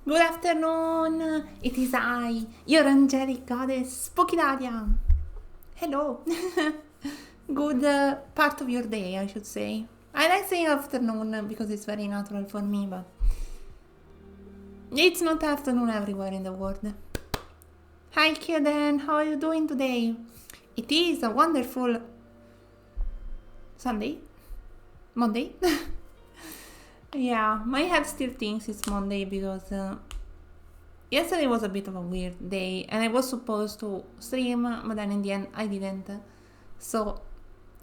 Good afternoon. It is I, your angelic goddess, Spokidaria. Hello. Good part of your day, I should say. I like saying afternoon because it's very natural for me, but it's not afternoon everywhere in the world. Hi, Kiden. How are you doing today? It is a wonderful Sunday? Monday? Yeah, my head still thinks it's Monday because yesterday was a bit of a weird day and I was supposed to stream, but then in the end I didn't. So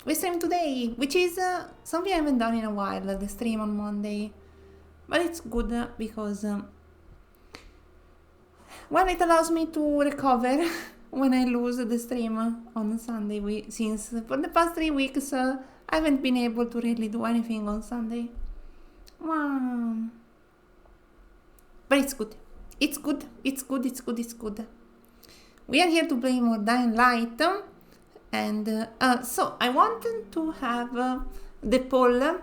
we stream today, which is something I haven't done in a while, the stream on Monday. But it's good because, well, it allows me to recover when I lose the stream on Sunday. Since for the past 3 weeks I haven't been able to really do anything on Sunday. Wow. But it's good. It's good. It's good. It's good. It's good. We are here to play more Dying Light. And so I wanted to have the poll.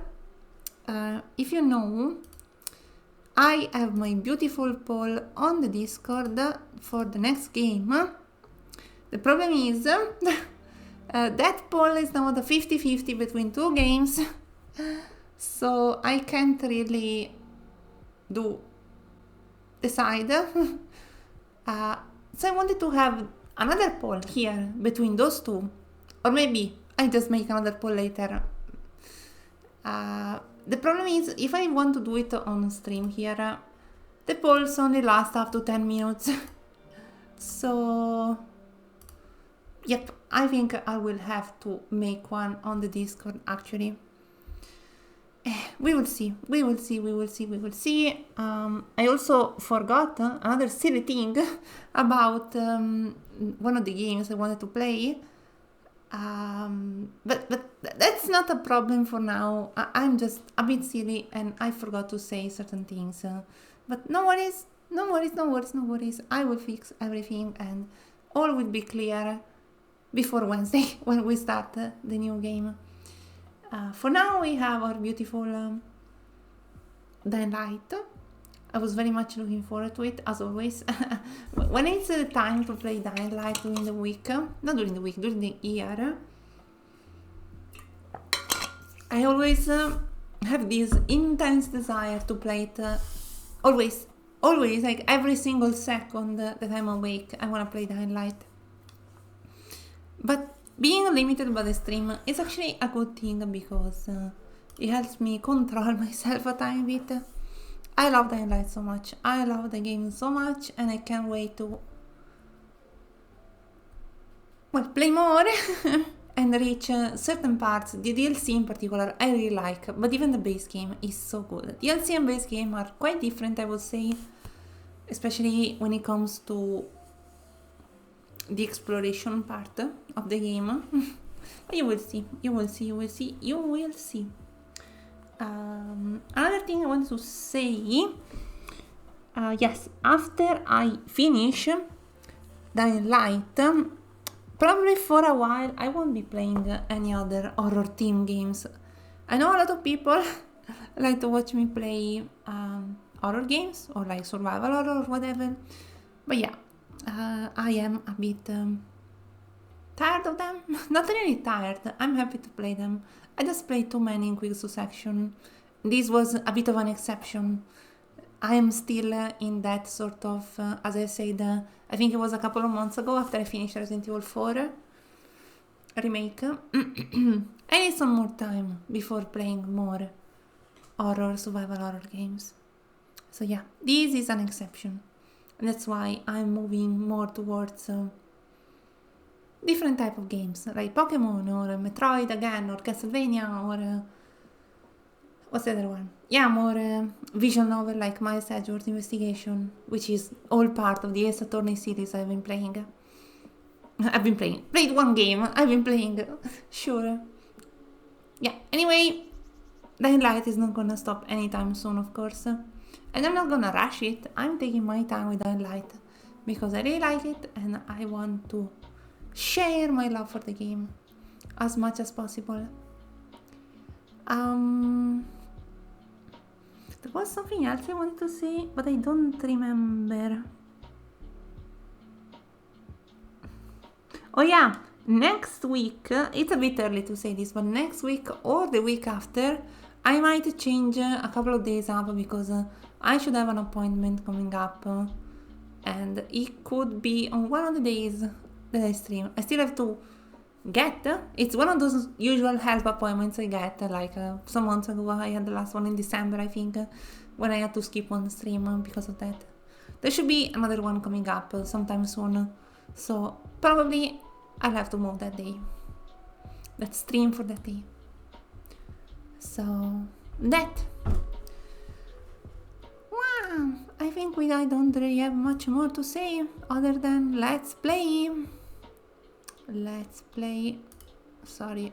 If you know, I have my beautiful poll on the Discord for the next game. The problem is that poll is now the 50-50 between two games. So I can't really decide. So I wanted to have another poll here between those two, or maybe I just make another poll later. The problem is if I want to do it on stream here, the polls only last up to 10 minutes. So yep, I think I will have to make one on the Discord actually. We will see. I also forgot another silly thing about one of the games I wanted to play. But that's not a problem for now. I'm just a bit silly and I forgot to say certain things. But no worries. I will fix everything and all will be clear before Wednesday when we start the new game. For now we have our beautiful Dying Light. I was very much looking forward to it, as always. When it's time to play Dying Light during the week, not during the week, during the year, I always have this intense desire to play it. Always, like every single second that I'm awake, I want to play Dying Light. But being limited by the stream is actually a good thing because it helps me control myself a tiny bit. I love Dying Light so much. I love the game so much and I can't wait to play more and reach certain parts. The DLC in particular I really like, but even the base game is so good. DLC and base game are quite different, I would say, especially when it comes to the exploration part of the game. But you will see. Another thing I want to say, yes, after I finish Dying Light, probably for a while I won't be playing any other horror theme games. I know a lot of people like to watch me play horror games or like survival horror or whatever, but yeah, I am a bit tired of them. Not really tired, I'm happy to play them. I just played too many in quick succession. This was a bit of an exception. I am still in that sort of, as I said, I think it was a couple of months ago after I finished Resident Evil 4 remake. I need some more time before playing more survival horror games. So yeah, this is an exception. And that's why I'm moving more towards different type of games, like Pokemon or Metroid again, or Castlevania, or what's the other one? Yeah, more visual novel like Miles Edgeworth Investigation, which is all part of the Ace Attorney series I've been playing. Played one game, I've been playing, sure. Yeah, anyway, Dying Light is not gonna stop anytime soon, of course. And I'm not gonna rush it, I'm taking my time with Dying Light, because I really like it and I want to share my love for the game as much as possible. There was something else I wanted to say, but I don't remember. Oh yeah, next week, it's a bit early to say this, but next week or the week after, I might change a couple of days up because I should have an appointment coming up and it could be on one of the days that I stream. I still have to get, it's one of those usual health appointments I get, like some months ago I had the last one in December, I think, when I had to skip one stream because of that. There should be another one coming up sometime soon, so probably I'll have to move that day, that stream for that day. So that, wow, I think I don't really have much more to say other than let's play. Sorry.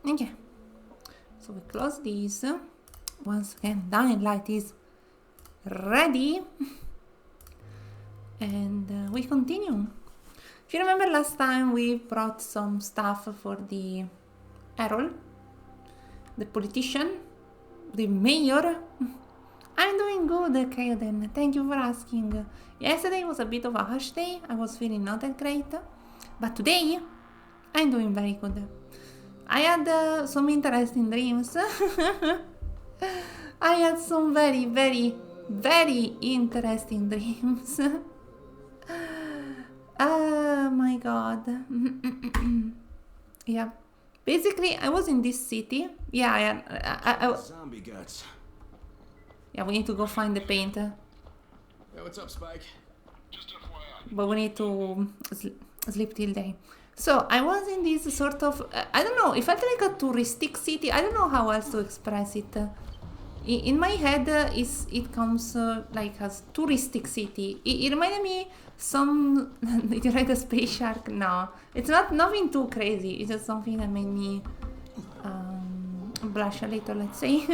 Okay, so we close these. Once again, Dying Light is ready. And we continue. If you remember last time we brought some stuff for the Errol, the politician, the mayor. I'm doing good, Kaiden. Thank you for asking. Yesterday was a bit of a harsh day. I was feeling not that great. But today, I'm doing very good. I had some interesting dreams. I had some very, very, very interesting dreams. Oh my god. Yeah. Basically, I was in this city. Yeah, Zombie guts. yeah, we need to go find the paint. Hey, what's up, Spike? Just FYI. But we need to sleep till day. So I was in this sort of, I don't know, it felt like a touristic city. I don't know how else to express it. In my head, it comes like a touristic city. It reminded me some. Did you ride a space shark? No, it's nothing too crazy. It's just something that made me blush a little, let's say.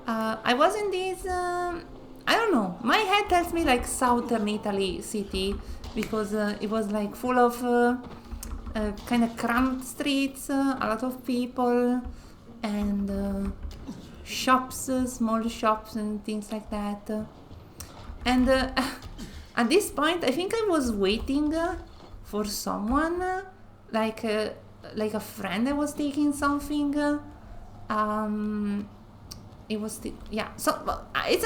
I was in this. I don't know. My head tells me like southern Italy city because it was like full of kind of cramped streets, a lot of people, and shops, small shops and things like that. And at this point, I think I was waiting for someone, like a friend that was taking something. It was yeah. So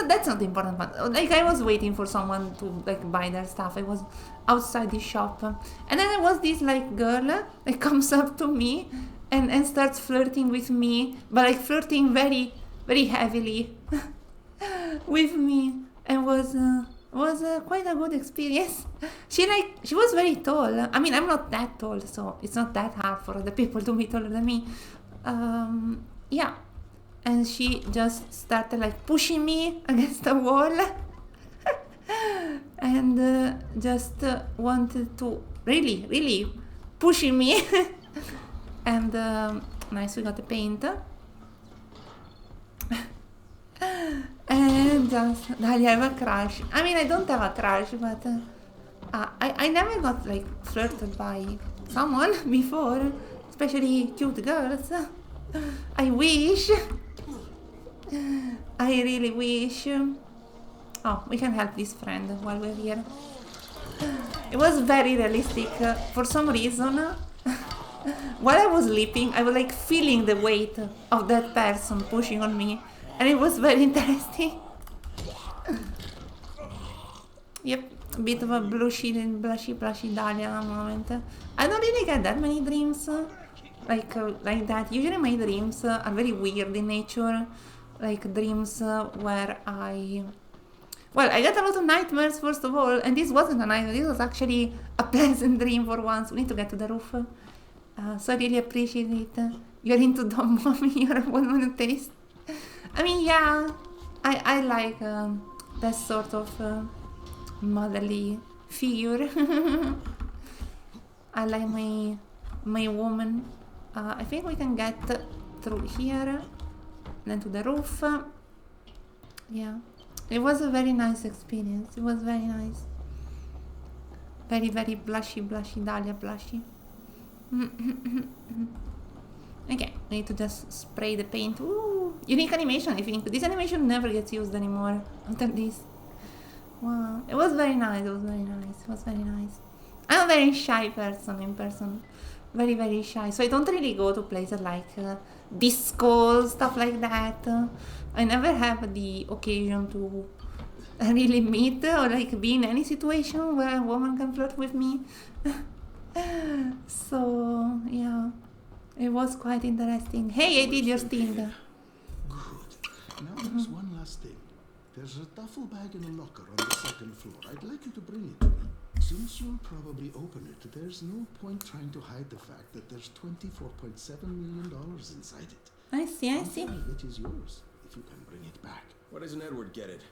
that's not the important part. Like I was waiting for someone to like buy their stuff. I was outside the shop, and then there was this like girl that comes up to me and starts flirting with me, but like flirting very, very heavily with me, and was quite a good experience. She was very tall. I mean, I'm not that tall, so it's not that hard for other people to be taller than me. Yeah, and she just started like pushing me against the wall, and just wanted to really, really pushing me. And nice, we got the paint. And just, I have a crush. I mean, I don't have a crush, but I never got like flirted by someone before, especially cute girls. I wish. I really wish. Oh, we can help this friend while we're here. It was very realistic for some reason. While I was sleeping, I was like feeling the weight of that person pushing on me, and it was very interesting. Yep, a bit of a blushy Dahlia moment. I don't really get that many dreams like that. Usually my dreams are very weird in nature, like dreams where I get a lot of nightmares first of all, and this wasn't a nightmare, this was actually a pleasant dream for once. We need to get to the roof. So I really appreciate it. You're into Dom Mommy, you're a woman taste. I mean, yeah, I like that sort of motherly figure. I like my woman. I think we can get through here, then to the roof. Yeah, it was a very nice experience. It was very nice. Very, very blushy Dahlia blushy. Okay, we need to just spray the paint. Ooh, unique animation, I think. This animation never gets used anymore after this. Wow, it was very nice, it was very nice, it was very nice. I'm a very shy person in person. Very, very shy. So I don't really go to places like disco, stuff like that. I never have the occasion to really meet or like be in any situation where a woman can flirt with me. So, yeah. It was quite interesting. Hey, I did your thing. Good. Now there's one last thing. There's a duffel bag in a locker on the second floor. I'd like you to bring it to me. Since you'll probably open it, there's no point trying to hide the fact that there's $24.7 million inside it. I see, I see. It is yours, if you can bring it back. Why doesn't Edward get it?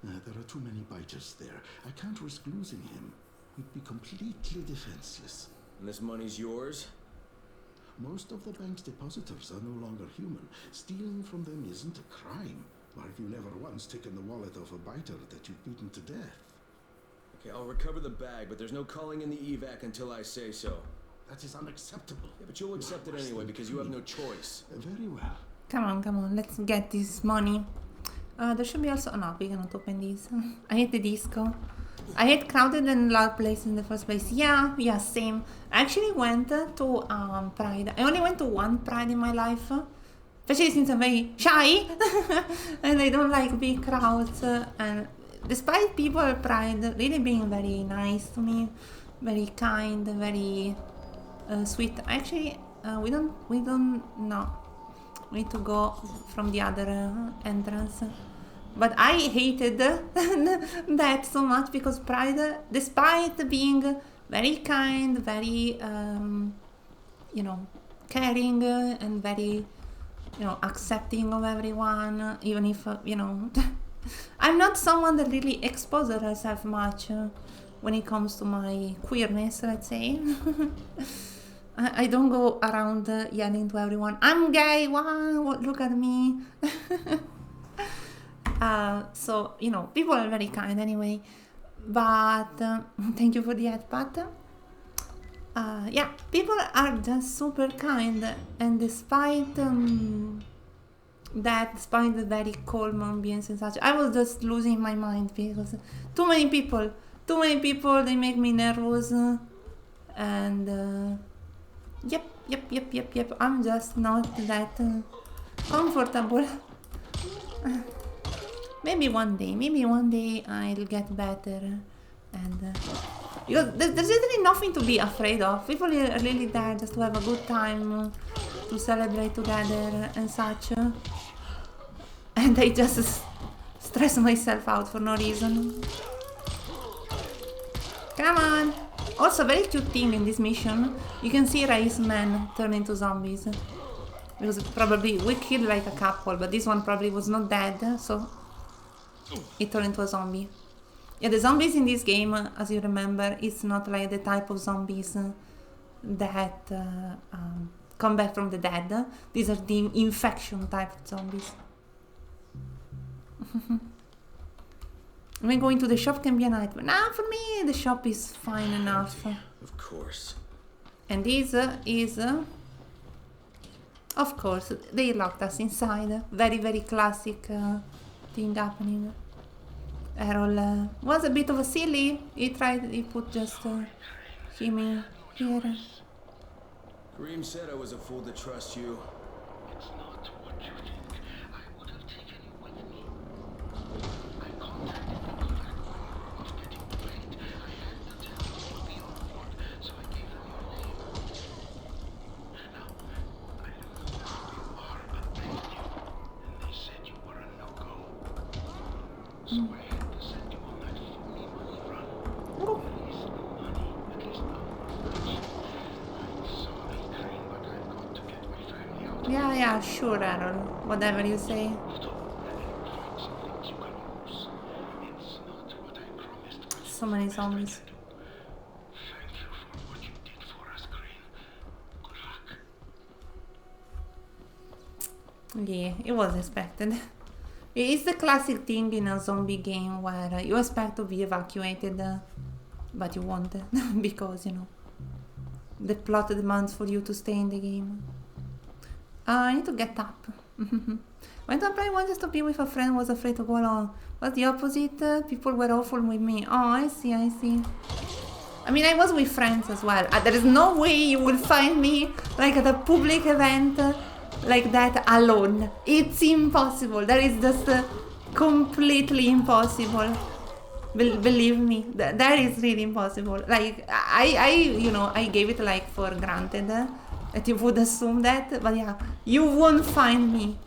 There are too many biters there. I can't risk losing him. We'd be completely defenseless. And this money's yours? Most of the bank's depositors are no longer human. Stealing from them isn't a crime. Why have you never once taken the wallet of a biter that you've beaten to death? Okay, I'll recover the bag, but there's no calling in the evac until I say so. That is unacceptable. Yeah, but you'll accept it anyway because you have no choice. Very well. Come on, let's get this money. There should be also... Oh, no, we cannot open this. I hate the disco. I hate crowded and loud places in the first place. Yeah, same. I actually went to Pride. I only went to one Pride in my life. Especially since I'm very shy. And I don't like big crowds. And despite people at Pride really being very nice to me, very kind, very sweet. Actually, we don't know. We need to go from the other entrance. But I hated that so much because Pride, despite being very kind, very, caring and very, accepting of everyone, even if, I'm not someone that really exposes herself much when it comes to my queerness, let's say. I don't go around yelling to everyone, I'm gay, wow, look at me. So, people are very kind anyway. But, thank you for the ad, Pat. Yeah, people are just super kind. And despite despite the very calm ambience and such, I was just losing my mind because too many people, they make me nervous. And, yep, I'm just not that comfortable. Maybe one day I'll get better, and because there's really nothing to be afraid of. People are really there just to have a good time, to celebrate together and such, and I just stress myself out for no reason. Come on! Also, very cute thing in this mission, you can see race men turn into zombies. Because probably we killed like a couple, but this one probably was not dead, so it turned into a zombie. Yeah, the zombies in this game, as you remember, it's not like the type of zombies that come back from the dead. These are the infection type of zombies. When going to the shop can be a nightmare. Nah, for me the shop is fine enough. Of course. And this is... of course, they locked us inside. Very, very classic thing happening. Errol was a bit of a silly. He put just him in here. Kareem said I was a fool to trust you. It's not what you think. I would have taken you with me. I contacted the clerk of getting paid. I had to tell them to be on board, so I gave them your name. Now, I know who you are, but they knew, and they said you were a no-go. So I had to send you on that phony money run. At least the money, at least not much. I'm sorry, Crane, but I've got to get my family out of Yeah, sure, Errol. Whatever you say. and find some things you can use. It's not what I promised, but So many zombies. thank you for what you did for us, Crane. Good luck. Yeah, it was expected. It's the classic thing in a zombie game where you expect to be evacuated, but you won't because, the plot demands for you to stay in the game. I need to get up. Went to apply once just to be with a friend, was afraid to go alone. Was the opposite. People were awful with me. Oh, I see, I see. I mean, I was with friends as well. There is no way you will find me like at a public event like that alone. It's impossible. That is just completely impossible. Believe me, that is really impossible. Like you know, I gave it like for granted that you would assume that, but yeah, you won't find me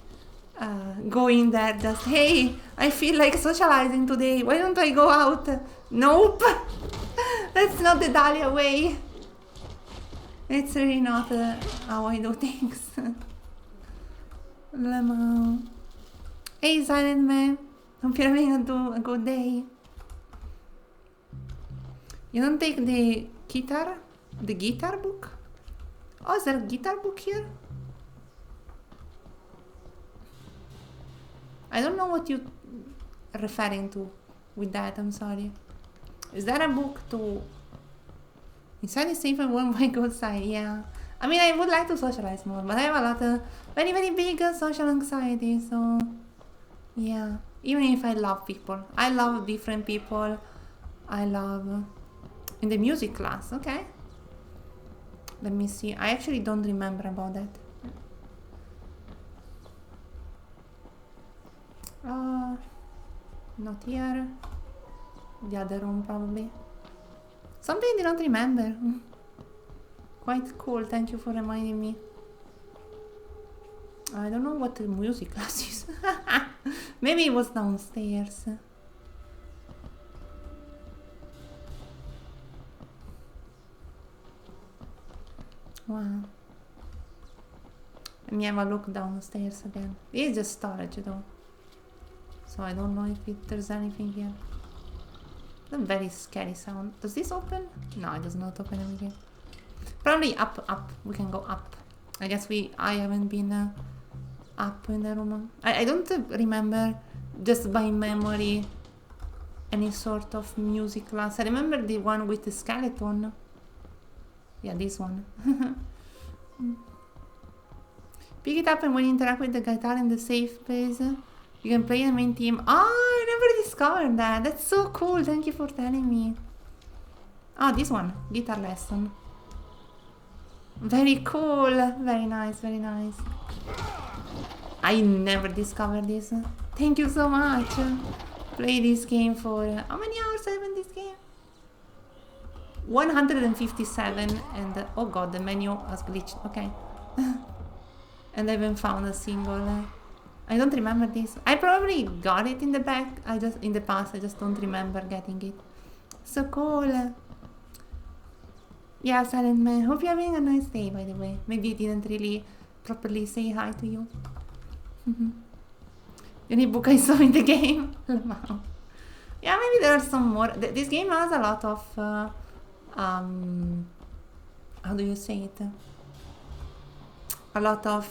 going there just, hey, I feel like socializing today, why don't I go out? Nope. That's not the Dahlia way. It's really not how I do things. Lemon. Hey, Silent Man. Hope you're having a good day. You don't take the guitar? The guitar book? Oh, is there a guitar book here? I don't know what you're referring to with that, I'm sorry. Is that a book to... Inside is safe and warm, why go outside? Yeah. I mean, I would like to socialize more, but I have a lot of very, very big social anxiety, so... Yeah. Even if I love people. I love different people. I love... In the music class, okay. Let me see. I actually don't remember about that. Not here. The other room probably. Something I did not remember. Quite cool, thank you for reminding me. I don't know what the music class is. Maybe it was downstairs. Wow. Let me have a look downstairs again. It's just storage though. So I don't know if there's anything here. A very scary sound. Does this open? No, it does not open anything. Probably up. We can go up. I guess I haven't been up in the room. I don't remember just by memory any sort of music class. I remember the one with the skeleton. Yeah, this one. Pick it up and when you interact with the guitar in the safe place, you can play the main theme. Oh, I never discovered that. That's so cool. Thank you for telling me. Oh, this one. Guitar lesson. Very cool. Very nice, very nice. I never discovered this. Thank you so much. Play this game for... how many hours have I been in this game? 157 and... oh god, the menu was glitched. Okay. And I haven't found a single... I don't remember this. I probably got it in the back. In the past, I just don't remember getting it. So cool. Yeah, Silent Man. Hope you're having a nice day, by the way. Maybe I didn't really properly say hi to you. The only book I saw in the game. Yeah, maybe there are some more. This game has a lot of... how do you say it? A lot of...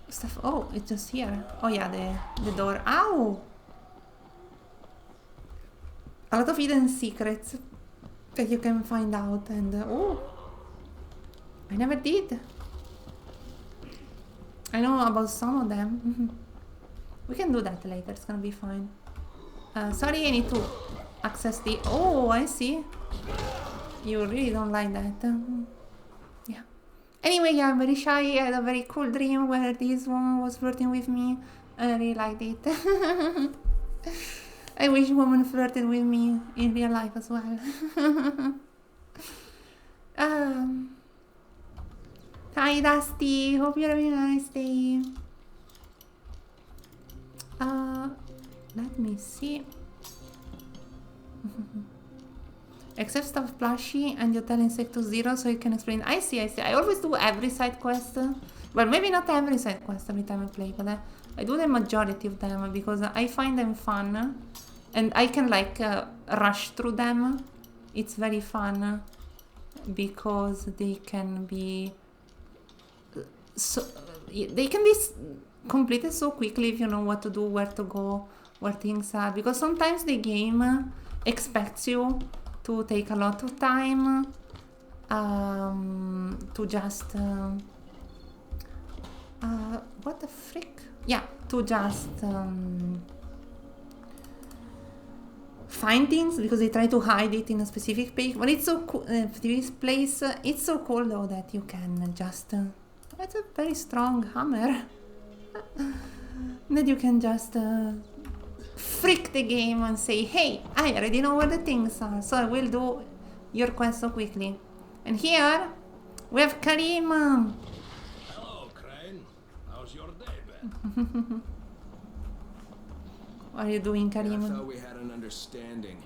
stuff. Oh, it's just here. Oh yeah, the door. Ow! A lot of hidden secrets that you can find out, and oh, I never did. I know about some of them. We can do that later. It's gonna be fine. Sorry, I need to access the... oh, I see. You really don't like that. Yeah. Anyway, yeah, I'm very shy. I had a very cool dream where this woman was flirting with me. And I really liked it. I wish women flirted with me in real life as well. Hi, Dusty. Hope you're having a nice day. Let me see. Accept stuff plushie and you tell insect to 0 so you can explain. I see. I always do every side quest. Well, maybe not every side quest every time I play, but I do the majority of them because I find them fun. And I can like rush through them. It's very fun because they can be completed so quickly if you know what to do, where to go, where things are. Because sometimes the game expects you to take a lot of time to just what the frick? Yeah, to just find things because they try to hide it in a specific place. But it's so cool. This place, it's so cool though that you can just. It's a very strong hammer. That you can just freak the game and say, "Hey, I already know where the things are, so I will do your quest so quickly." And here we have Karim. Hello, Crane. How's your day been? What are you doing, Karim? I thought we had an understanding.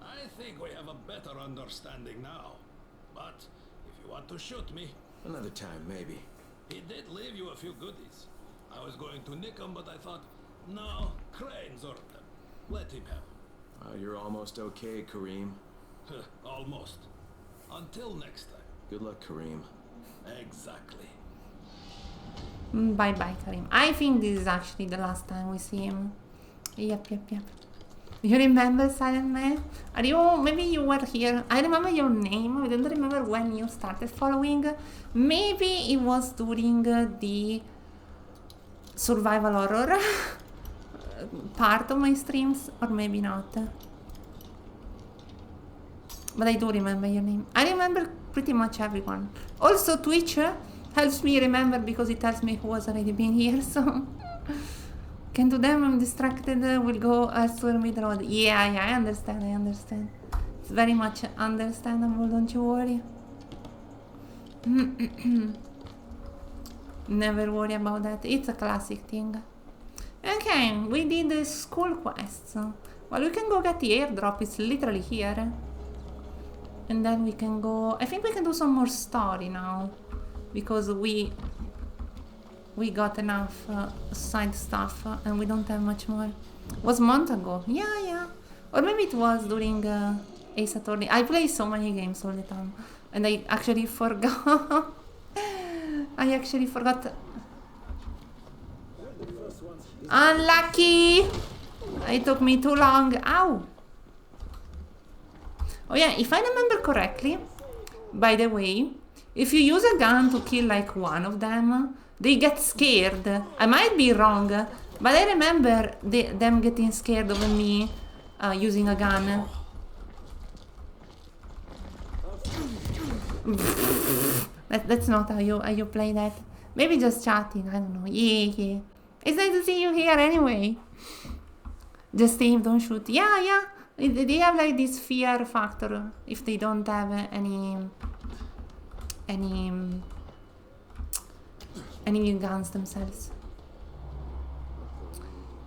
I think we have a better understanding now. But if you want to shoot me, Another time, maybe. he did leave you a few goodies. I was going to nick them, but I thought, no, Crane's earned them. Let him have them. You're almost okay, Kareem. Almost. Until next time. Good luck, Kareem. Exactly. Bye bye, Karim. I think this is actually the last time we see him. Yep. You remember Silent Man? Are you, maybe you were here. I remember your name. I don't remember when you started following. Maybe it was during the survival horror part of my streams, or maybe not. But I do remember your name. I remember pretty much everyone. Also, Twitch helps me remember because it tells me who has already been here, so... Can do them, I'm distracted, we'll go elsewhere mid-road. Yeah, I understand. It's very much understandable, don't you worry. Never worry about that, it's a classic thing. Okay, we did the school quests. Well, we can go get the airdrop, it's literally here. And then we can go... I think we can do some more story now. Because we got enough side stuff and we don't have much more. Was month ago? Yeah. Or maybe it was during Ace Attorney. I play so many games all the time. And I actually forgot. Unlucky! It took me too long. Ow! Oh yeah, if I remember correctly, by the way, if you use a gun to kill like one of them, they get scared. I might be wrong, but I remember them getting scared of me using a gun. That's not how you play that. Maybe just chatting, I don't know. Yeah. It's nice to see you here anyway. Just aim, don't shoot. Yeah. They have like this fear factor if they don't have any guns themselves.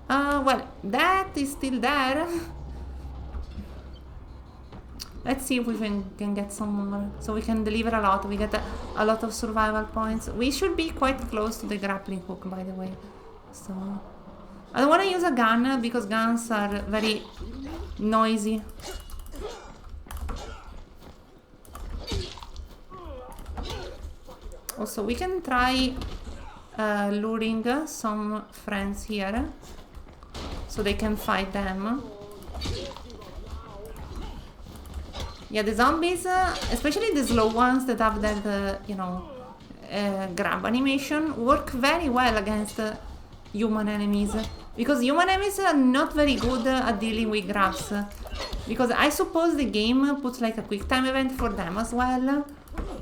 Well, that is still there. Let's see if we can get some more, so we can deliver a lot. We get a lot of survival points. We should be quite close to the grappling hook, by the way. So I don't want to use a gun because guns are very noisy. Also, we can try luring some friends here so they can fight them. Yeah, the zombies, especially the slow ones that have that, grab animation, work very well against human enemies. Because human enemies are not very good at dealing with grabs. Because I suppose the game puts like a quick time event for them as well.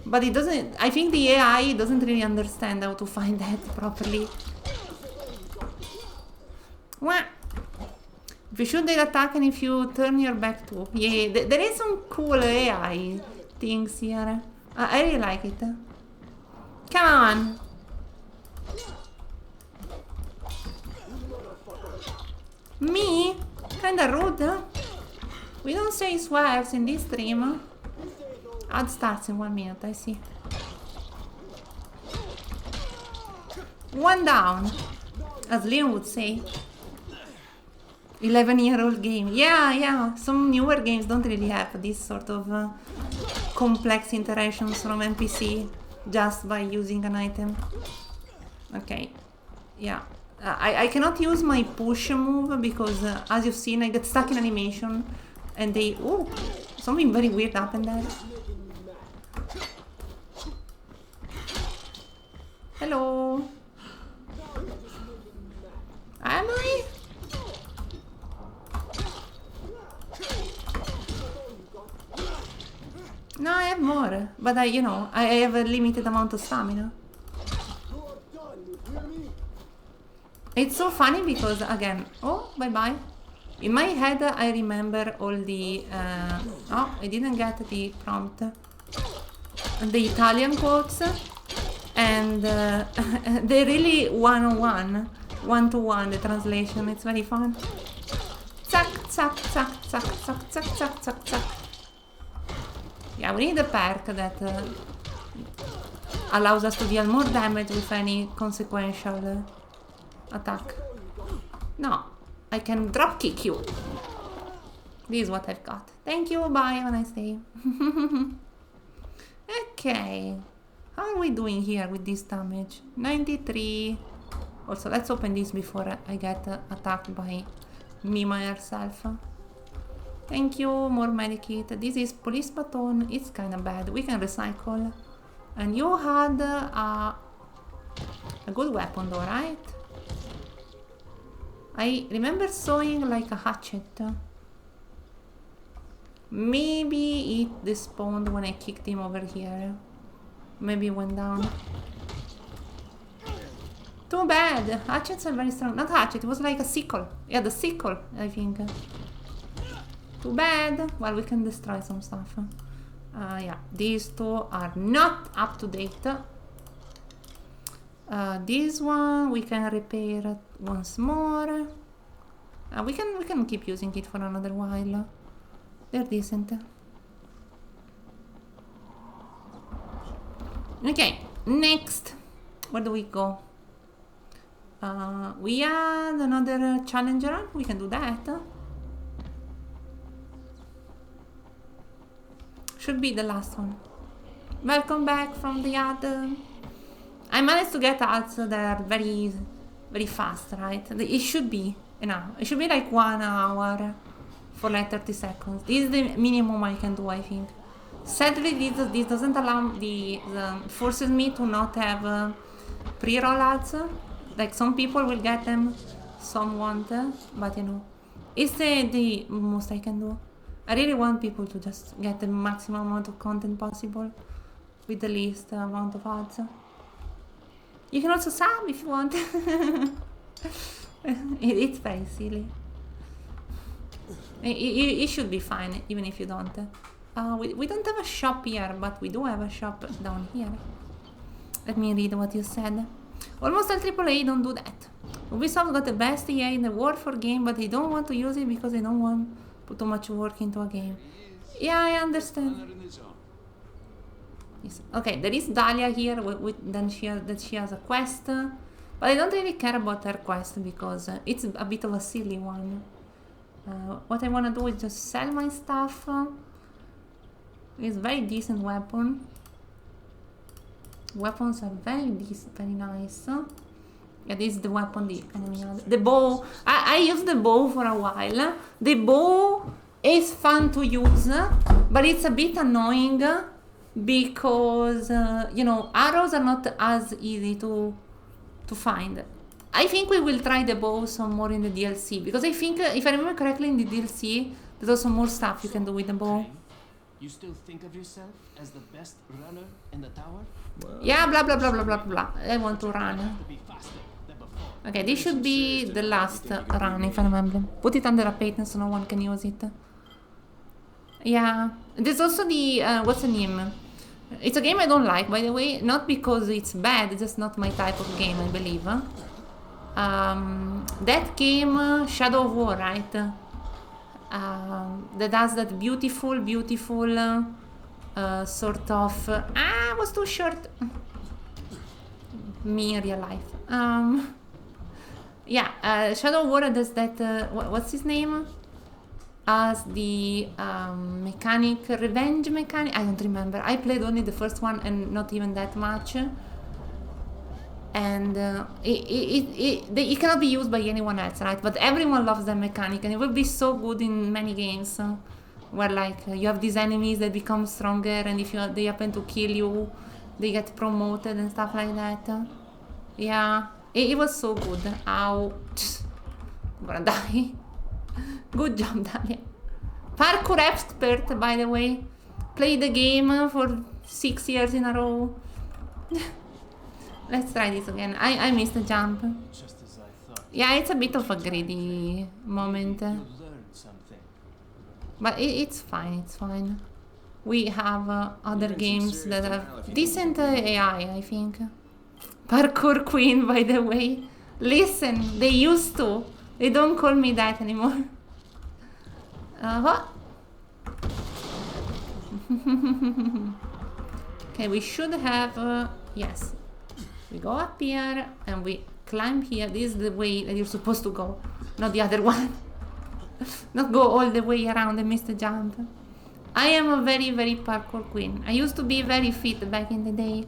But it doesn't, I think the AI doesn't really understand how to find that properly. Wah! If you shoot, they'll attack, and if you turn your back to... Yeah, there is some cool AI things here. I really like it. Come on! Me? Kinda rude. We don't say swears in this stream. Ad starts in 1 minute, I see. One down, as Liam would say. 11-year-old game. Yeah. Some newer games don't really have this sort of complex interactions from NPC just by using an item. Okay. Yeah. I cannot use my push move because, as you've seen, I get stuck in animation and they... Oh! Something very weird happened there. Hello. Am I? No, I have more, but I have a limited amount of stamina. It's so funny because, again, oh, bye-bye. In my head, I remember all the, oh, I didn't get the prompt. The Italian quotes, and they're really one-on-one, one-to-one, the translation. It's very fun. Zack, zack, zack, zack, zack, zack, zack, zack, zack. Yeah, we need a perk that allows us to deal more damage with any consequential attack. No, I can drop kick you. This is what I've got. Thank you, bye, have a nice day. Okay, how are we doing here with this damage? 93. Also, let's open this before I get attacked by me myself. Thank you, more medikit. This is police baton. It's kind of bad. We can recycle. And you had a good weapon though, right? I remember sewing like a hatchet. Maybe it despawned when I kicked him over here. Maybe it went down. Too bad. Hatchets are very strong. Not hatchet, it was like a sickle. Yeah, the sickle, I think. Too bad. Well, we can destroy some stuff. Yeah, these two are not up to date. This one we can repair once more. We can keep using it for another while. They're decent. Okay, next. Where do we go? We had another challenger. We can do that. Should be the last one. Welcome back from the ad. I managed to get ads that are very, very fast, right? It should be enough. It should be like 1 hour for like 30 seconds. This is the minimum I can do, I think. Sadly, this doesn't allow forces me to not have pre-roll ads. Like some people will get them, some won't, but it's the most I can do. I really want people to just get the maximum amount of content possible with the least amount of ads. You can also sub if you want. It's very silly. It should be fine, even if you don't. We don't have a shop here, but we do have a shop down here. Let me read what you said. Almost all AAA don't do that. Ubisoft got the best EA in the world for game, but they don't want to use it because they don't want to put too much work into a game. Yeah, I understand. Yes. Okay, there is Dahlia here, then she has a quest. But I don't really care about her quest because it's a bit of a silly one. What I want to do is just sell my stuff. It's a very decent weapon. Weapons are very decent, very nice. Yeah, this is the weapon the enemy has. The bow. I used the bow for a while. The bow is fun to use, but it's a bit annoying because, arrows are not as easy to find. I think we will try the bow some more in the DLC, because I think, if I remember correctly, in the DLC, there's also more stuff you can do with the bow. You still think of yourself as the best runner in the tower? Well, Yeah, blah blah blah blah blah blah. I want to run. To be faster than before. Okay, this should be the last run, if I remember. Put it under a patent so no one can use it. Yeah, there's also the, what's the name? It's a game I don't like, by the way, not because it's bad, it's just not my type of game, I believe. That game, Shadow of War, right? That has that beautiful sort of... it was too short. Me in real life. Yeah, Shadow of War does that, what's his name? As the mechanic, revenge mechanic, I don't remember. I played only the first one and not even that much. And it cannot be used by anyone else, right? But everyone loves that mechanic, and it will be so good in many games where like you have these enemies that become stronger, and if they happen to kill you, they get promoted and stuff like that. Yeah, it was so good. Ow. I'm gonna die. Good job, Dalia. Parkour expert, by the way. Played the game for 6 years in a row. Let's try this again. I missed the jump. Just as I thought. Yeah, it's a bit of a greedy moment. You learned something. But it's fine, it's fine. We have other Even some games serious that denial have if you decent don't AI, I think. Parkour Queen, by the way. Listen, they used to. They don't call me that anymore. What? Okay, we should have... yes. We go up here and we climb here. This is the way that you're supposed to go, not the other one. Not go all the way around and miss the jump. I am a very, very parkour queen. I used to be very fit back in the day.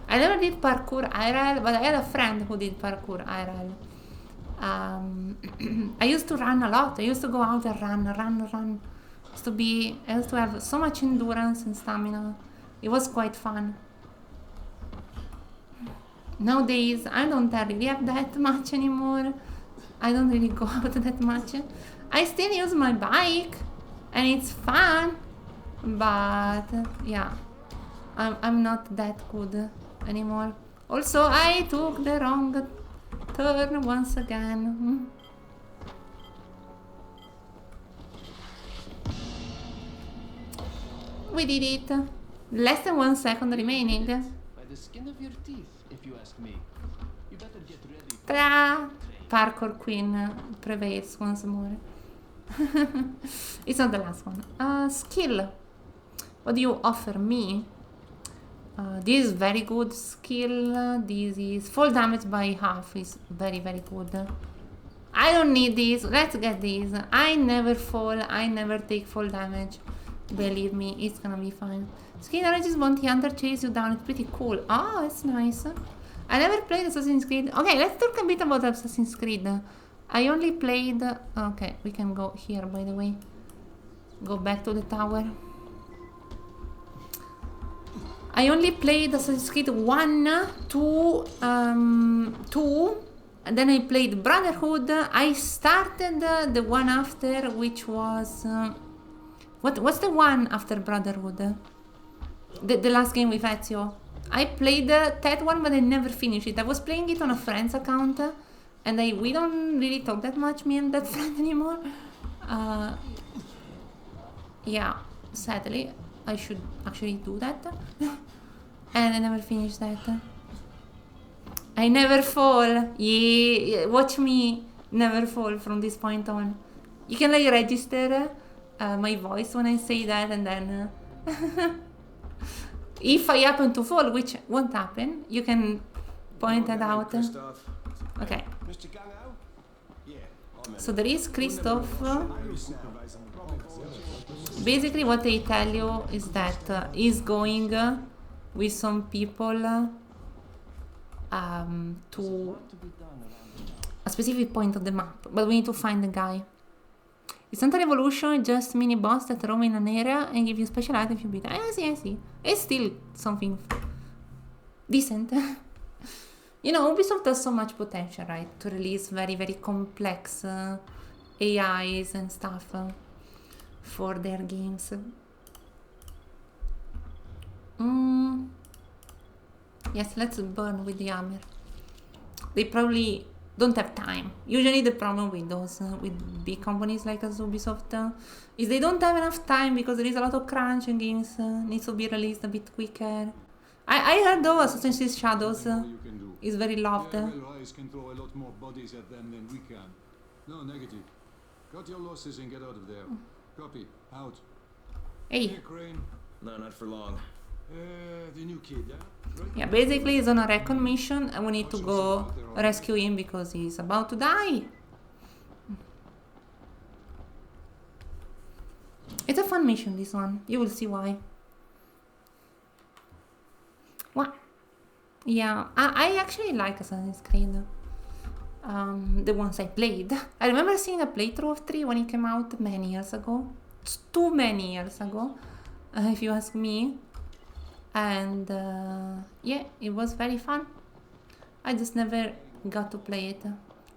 I never did parkour IRL, but I had a friend who did parkour IRL. I used to run a lot. I used to go out and run. I used to have so much endurance and stamina. It was quite fun. Nowadays, I don't really have that much anymore. I don't really go out that much. I still use my bike, and it's fun. But yeah, I'm not that good anymore. Also, I took the wrong turn once again. We did it. Less than 1 second remaining. By the skin of your teeth, if you ask me. You better get ready. Ta-da! Parkour Queen prevails once more. It's not the last one. Skill. What do you offer me? This is very good skill. This is fall damage by half. Is very, very good. I don't need this. Let's get this. I never fall. I never take fall damage. Believe me, it's gonna be fine. Skin energies bounty hunter chase you down. It's pretty cool. Oh, it's nice. I never played Assassin's Creed. Okay, let's talk a bit about Assassin's Creed. I only played... Okay, we can go here, by the way. Go back to the tower. I only played Assassin's Creed 1, 2, 2, and then I played Brotherhood. I started the one after, which was... what's the one after Brotherhood? The last game with Ezio. I played that one, but I never finished it. I was playing it on a friend's account, and we don't really talk that much, me and that friend, anymore. Yeah, sadly, I should actually do that. And I never finished that. I never fall. Yeah, watch me never fall from this point on. You can like register my voice when I say that, and then if I happen to fall, which won't happen, you can point that out. Okay. Mr. Gangao? Yeah. So there is Christoph. Basically what they tell you is that he's going with some people to a specific point of the map, but we need to find the guy. It's not a revolution, just mini boss that roam in an area and give you special items if you beat them. I see. It's still something decent. You know, Ubisoft has so much potential, right? To release very, very complex AIs and stuff for their games. Yes, let's burn with the hammer. They probably don't have time. Usually the problem with those, with big companies like Ubisoft, is they don't have enough time because there is a lot of crunch and games needs to be released a bit quicker. I heard though Assassin's Creed Shadows is very loved. Rise can throw a lot more bodies at them than we can. No, negative. Cut your losses and get out of there. Copy. Out. Hey. Here, Crane. No, not for long. The new kid, yeah? Right? Yeah, basically he's on a recon mission and we need to go rescue him because he's about to die. It's a fun mission, this one. You will see why. What? Yeah, I actually like Assassin's Creed. The ones I played. I remember seeing a playthrough of 3 when it came out many years ago. It's too many years ago, if you ask me. And yeah, it was very fun. I just never got to play it.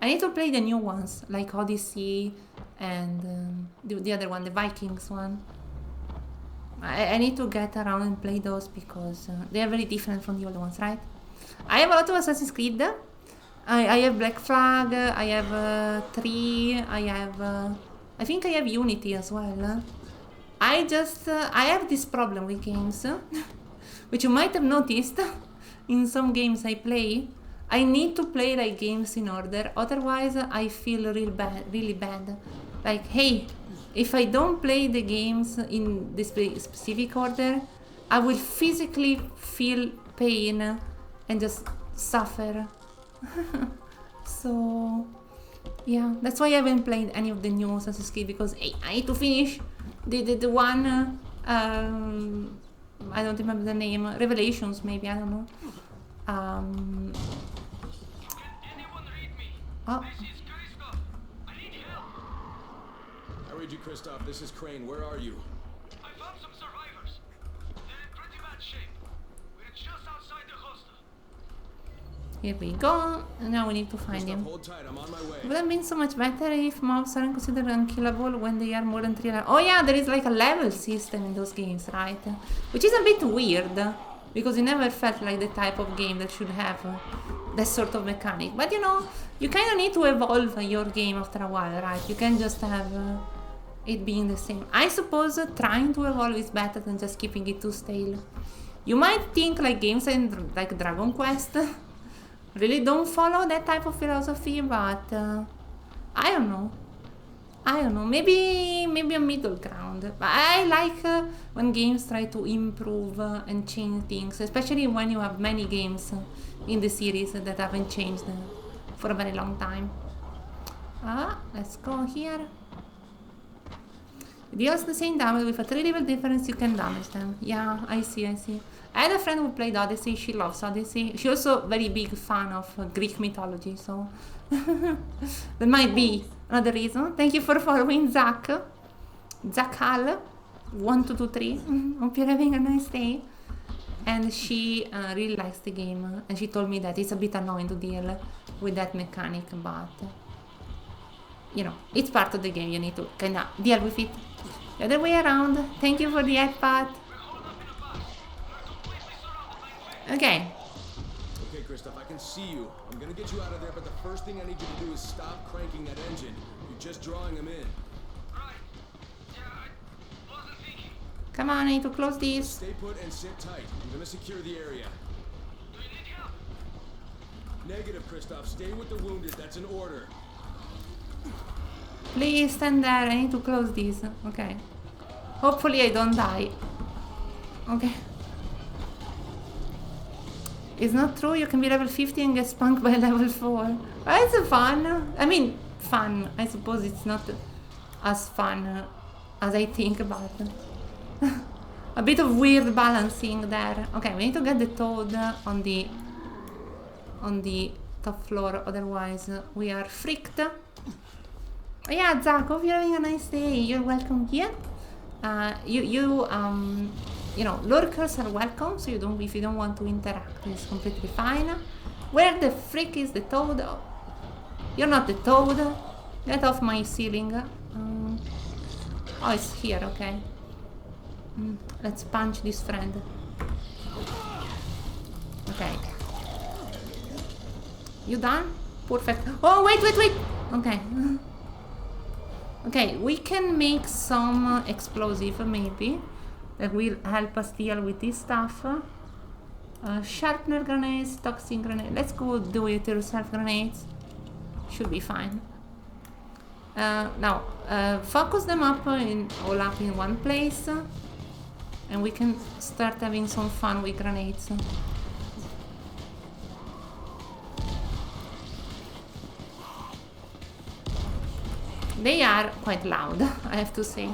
I need to play the new ones, like Odyssey and the other one, the Vikings one. I need to get around and play those because they are very different from the old ones, right? I have a lot of Assassin's Creed. I have Black Flag, I have 3, I think I have Unity as well. I have this problem with games, which you might have noticed in some games I play. I need to play like games in order, otherwise I feel really bad. Like, hey, if I don't play the games in this specific order, I will physically feel pain and just suffer. So yeah, that's why I haven't played any of the new Assassin's Creed, because hey, I need to finish the one I don't remember the name, Revelations maybe, I don't know. Can anyone read me? Oh, This is Christoph. I need help. I read you, Christoph. This is Crane. Where are you? I found some survivors. They're in pretty bad shape. We're just outside the hostel. here we go. And now we need to find Christoph, him. hold tight. I'm on my way. Would have been so much better if mobs aren't considered unkillable when they are more than 3 levels. Oh yeah, there is like a level system in those games, right? Which is a bit weird, because it never felt like the type of game that should have that sort of mechanic. But you know, you kind of need to evolve your game after a while, right? You can't just have it being the same. I suppose trying to evolve is better than just keeping it too stale. You might think like games like Dragon Quest really don't follow that type of philosophy, but I don't know. Maybe a middle ground. But I like when games try to improve and change things, especially when you have many games in the series that haven't changed for a very long time. Let's go here. Deals the same damage with a 3 level difference. You can damage them. Yeah, I see. I had a friend who played Odyssey. She loves Odyssey. She's also very big fan of Greek mythology, so that might be another reason. Thank you for following Zach Hall 1223. Hope you're having a nice day. And she really likes the game, and she told me that it's a bit annoying to deal with that mechanic, but you know, it's part of the game. You need to kind of deal with it. The other way around. Thank you for the headbutt. Okay. Okay, Christoph, I can see you. I'm gonna get you out of there, but the first thing I need you to do is stop cranking that engine. You're just drawing them in. Right. Yeah, I wasn't thinking. Come on, I need to close these. Stay put and sit tight. I'm gonna secure the area. Do you need help? Negative, Christoph. Stay with the wounded. That's an order. Please stand there. I need to close these. Okay. Hopefully I don't die. Okay. It's not true. You can be level 50 and get spunked by level 4. It's fun. I mean, fun. I suppose it's not as fun as I think about it. A bit of weird balancing there. Okay, we need to get the toad on the top floor. Otherwise, we are freaked. Oh yeah, Zach, hope you're having a nice day. You're welcome here. You know, lurkers are welcome, so if you don't want to interact, it's completely fine. Where the frick is the toad? Oh, you're not the toad. Get off my ceiling. Oh, it's here, okay. Let's punch this friend. Okay. You done? Perfect. Oh, wait. Okay. Okay, we can make some explosive, maybe. That will help us deal with this stuff. Sharpener grenades, toxic grenades. Let's go do it yourself grenades. Should be fine. Now, focus them up all up in one place. And we can start having some fun with grenades. They are quite loud, I have to say.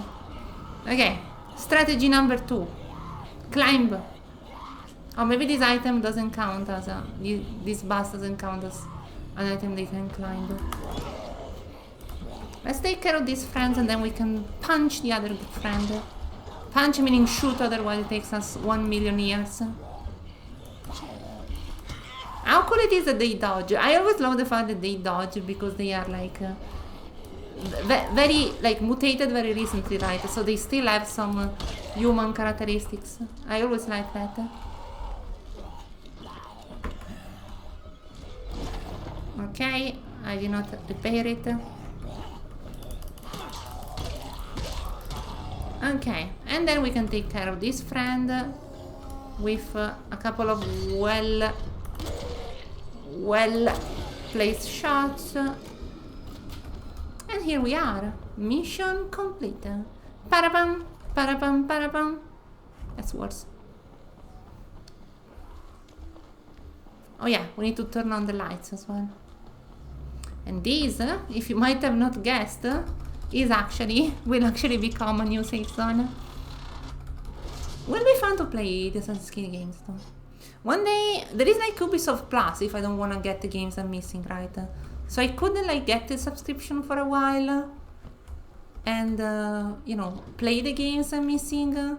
Okay, strategy number 2. Climb. Oh, maybe this item doesn't count as this bus doesn't count as an item they can climb. Let's take care of these friends and then we can punch the other friend. Punch meaning shoot, otherwise it takes us 1 million years. How could cool it is that they dodge. I always love the fact that they dodge because they are like very like mutated very recently, right? So they still have some human characteristics. I always like that. Okay, I did not repair it. Okay, and then we can take care of this friend with a couple of well placed shots. And here we are. Mission complete. Parapam, parapam, parapam. That's worse. Oh yeah, we need to turn on the lights as well. And this, if you might have not guessed, will actually become a new safe zone. Will be fun to play the Assassin's Creed games though. One day, there is like Ubisoft Plus if I don't want to get the games I'm missing, right? So I could like get the subscription for a while and, you know, play the games I'm missing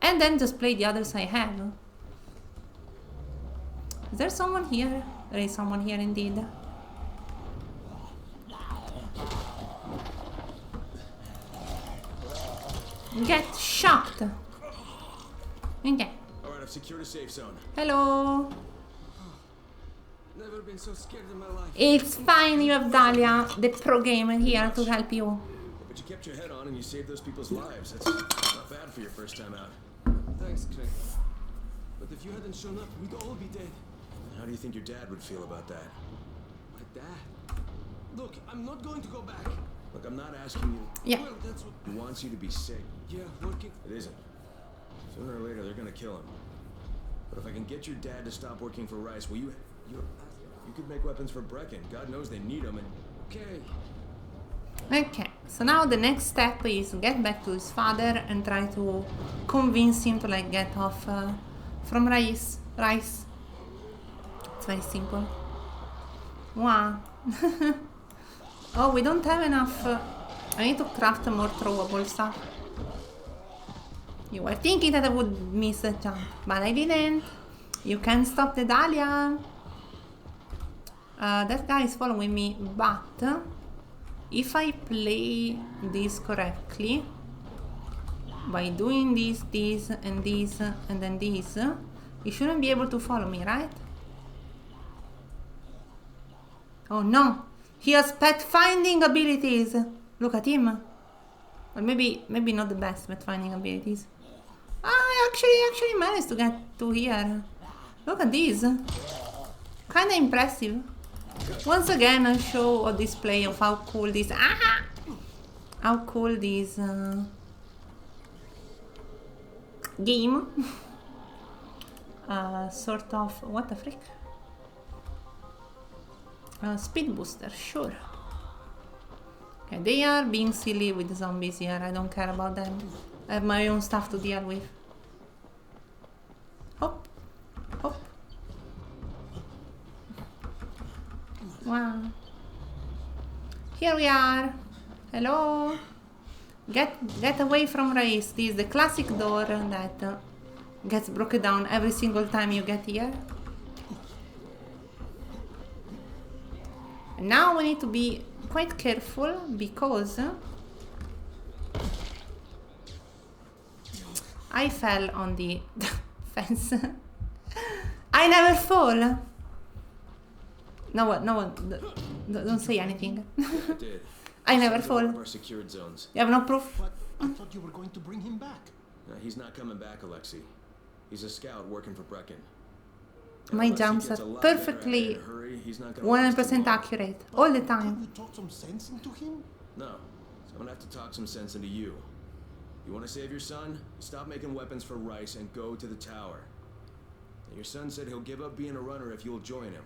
and then just play the others I have. Is there someone here? There is someone here indeed. Get shocked. Okay. Alright, I've secured a safe zone. Hello. Never been so scared in my life. It's fine, you have Dahlia, the pro gamer here to help you. But you kept your head on and you saved those people's lives. That's not bad for your first time out. Thanks, Craig. But if you hadn't shown up, we'd all be dead. How do you think your dad would feel about that? My dad? Look, I'm not going to go back. Look, I'm not asking you. Yeah. Well, that's what he wants you to be safe. Yeah, working. It isn't. Sooner or later, they're gonna kill him. But if I can get your dad to stop working for Rice, will you could make weapons for Brecken. God knows they need them. And Okay, so now the next step is get back to his father and try to convince him to like get off from Rice. It's very simple. Wow. Oh, we don't have enough. I need to craft more throwable stuff. You were thinking that I would miss the jump, but I didn't. You can't stop the Dahlia. That guy is following me, but if I play this correctly, by doing this, and this, and then this, he shouldn't be able to follow me, right? Oh no! He has pet finding abilities! Look at him. Or maybe not the best pet finding abilities. I actually managed to get to here. Look at this. Kinda impressive. Once again, a show or display of how cool this game sort of, what the frick? Speed booster, sure. Okay, they are being silly with the zombies here. I don't care about them. I have my own stuff to deal with. Hop, hop. Wow. Here we are. Hello. Get away from Race. This is the classic door that gets broken down every single time you get here. And now we need to be quite careful because I fell on the fence. I never fall. No one, don't say anything. I did. I never fall. Our secured zones. You have no proof? But I thought you were going to bring him back. He's not coming back, Alexei. He's a scout working for Brecken. My jumps are perfectly 100% accurate all the time. You talk some sense into him? No, so I'm gonna have to talk some sense into you. You want to save your son? Stop making weapons for Rice and go to the tower. And your son said he'll give up being a runner if you'll join him.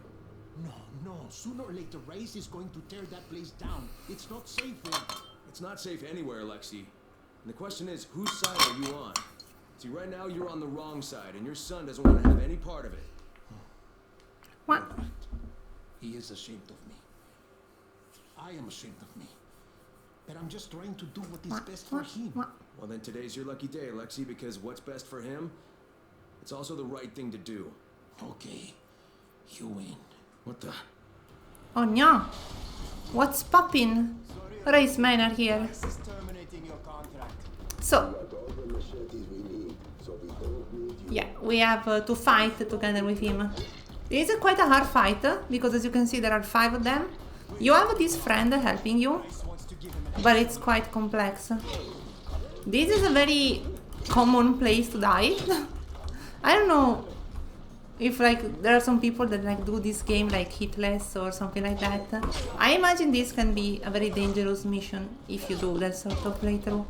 No. Sooner or later, Rice is going to tear that place down. It's not safe there. It's not safe anywhere, Alexei. And the question is, whose side are you on? See, right now you're on the wrong side, and your son doesn't want to have any part of it. What? Right. He is ashamed of me. I am ashamed of me. But I'm just trying to do what is best for him. Well, then today's your lucky day, Alexei, because what's best for him, it's also the right thing to do. Okay, you win. What the? Oh no. What's poppin'? Race men are here. So, yeah, we have to fight together with him. This is quite a hard fight because, as you can see, there are 5 of them. You have this friend helping you, but it's quite complex. This is a very common place to die. I don't know if like there are some people that like do this game like hitless or something like that. I imagine this can be a very dangerous mission if you do that sort of playthrough.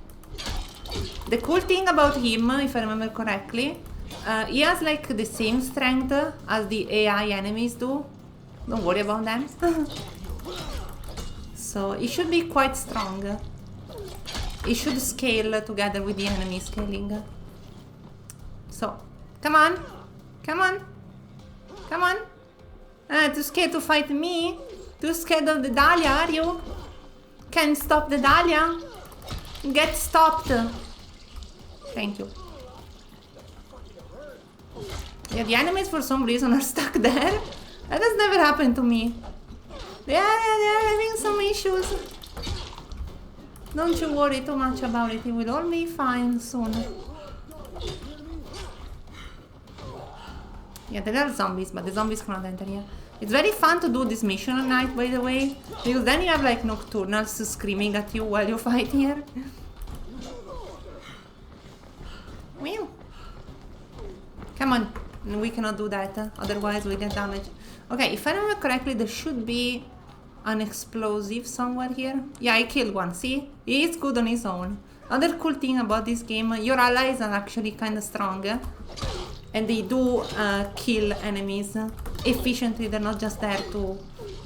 The cool thing about him, if I remember correctly, he has like the same strength as the AI enemies do. Don't worry about them. So it should be quite strong. It should scale together with the enemy scaling. So, come on, come on, come on. Too scared to fight me? Too scared of the Dahlia, are you? Can't stop the Dahlia? Get stopped. Thank you. Yeah, the enemies for some reason are stuck there. That has never happened to me. They are having some issues. Don't you worry too much about it. It will all be fine soon. Yeah, there are zombies, but the zombies cannot enter here. It's very fun to do this mission at night, by the way, because then you have like nocturnals screaming at you while you fight here. Meow. Come on, we cannot do that, otherwise we get damaged. Okay, if I remember correctly, there should be an explosive somewhere here. Yeah, I killed one, see? He is good on his own. Other cool thing about this game, your allies are actually kind of strong. And they do kill enemies efficiently, they're not just there to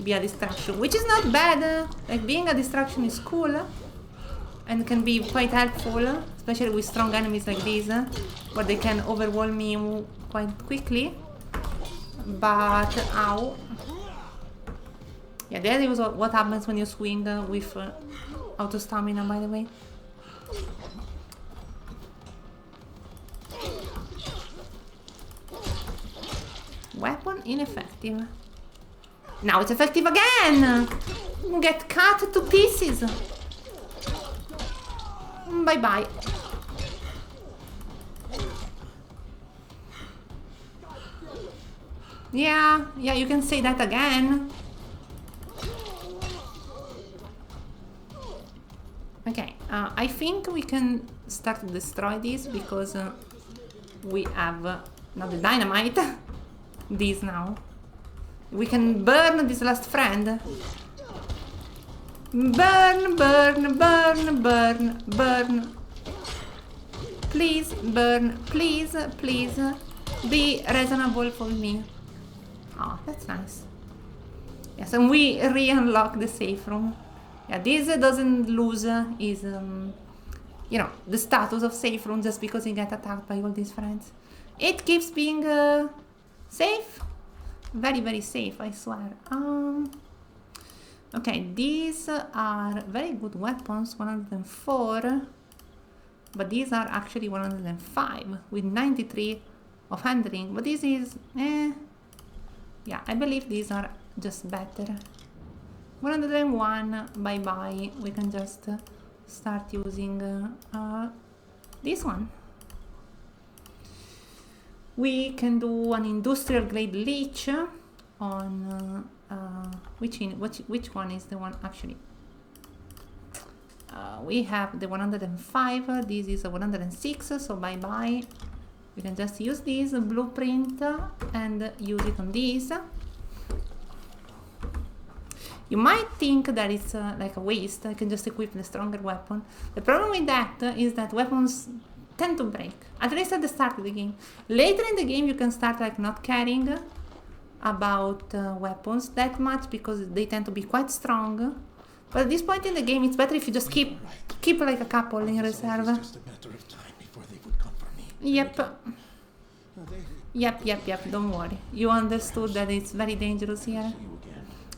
be a distraction. Which is not bad, like being a distraction is cool. And can be quite helpful, especially with strong enemies like these, where they can overwhelm you quite quickly. But, ow. Yeah, that is what happens when you swing with auto stamina, by the way. Weapon ineffective. Now it's effective again! Get cut to pieces! Bye bye. Yeah, you can say that again. Okay, I think we can start to destroy this because we have not the dynamite. This now. We can burn this last friend. Burn, burn, burn, burn, burn. Please, burn, please, please. Be reasonable for me. Oh, that's nice. Yes, and we re-unlock the safe room. Yeah, this doesn't lose his, you know, the status of safe room just because he got attacked by all these friends. It keeps being safe. Very, very safe, I swear. Okay, these are very good weapons, 104. But these are actually 105 with 93 of handling. But this is, yeah, I believe these are just better. 101, bye-bye. We can just start using this one. We can do an industrial grade leech on which one is the one actually? We have the 105. This is a 106. So bye bye. We can just use this blueprint and use it on this. You might think that it's like a waste. I can just equip the stronger weapon. The problem with that is that weapons tend to break, at least at the start of the game. Later in the game you can start like not caring about weapons that much because they tend to be quite strong. But at this point in the game it's better if you just keep like a couple in reserve. It's just a matter of time before they would come for me. Yep, don't worry. You understood that it's very dangerous here.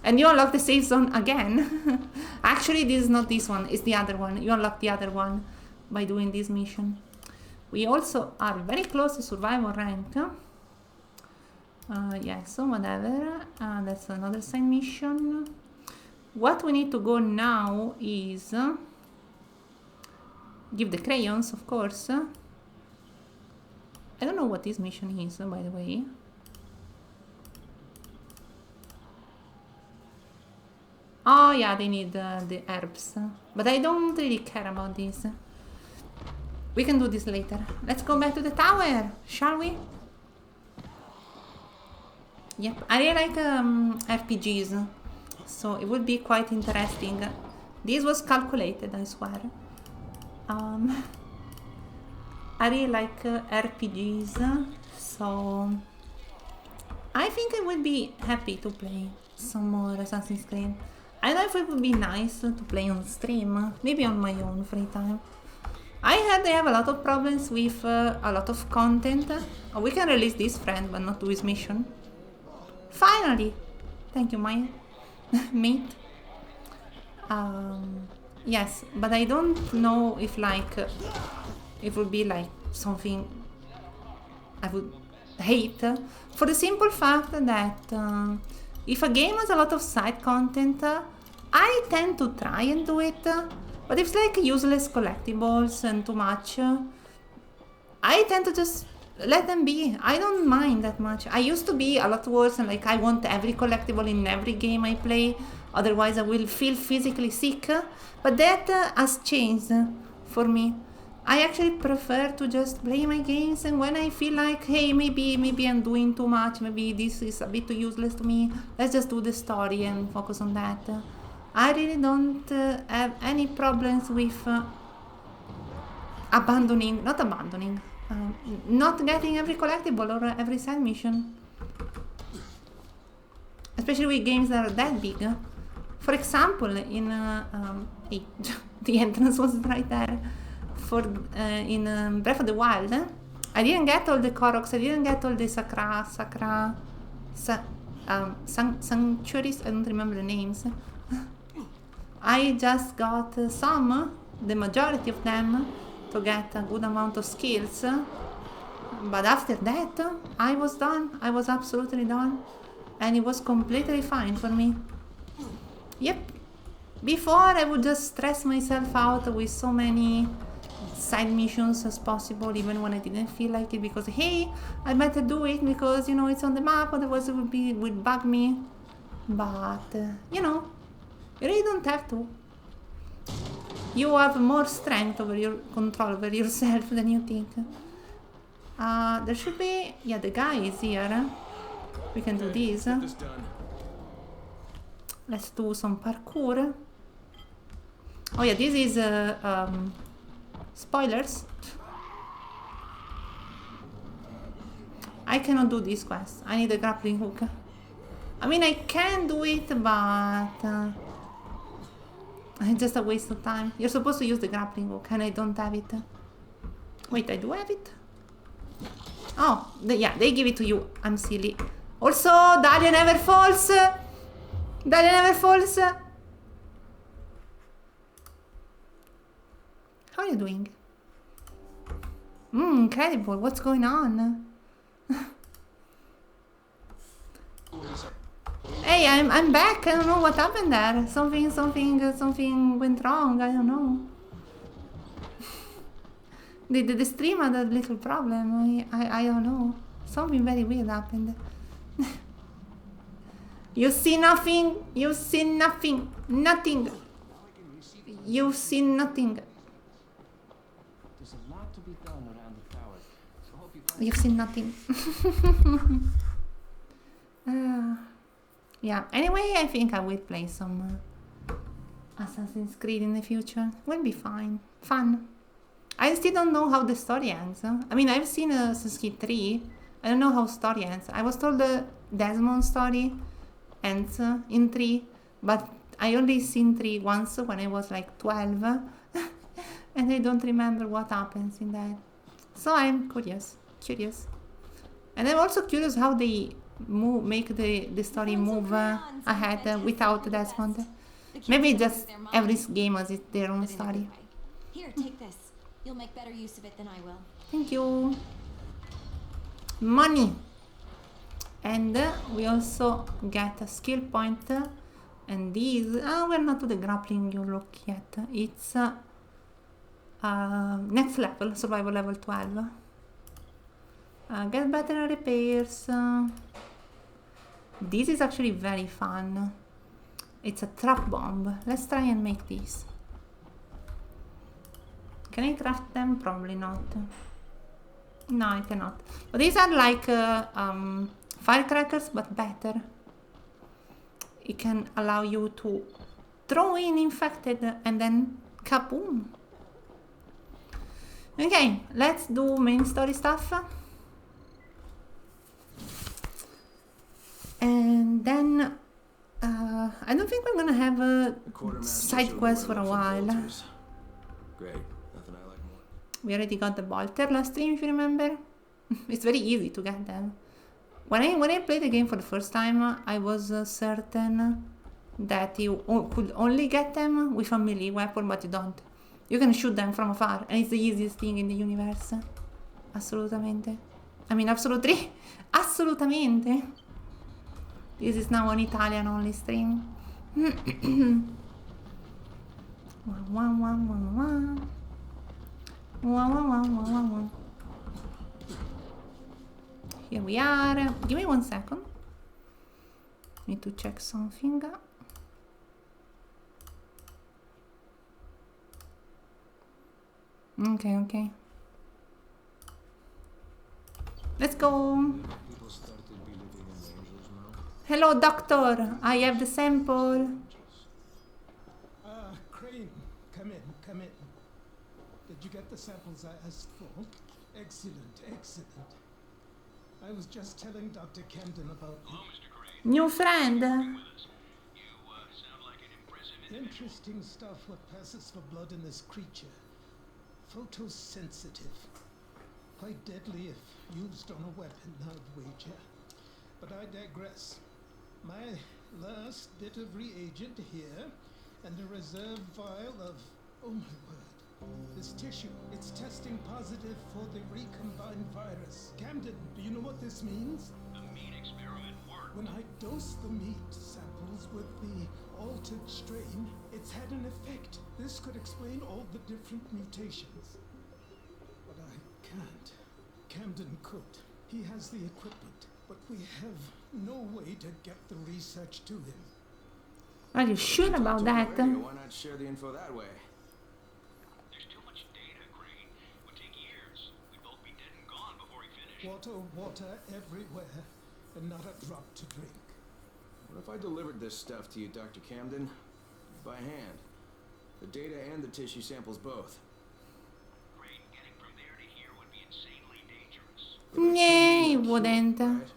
And you unlock the safe zone again. Actually, this is not this one, it's the other one. You unlock the other one by doing this mission. We also are very close to survival rank. Yeah, so whatever. That's another side mission. What we need to go now is give the crayons, of course. I don't know what this mission is, by the way. Oh yeah, they need the herbs. But I don't really care about this. We can do this later. Let's go back to the tower, shall we? Yep, I really like RPGs, so it would be quite interesting. This was calculated, I swear. I really like RPGs, so I think I would be happy to play some more Assassin's Creed. I don't know if it would be nice to play on stream, maybe on my own free time. I heard they have a lot of problems with a lot of content. We can release this friend, but not do his mission. Finally! Thank you, my mate. Yes, but I don't know if like it would be like something I would hate, for the simple fact that if a game has a lot of side content, I tend to try and do it, but if it's like useless collectibles and too much, I tend to just let them be. I don't mind that much. I used to be a lot worse and like I want every collectible in every game I play, otherwise I will feel physically sick, but that has changed for me. I actually prefer to just play my games, and when I feel like, hey, maybe I'm doing too much, maybe this is a bit too useless to me, let's just do the story and focus on that. I really don't have any problems with not getting every collectible or every side mission. Especially with games that are that big. For example, in the entrance was right there. In Breath of the Wild, I didn't get all the Koroks, I didn't get all the sanctuaries, I don't remember the names. I just got some, the majority of them, to get a good amount of skills. But after that, I was done. I was absolutely done. And it was completely fine for me. Yep. Before, I would just stress myself out with so many side missions as possible, even when I didn't feel like it, because hey, I better do it because, you know, it's on the map, otherwise it would bug me. But you know, you really don't have to. You have more strength over your control over yourself than you think. There should be, yeah, the guy is here. We can do this. Let's do some parkour. Oh yeah, this is spoilers. I cannot do this quest. I need a grappling hook. I mean, I can do it, but it's just a waste of time. You're supposed to use the grappling hook, and I don't have it. Wait, I do have it? Oh, yeah, they give it to you. I'm silly. Also, Dahlia never falls. Dahlia never falls. How are you doing? Incredible. What's going on? Hey, I'm back. I don't know what happened there. Something went wrong. I don't know. The stream had a little problem. I don't know. Something very weird happened. You see nothing. You see nothing. Nothing. You see nothing. There's a lot to be done around the tower. So hope you You've seen nothing. Yeah, anyway, I think I will play some Assassin's Creed in the future. Will be fine. Fun. I still don't know how the story ends. I mean, I've seen Assassin's Creed 3. I don't know how story ends. I was told the Desmond story ends in 3, but I only seen 3 once when I was like 12. And I don't remember what happens in that. So I'm curious. And I'm also curious how they make the story move ahead without Desmond. Maybe just every game has their own story. Here, take this. You'll make better use of it than I will. Thank you. Money. And we also get a skill point. And these, we're not to the grappling you look yet. It's next level, survival level 12. Get better repairs. This is actually very fun. It's a trap bomb. Let's try and make this. Can I craft them? Probably not. No, I cannot. But these are like firecrackers, but better. It can allow you to throw in infected and then kaboom. Okay, let's do main story stuff. And then I don't think we're gonna have a side quest for a while. Great. Nothing I like more. We already got the bolter last stream, if you remember. It's very easy to get them. When I played the game for the first time, I was certain that you could only get them with a melee weapon, but you don't. You can shoot them from afar, and it's the easiest thing in the universe. Assolutamente. I mean, absolutely. Assolutamente. This is now an Italian only stream. Here we are. Give me 1 second. Need to check something. Okay. Let's go. Hello, doctor. I have the sample. Crane, come in. Did you get the samples I asked for? Excellent. I was just telling Dr. Camden about New friend. interesting stuff what passes for blood in this creature. Photosensitive. Quite deadly if used on a weapon, I'd wager. But I digress. My last bit of reagent here, and a reserve vial of... oh my word. This tissue, it's testing positive for the recombined virus. Camden, do you know what this means? The meat experiment worked. When I dose the meat samples with the altered strain, it's had an effect. This could explain all the different mutations. But I can't. Camden could. He has the equipment, but we have no way to get the research to him. Are you sure about that? Why not share the info that way? There's too much data, Crane. It would take years. We'd both be dead and gone before he finished. Water everywhere, and not a drop to drink. What if I delivered this stuff to you, Dr. Camden? By hand. The data and the tissue samples both. Crane, getting from there to here would be insanely dangerous. Yay, wouldn't. Right?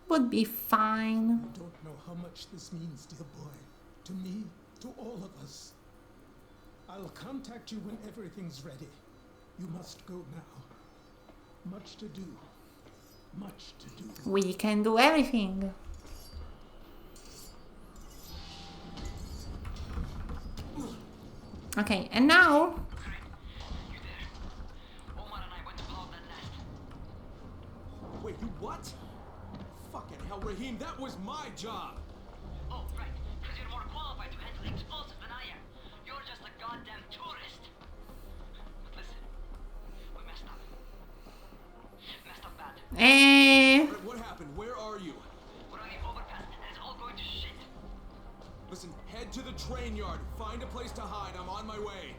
Would be fine. You don't know how much this means, dear boy. To me, to all of us. I'll contact you when everything's ready. You must go now. Much to do. Much to do. We can do everything. Okay, and now You there? Omar and I went to blow up that nest. Wait, you what? Fucking hell, Raheem, that was my job! Oh, right. Because you're more qualified to handle explosives than I am. You're just a goddamn tourist. But listen, we messed up. Messed up bad. What happened? Where are you? We're on the overpass, and it's all going to shit. Listen, head to the train yard. Find a place to hide. I'm on my way.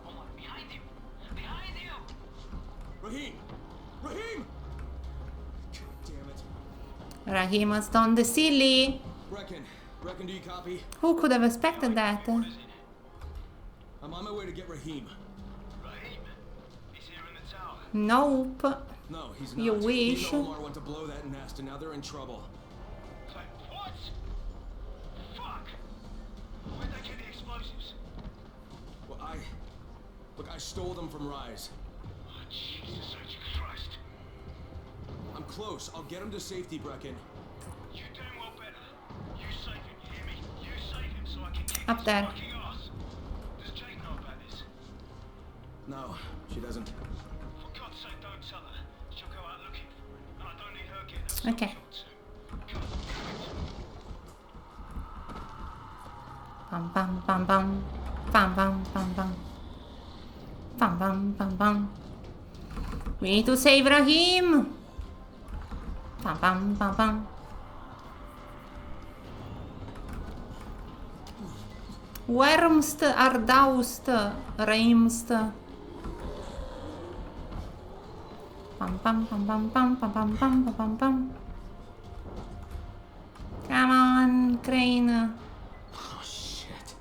Omar, behind you! Behind you! Raheem! Raheem! God damn it. Raheem has done the silly. Brecken, do you copy? Who could have expected that? What is it? I'm on my way to get Raheem. Raheem. He's here in the tower. Nope. No, he's not. You He wish. and Omar went to blow that nest, and now they're in trouble. Like, what? Fuck! Where'd they get the explosives? Well, I stole them from Rise. Oh, Jesus Christ. I'm close. I'll get him to safety, Brecken. You damn well better. You save him, you hear me? You save him so I can kick Up his there. fucking ass. Does Jane know about this? No, she doesn't. For God's sake, don't tell her. She'll go Okay. Bam bam bam bam. Bam bam bam bam. Bam bam bam bam. We need to save Rahim. Bam bam bam bam. Wormst, Ardaust, Reimst. Pam pam pam pam pam pam pam pam pam pam. Come on, Crane. Oh shit.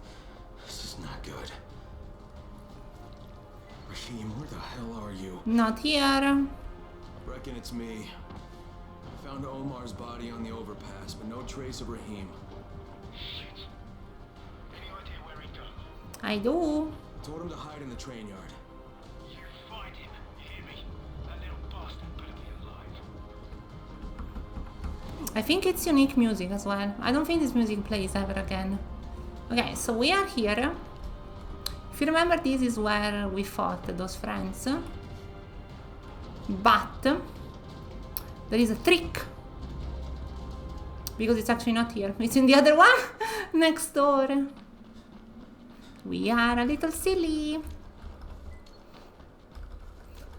This is not good. Rahim, where the hell are you? Not here. Reckon it's me. I found Omar's body on the overpass, but no trace of Rahim. Shit. Any idea where he gone? I do. Told him to hide in the train yard. You find him, hear me? That little bastard better be alive. I think it's unique music as well. I don't think this music plays ever again. Okay, so we are here. If you remember, this is where we fought those friends. But there is a trick. Because it's actually not here. It's in the other one. Next door. We are a little silly.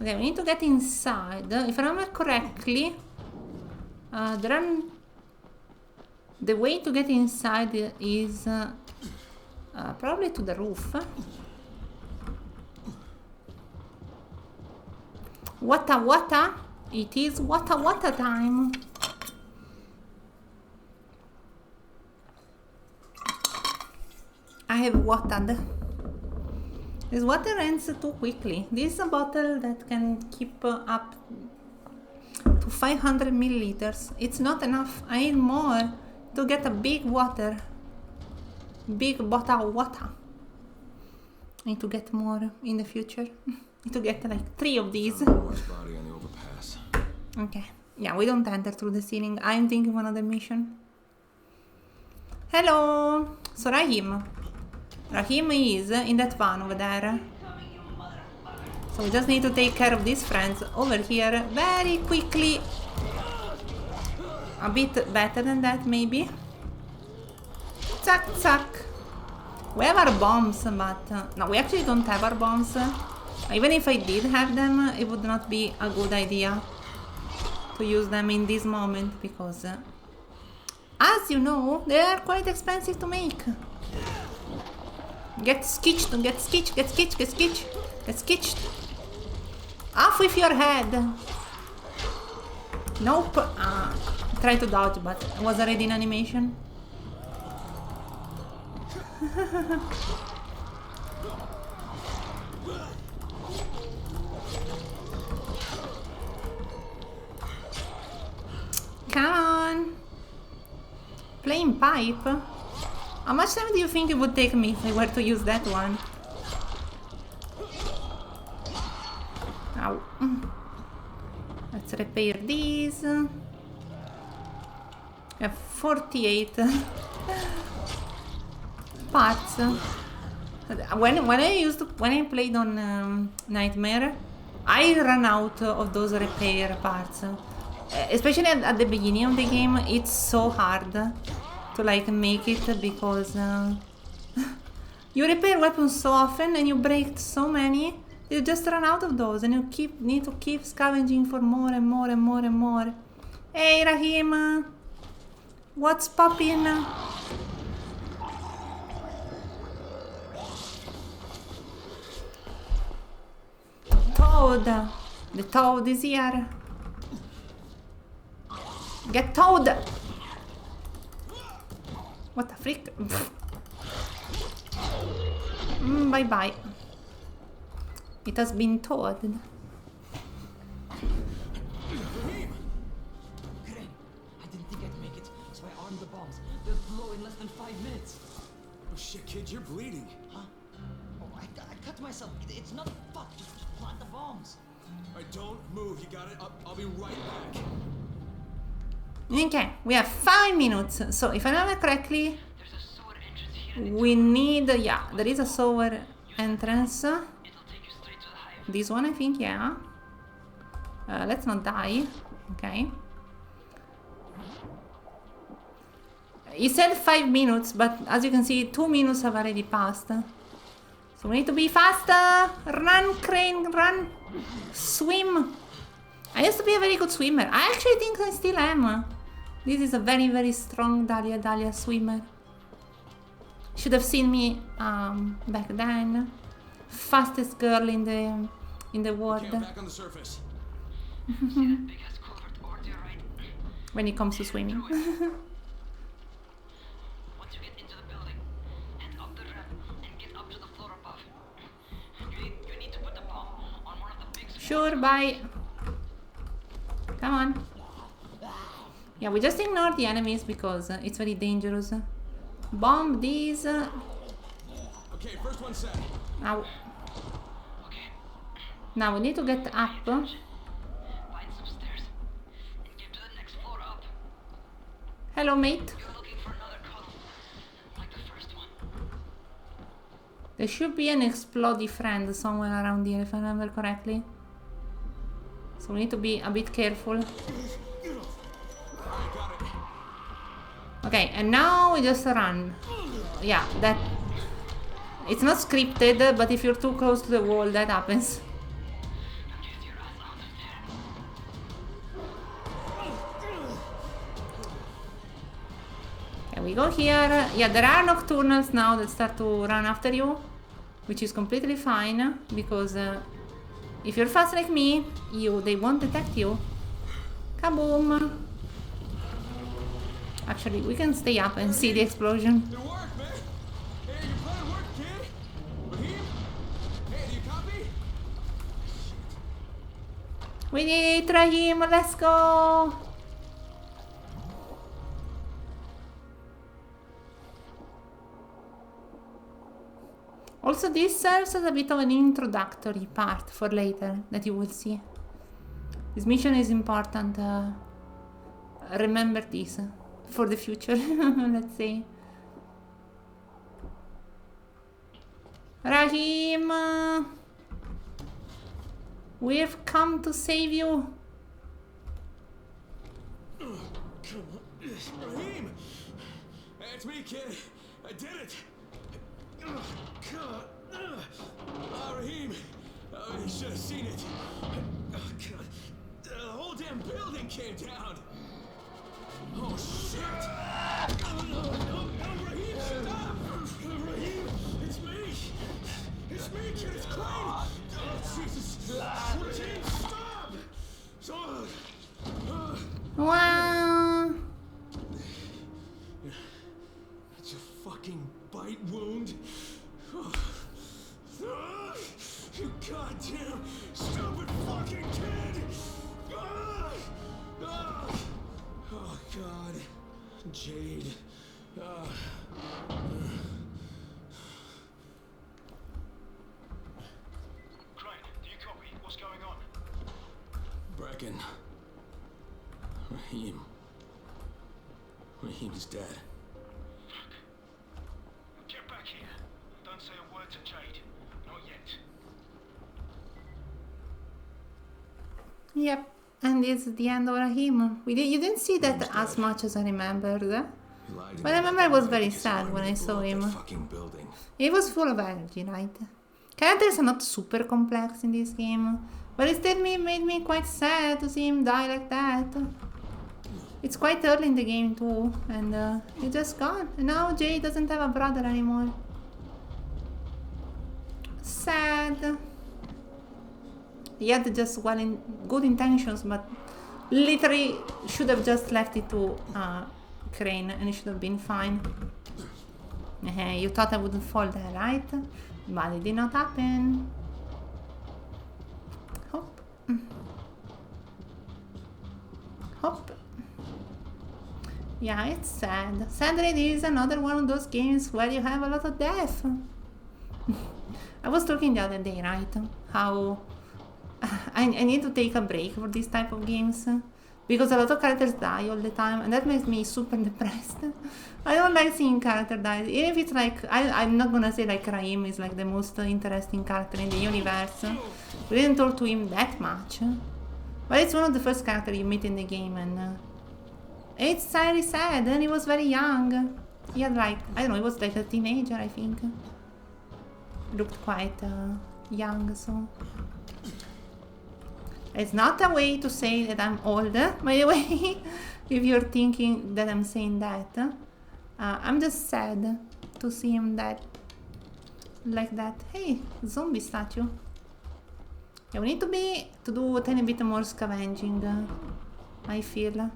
Okay, we need to get inside. If I remember correctly, the way to get inside is probably to the roof. Wata. It is wata time. I have watered. This water ends too quickly. This is a bottle that can keep up to 500 milliliters. It's not enough. I need more to get a big water. Big bottle of water. I need to get more in the future. Need to get like 3 of these. Omar's body on the overpass. Okay. Yeah, we don't enter through the ceiling. I'm thinking of another mission. Hello! So Rahim. Rahim is in that van over there. So we just need to take care of these friends over here very quickly. A bit better than that, maybe. Zack, zack. We have our bombs, but... no, we actually don't have our bombs. Even if I did have them, it would not be a good idea to use them in this moment, because... as you know, they are quite expensive to make. Get skitched, get skitched, get skitched, get skitched, get skitched. Off with your head. Nope. Try to dodge, but it was already in animation. Come on. Playing pipe? How much time do you think it would take me if I were to use that one? Ow. Let's repair these. I have 48 parts. When I played on Nightmare, I ran out of those repair parts. Especially at the beginning of the game, it's so hard to like make it, because you repair weapons so often and you break so many, you just run out of those, and you need to keep scavenging for more and more and more and more. Hey Rahim, what's poppin'? Toad, the toad is here. Get toad! What the freak? Bye bye. It has been towed. Crane, I didn't think I'd make it, so I armed the bombs. They'll blow in less than 5 minutes. Oh shit, kid, you're bleeding. Huh? Oh, I cut myself. It's not fuck. Just plant the bombs. Alright, don't move. You got it? I'll be right back. Okay, we have 5 minutes. So if I remember correctly, we need, yeah, there is a sewer entrance. This one, I think, yeah. Let's not die. Okay. He said 5 minutes, but as you can see, 2 minutes have already passed. So we need to be faster. Run, Crane, run. Swim. I used to be a very good swimmer. I actually think I still am. This is a very, very strong Dahlia swimmer. Should have seen me back then. Fastest girl in the world. Okay, I'm back on the surface. When it comes to swimming. Once you get into the building, head up the ramp and get up to the floor above. You need to put the bomb on one of the big. Sure, bye. Come on. Yeah, we just ignore the enemies because it's very dangerous. Bomb these. Okay, first one set. Now. Now we need to get up. Find some stairs and get to the next floor up. Hello, mate. You're looking for another column, like the first one. There should be an explodey friend somewhere around here, if I remember correctly. So we need to be a bit careful. Okay, and now we just run. Yeah, that... It's not scripted, but if you're too close to the wall, that happens. Okay, we go here. Yeah, there are nocturnals now that start to run after you, which is completely fine, because if you're fast like me, they won't detect you. Kaboom! Actually, we can stay up and see the explosion. It worked, man. Hey, your plan worked, kid. Raheem? Hey, do you copy? We did it, Raheem. Let's go. Also, this serves as a bit of an introductory part for later that you will see. This mission is important. Remember this for the future, let's say. Raheem! We've come to save you. Raheem! Hey, it's me, kid. I did it. Raheem! You should have seen it. The whole damn building came down. Oh, shit! No, Raheem, stop! Raheem, it's me! It's me, kid, it's Crane! Oh, Jesus! Raheem, stop! Wow! It's a fucking bite wound. You goddamn stupid fucking kid! Oh God, Jade. Crane, do you copy? What's going on? Bracken. Raheem. Raheem's dead. Get back here. Don't say a word to Jade. Not yet. Yep, and it's the end of Raheem. You didn't see that as much as I remembered. But I remember I was very sad when I saw him. He was full of energy, right? Characters are not super complex in this game, but it still made me quite sad to see him die like that. It's quite early in the game too, and he's just gone. And now Jay doesn't have a brother anymore. Sad. He had just good intentions, but literally should have just left it to Crane, and it should have been fine. You thought I wouldn't fall there, right? But it did not happen. Hop. Hop. Yeah, it's sad. Sadly, this is another one of those games where you have a lot of death. I was talking the other day, right? How I need to take a break for this type of games. Because a lot of characters die all the time, and that makes me super depressed. I don't like seeing character die. Even if it's like, I'm not gonna say like Raheem is like the most interesting character in the universe. We didn't talk to him that much. But it's one of the first characters you meet in the game, and It's very sad, and he was very young. He had like, I don't know, he was like a teenager, I think. Looked quite young, so... It's not a way to say that I'm old, by the way, if you're thinking that I'm saying that. I'm just sad to see him dead like that. Hey, zombie statue. Yeah, we need to do a tiny bit more scavenging, I feel.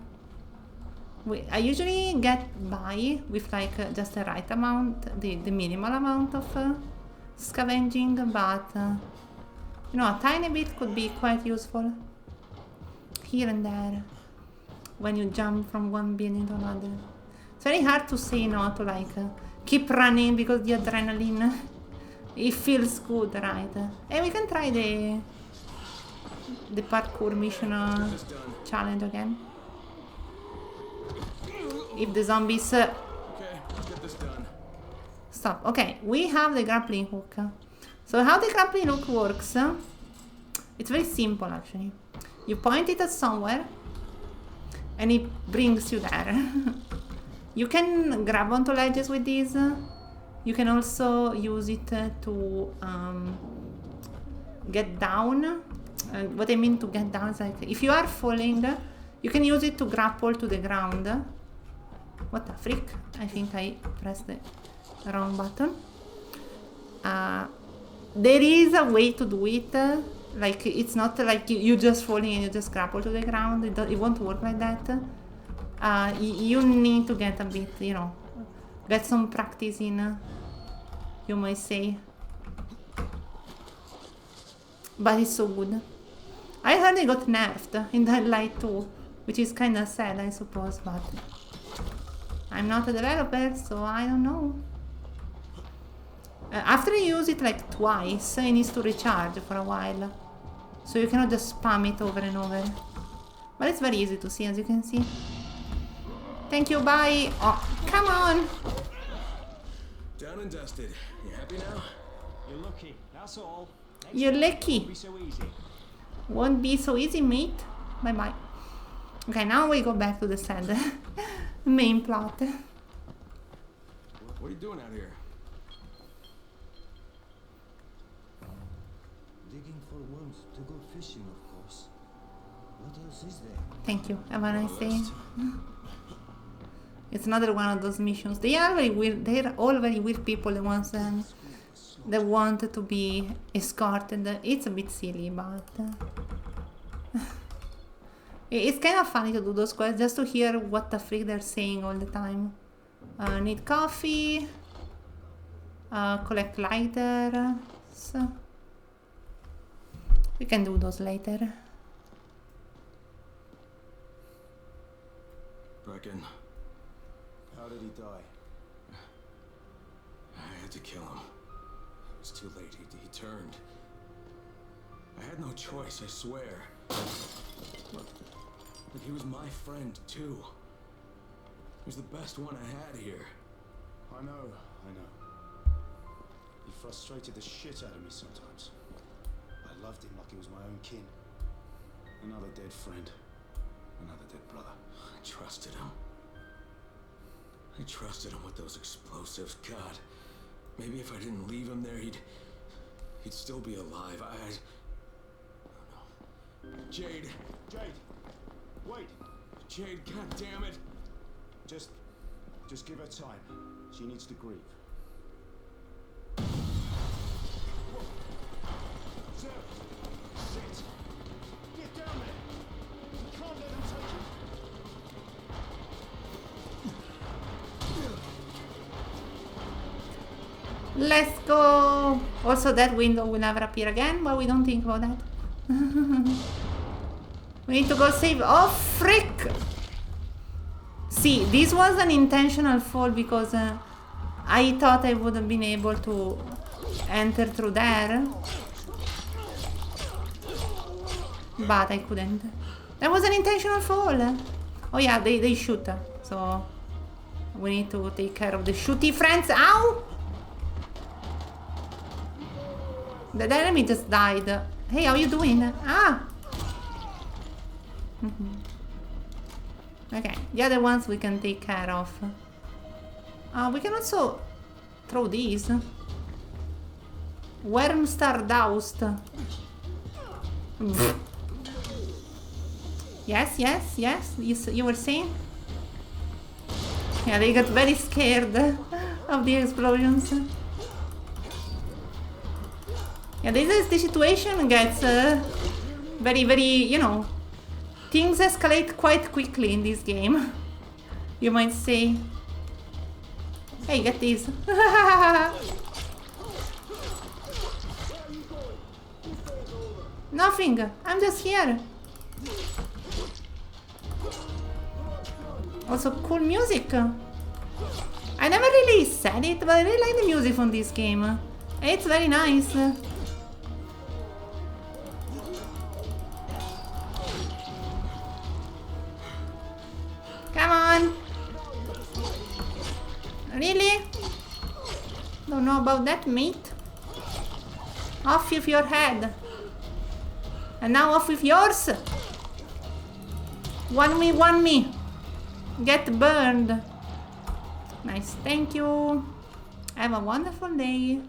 I usually get by with like just the right amount, the minimal amount of scavenging, but you know, a tiny bit could be quite useful here and there when you jump from one building to another. It's very hard to say no to like keep running because the adrenaline, it feels good, right? And we can try the parkour mission challenge again. If the zombies Okay, get this done. stop. Okay, we have the grappling hook. So how the grappling hook works, it's very simple actually. You point it at somewhere and it brings you there. You can grab onto ledges with these. You can also use it to get down. What I mean to get down is like if you are falling, you can use it to grapple to the ground. What the frick? I think I pressed the wrong button. There is a way to do it. Like it's not like you just falling and you just grapple to the ground. It won't work like that. You need to get a bit, you know, get some practice in, you might say. But it's so good. I heard it got nerfed in Dying Light 2, which is kind of sad, I suppose, but I'm not a developer, so I don't know. After you use it like twice, it needs to recharge for a while. So you cannot just spam it over and over. But it's very easy to see, as you can see. Thank you, bye. Oh, come on. Down and dusted. You happy now? You're lucky, that's all. You're lucky. Won't be so easy. Won't be so easy, mate. Bye bye. Okay, now we go back to the sad main plot. What are you doing out here? Digging for worms to go fishing, of course. What else is there? Thank you. Have a nice day. It's another one of those missions. They are very weird. They're all very weird people. The ones that want to be escorted. It's a bit silly, but it's kind of funny to do those quests just to hear what the freak they're saying all the time. Need coffee. Collect lighters. We can do those later. Brecken. How did he die? I had to kill him. It was too late. He turned. I had no choice, I swear. Look, he was my friend, too. He was the best one I had here. I know. He frustrated the shit out of me sometimes. I loved him like he was my own kin. Another dead friend. Another dead brother. I trusted him. I trusted him with those explosives. God, maybe if I didn't leave him there, he'd still be alive. I don't know. Jade, Wait! Jade, god damn it! Just give her time. She needs to grieve. Sir! Shit! Get down there! You can't let them take you! Let's go! Also, that window will never appear again, but we don't think about that. We need to go save... Oh, frick! See, this was an intentional fall because I thought I would have been able to enter through there. But I couldn't. That was an intentional fall. Oh yeah, they shoot. So we need to take care of the shooty friends. Ow! The enemy just died. Hey, how you doing? Ah! Okay, the other ones we can take care of. We can also throw these. Wormstar doused. Yes, yes, yes. You were saying? Yeah, they got very scared of the explosions. Yeah, this is the situation gets very, very, you know, things escalate quite quickly in this game. You might say. Hey, get these. Nothing. I'm just here. Also, cool music. I never really said it, but I really like the music from this game. It's very nice. Come on. Really? Don't know about that, mate. Off with your head. And now off with yours. One me. Get burned. Nice, thank you. Have a wonderful day.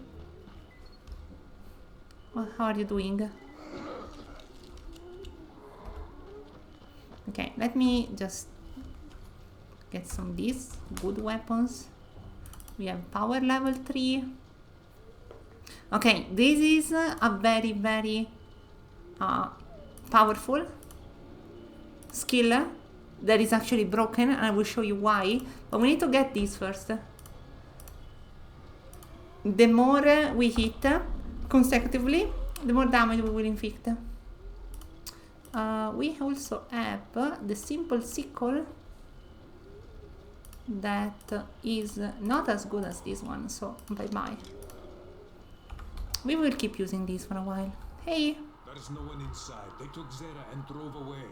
Well, how are you doing? Okay, let me just get some of these good weapons. We have power level 3. Okay, this is a very, very powerful skill that is actually broken, and I will show you why. But we need to get these first. The more we hit consecutively, the more damage we will inflict. We also have the simple sickle that is not as good as this one, so bye bye. We will keep using these for a while. Hey! There's no one inside. They took Zera and drove away.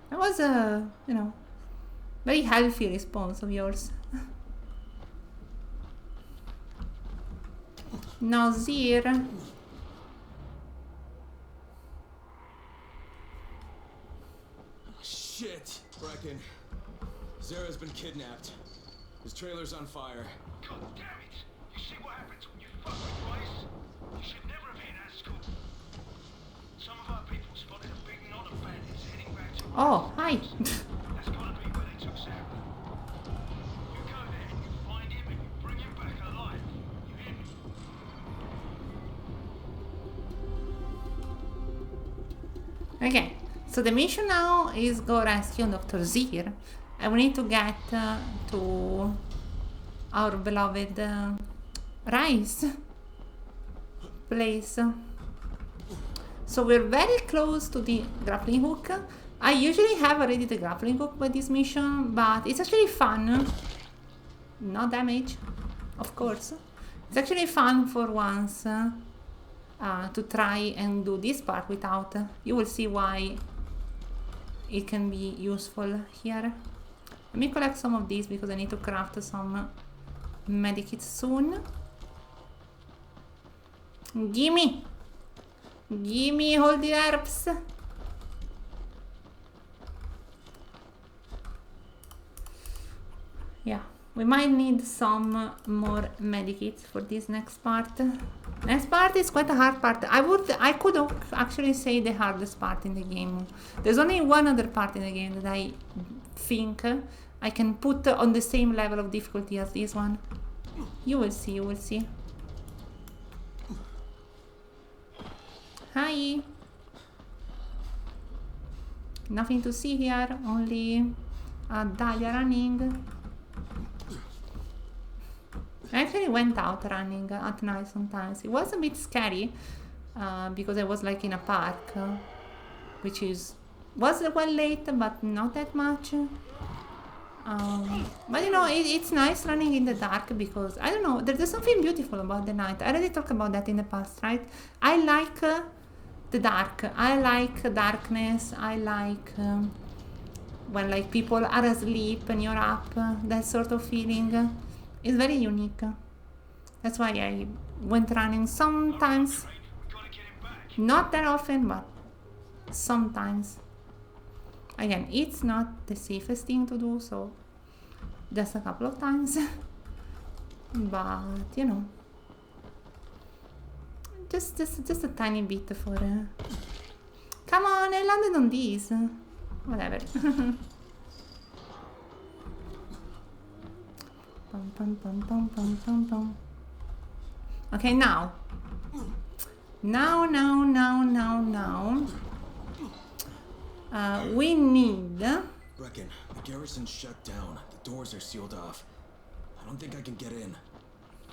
That was a, you know, very healthy response of yours. Nazir. Shit! Brecken. Zera's been kidnapped. His trailer's on fire. God damn it! You see what happens when you fuck with Rice? You should never have been at school. Some of our people spotted a big knot of bandits heading back to... Oh, hi. That's gotta be where they took Sarah. You go there and you find him and you bring him back alive. You hear me? Okay, so the mission now is go rescue Dr. Zir, and we need to get to our beloved Rice place. So we're very close to the grappling hook. I usually have already the grappling hook by this mission, but it's actually fun. No damage, of course. It's actually fun for once to try and do this part without. You will see why it can be useful here. Let me collect some of these because I need to craft some medikits soon. Gimme! Gimme all the herbs! Yeah, we might need some more medikits for this next part. Next part is quite a hard part. I could actually say the hardest part in the game. There's only one other part in the game that I think I can put on the same level of difficulty as this one. You will see, you will see. Hi! Nothing to see here, only a Dahlia running. I actually went out running at night sometimes. It was a bit scary because I was like in a park, which was well late, but not that much. But you know, it's nice running in the dark because, I don't know, there's something beautiful about the night. I already talked about that in the past, right? I like the dark. I like darkness. I like when like people are asleep and you're up. That sort of feeling. It's very unique. That's why I went running sometimes. Not that often, but sometimes. Again, it's not the safest thing to do, so just a couple of times. But you know, just a tiny bit for come on, I landed on these. Whatever. Pum, pum, pum, pum, pum, pum, pum. Okay, now. We need... Brecken, the garrison's shut down. The doors are sealed off. I don't think I can get in.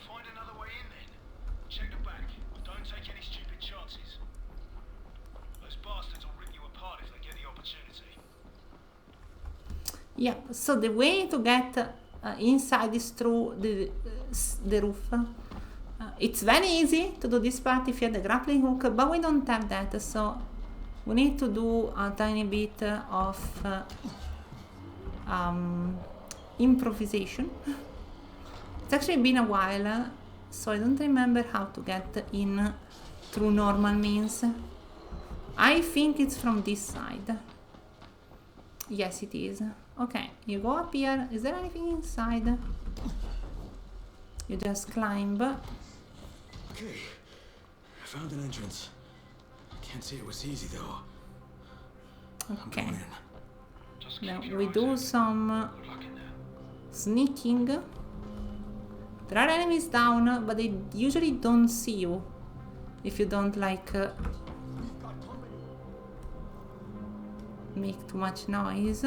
Find another way in then. Check the back. Don't take any stupid chances. Those bastards will rip you apart if they get the opportunity. Yeah, so the way to get inside is through the roof. It's very easy to do this part if you have the grappling hook, but we don't have that, so we need to do a tiny bit of improvisation. It's actually been a while, so I don't remember how to get in through normal means. I think it's from this side. Yes, it is. Okay, you go up here. Is there anything inside? You just climb. Okay, I found an entrance. I can't say it was easy though. Okay. Now we do some sneaking. There are enemies down, but they usually don't see you if you don't like make too much noise.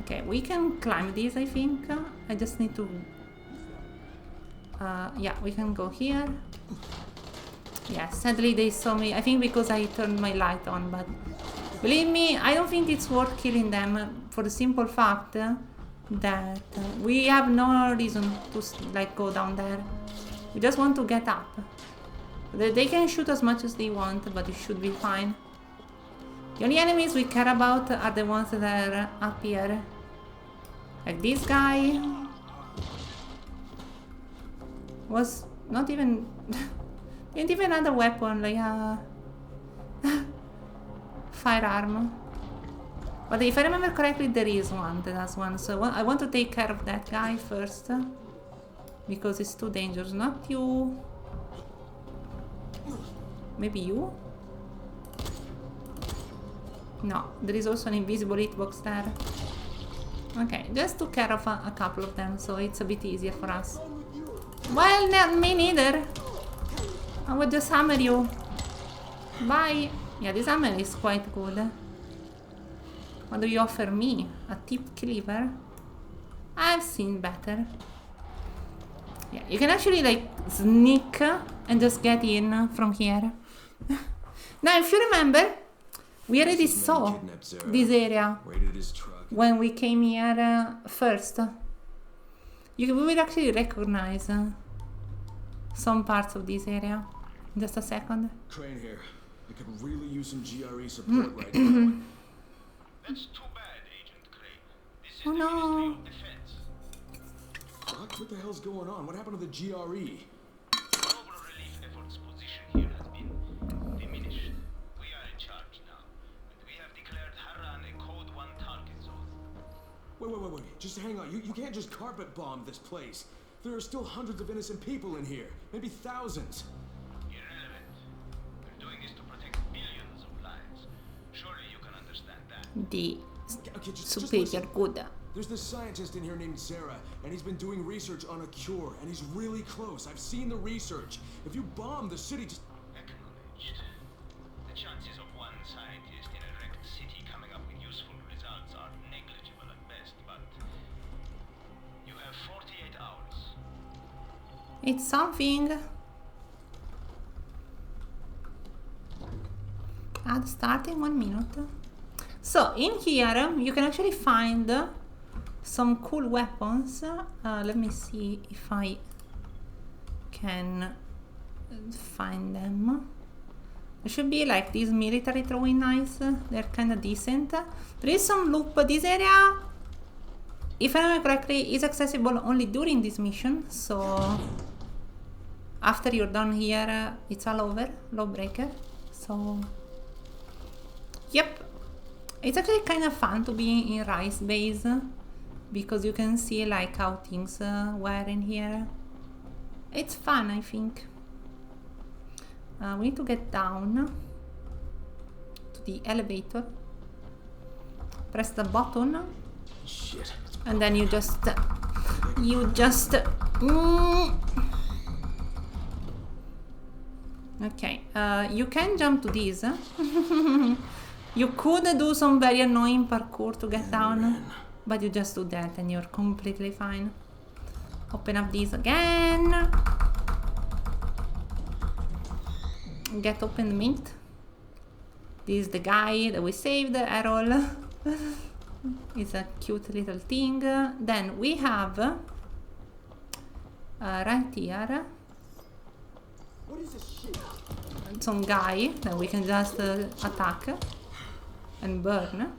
Okay, we can climb these, I think. I just need to... yeah, we can go here. Yeah, sadly they saw me. I think because I turned my light on, but... Believe me, I don't think it's worth killing them for the simple fact that we have no reason to like go down there. We just want to get up. They can shoot as much as they want, but it should be fine. The only enemies we care about are the ones that are up here. Like this guy was not even didn't even have a weapon, like a firearm. But if I remember correctly, there is one that has one, so I want to take care of that guy first because it's too dangerous. Not you. Maybe you? No, there is also an invisible hitbox there. Okay, just took care of a couple of them, so it's a bit easier for us. Well, not me neither. I would just hammer you. Bye. Yeah, this hammer is quite good. What do you offer me? A tipped cleaver? I've seen better. Yeah, you can actually like sneak and just get in from here. Now, if you remember, we already saw this area when we came here first. We will actually recognize some parts of this area. Just a second. Crane here. I could really use some GRE support right now. That's too bad, Agent Crane. This is Oh the no. Ministry of Defense. What the hell's going on? What happened to the GRE? Global relief efforts position here has been diminished. We are in charge now, and we have declared Harran a Code 1 target zone. Wait. Just hang on. You can't just carpet bomb this place. There are still hundreds of innocent people in here. Maybe thousands. Irrelevant. We're doing this to protect billions of lives. Surely you can understand that. The Okay, just superior listen. good. There's this scientist in here named Sarah, and he's been doing research on a cure, and he's really close. I've seen the research. If you bomb the city, just... Acknowledged. The chances of one scientist in a wrecked city coming up with useful results are negligible at best, but you have 48 hours. It's something. Add starting 1 minute. So in here you can actually find some cool weapons. Let me see if I can find them. There should be like these military throwing knives. They're kind of decent. There is some loop, but this area, if I remember correctly, is accessible only during this mission. So after you're done here, it's all over, Lawbreaker. So Yep. It's actually kind of fun to be in Rice Base because you can see like how things were in here. It's fun, I think. We need to get down to the elevator. Press the button. Shit. And then you just okay, you can jump to these. You could do some very annoying parkour to get down, but you just do that and you're completely fine. Open up these again. Get open the mint. This is the guy that we saved, Errol. It's a cute little thing. Then we have right here some guy that we can just attack and burn.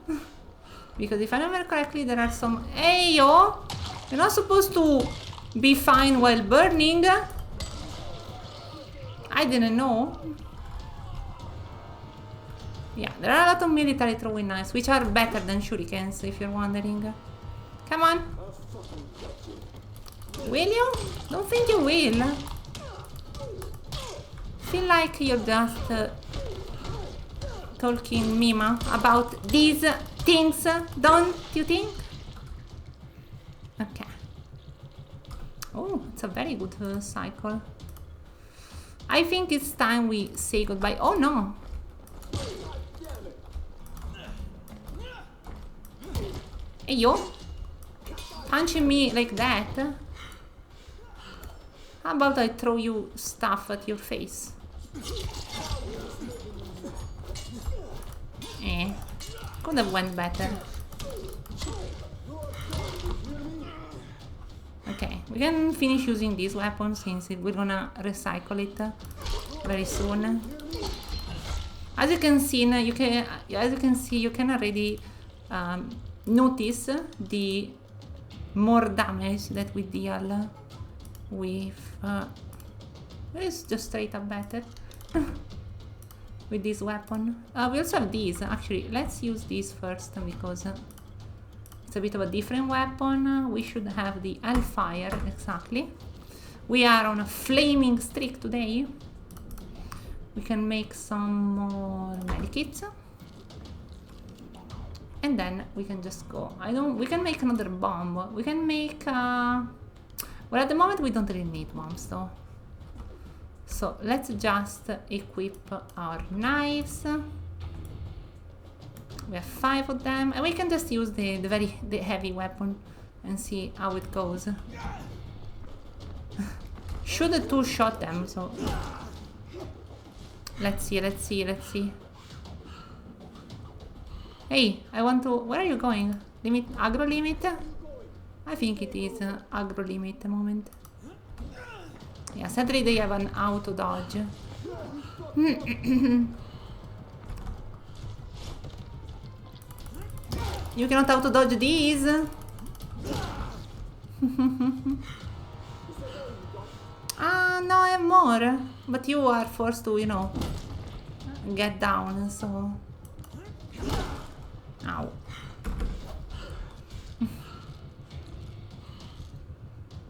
Because if I remember correctly, there are some... Hey, yo! You're not supposed to be fine while burning. I didn't know. Yeah, there are a lot of military throwing knives, which are better than shurikens, if you're wondering. Come on. Will you? Don't think you will. Feel like you're just talking Mima about these things, don't you think? Okay. Oh, it's a very good cycle. I think it's time we say goodbye. Oh no! Hey yo! Punching me like that? How about I throw you stuff at your face? Could have went better. Okay, we can finish using this weapon since we're gonna recycle it very soon. As you can see, you can already notice the more damage that we deal with. It's just straight up better with this weapon. We also have these. Actually, let's use these first because it's a bit of a different weapon. We should have the Hellfire, exactly. We are on a flaming streak today. We can make some more medikits. And then we can just go. We can make another bomb. We can make... well, at the moment we don't really need bombs though. So let's just equip our knives. We have 5 of them, and we can just use the heavy weapon and see how it goes. Should have two-shot them, so let's see. Hey, I want to... Where are you going? Limit? Aggro limit? I think it is aggro limit moment. Yeah, sadly they have an auto dodge. You cannot auto dodge these. No, I have more. But you are forced to, you know, get down, so... Ow.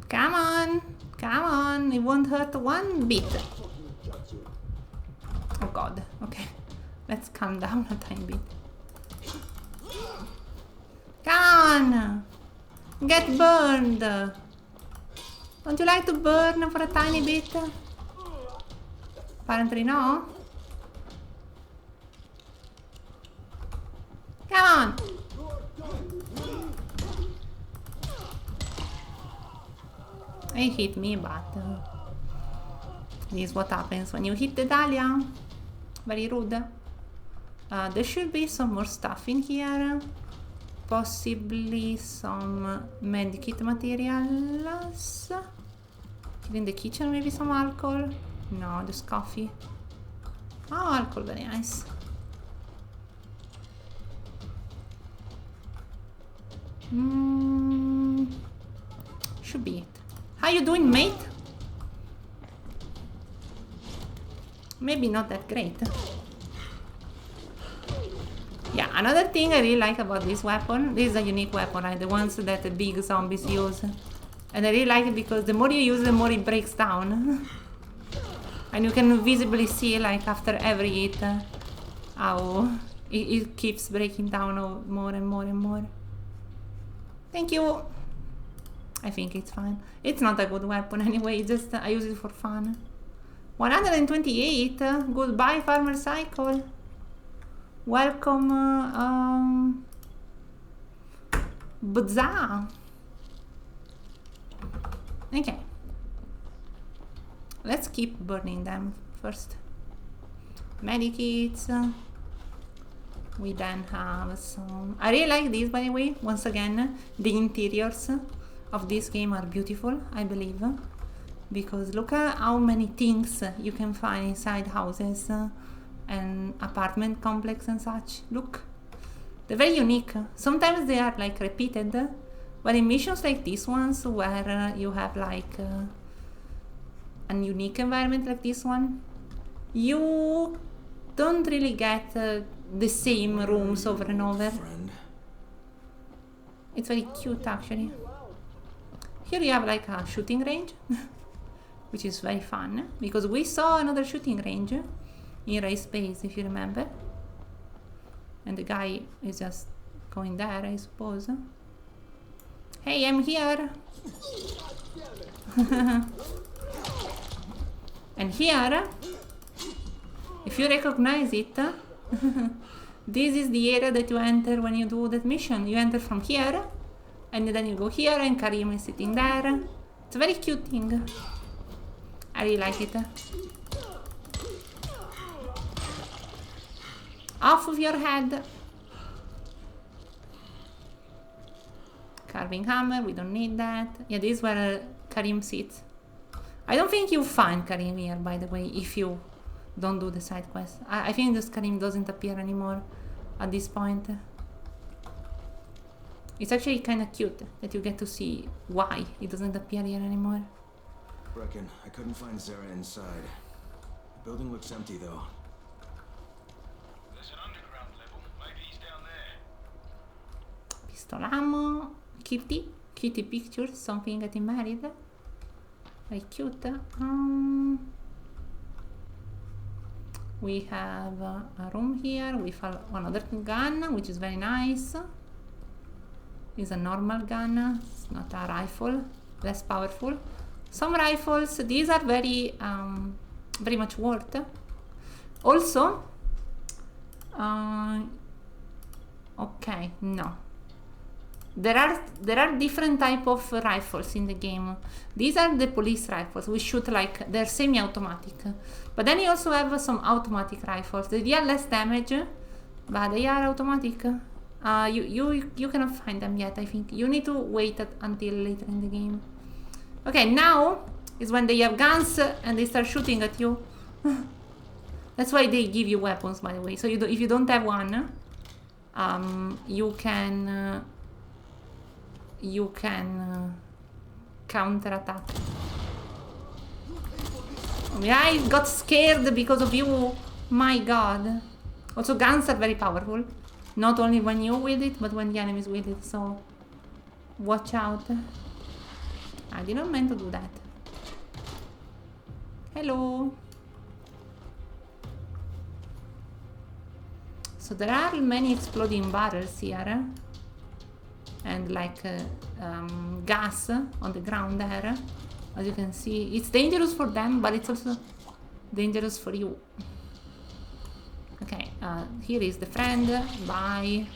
Come on, come on, it won't hurt one bit. Oh god, okay. Let's calm down a tiny bit. Come on! Get burned! Don't you like to burn for a tiny bit? Apparently no. Come on! He hit me, but this is what happens when you hit the Dahlia. Very rude. There should be some more stuff in here. Possibly some medikit materials. In the kitchen, maybe some alcohol. No, just coffee. Oh, alcohol, very nice. Should be it. How you doing, mate? Maybe not that great. Yeah, another thing I really like about this weapon, this is a unique weapon, right? The ones that the big zombies use. And I really like it because the more you use, the more it breaks down. And you can visibly see, like, after every hit, how it keeps breaking down more and more and more. Thank you! I think it's fine. It's not a good weapon anyway, just I use it for fun. 128, goodbye Farmer Cycle. Welcome, Bazaar. Okay. Let's keep burning them first. Medikits. We then have some... I really like these, by the way. Once again, the interiors of this game are beautiful, I believe. Because look at how many things you can find inside houses and apartment complex and such. Look. They're very unique. Sometimes they are like repeated. But in missions like these ones, where you have like a unique environment like this one, you don't really get the same rooms over and over. It's very cute actually. Here you have like a shooting range, which is very fun, because we saw another shooting range in Race Base, if you remember. And the guy is just going there, I suppose. Hey, I'm here! And here, if you recognize it, this is the area that you enter when you do that mission. You enter from here, and then you go here, and Karim is sitting there. It's a very cute thing. I really like it. Off of your head. Carving hammer, we don't need that. Yeah, this is where Karim sits. I don't think you find Karim here, by the way, if you don't do the side quest. I think this Karim doesn't appear anymore at this point. It's actually kind of cute that you get to see why it doesn't appear here anymore. Reckon I couldn't find Zara inside. The building looks empty though. There's an underground level. Maybe he's down there. Pistol ammo. Kitty pictures. Something getting married. Very cute. We have a room here with another gun, which is very nice. It's a normal gun, it's not a rifle, less powerful. Some rifles, these are very much worth. Also, okay, no. There are different type of rifles in the game. These are the police rifles. We shoot like, they're semi-automatic. But then you also have some automatic rifles. They deal less damage, but they are automatic. You cannot find them yet, I think. You need to wait until later in the game. Okay, now is when they have guns and they start shooting at you. That's why they give you weapons, by the way. So if you don't have one, you can counter-attack. Yeah, I got scared because of you. My god. Also, guns are very powerful. Not only when you wield it, but when the enemies wield it. So, watch out. I did not mean to do that. Hello. So there are many exploding barrels here. And like gas on the ground there, as you can see. It's dangerous for them, but it's also dangerous for you. Okay, here is the friend. Bye.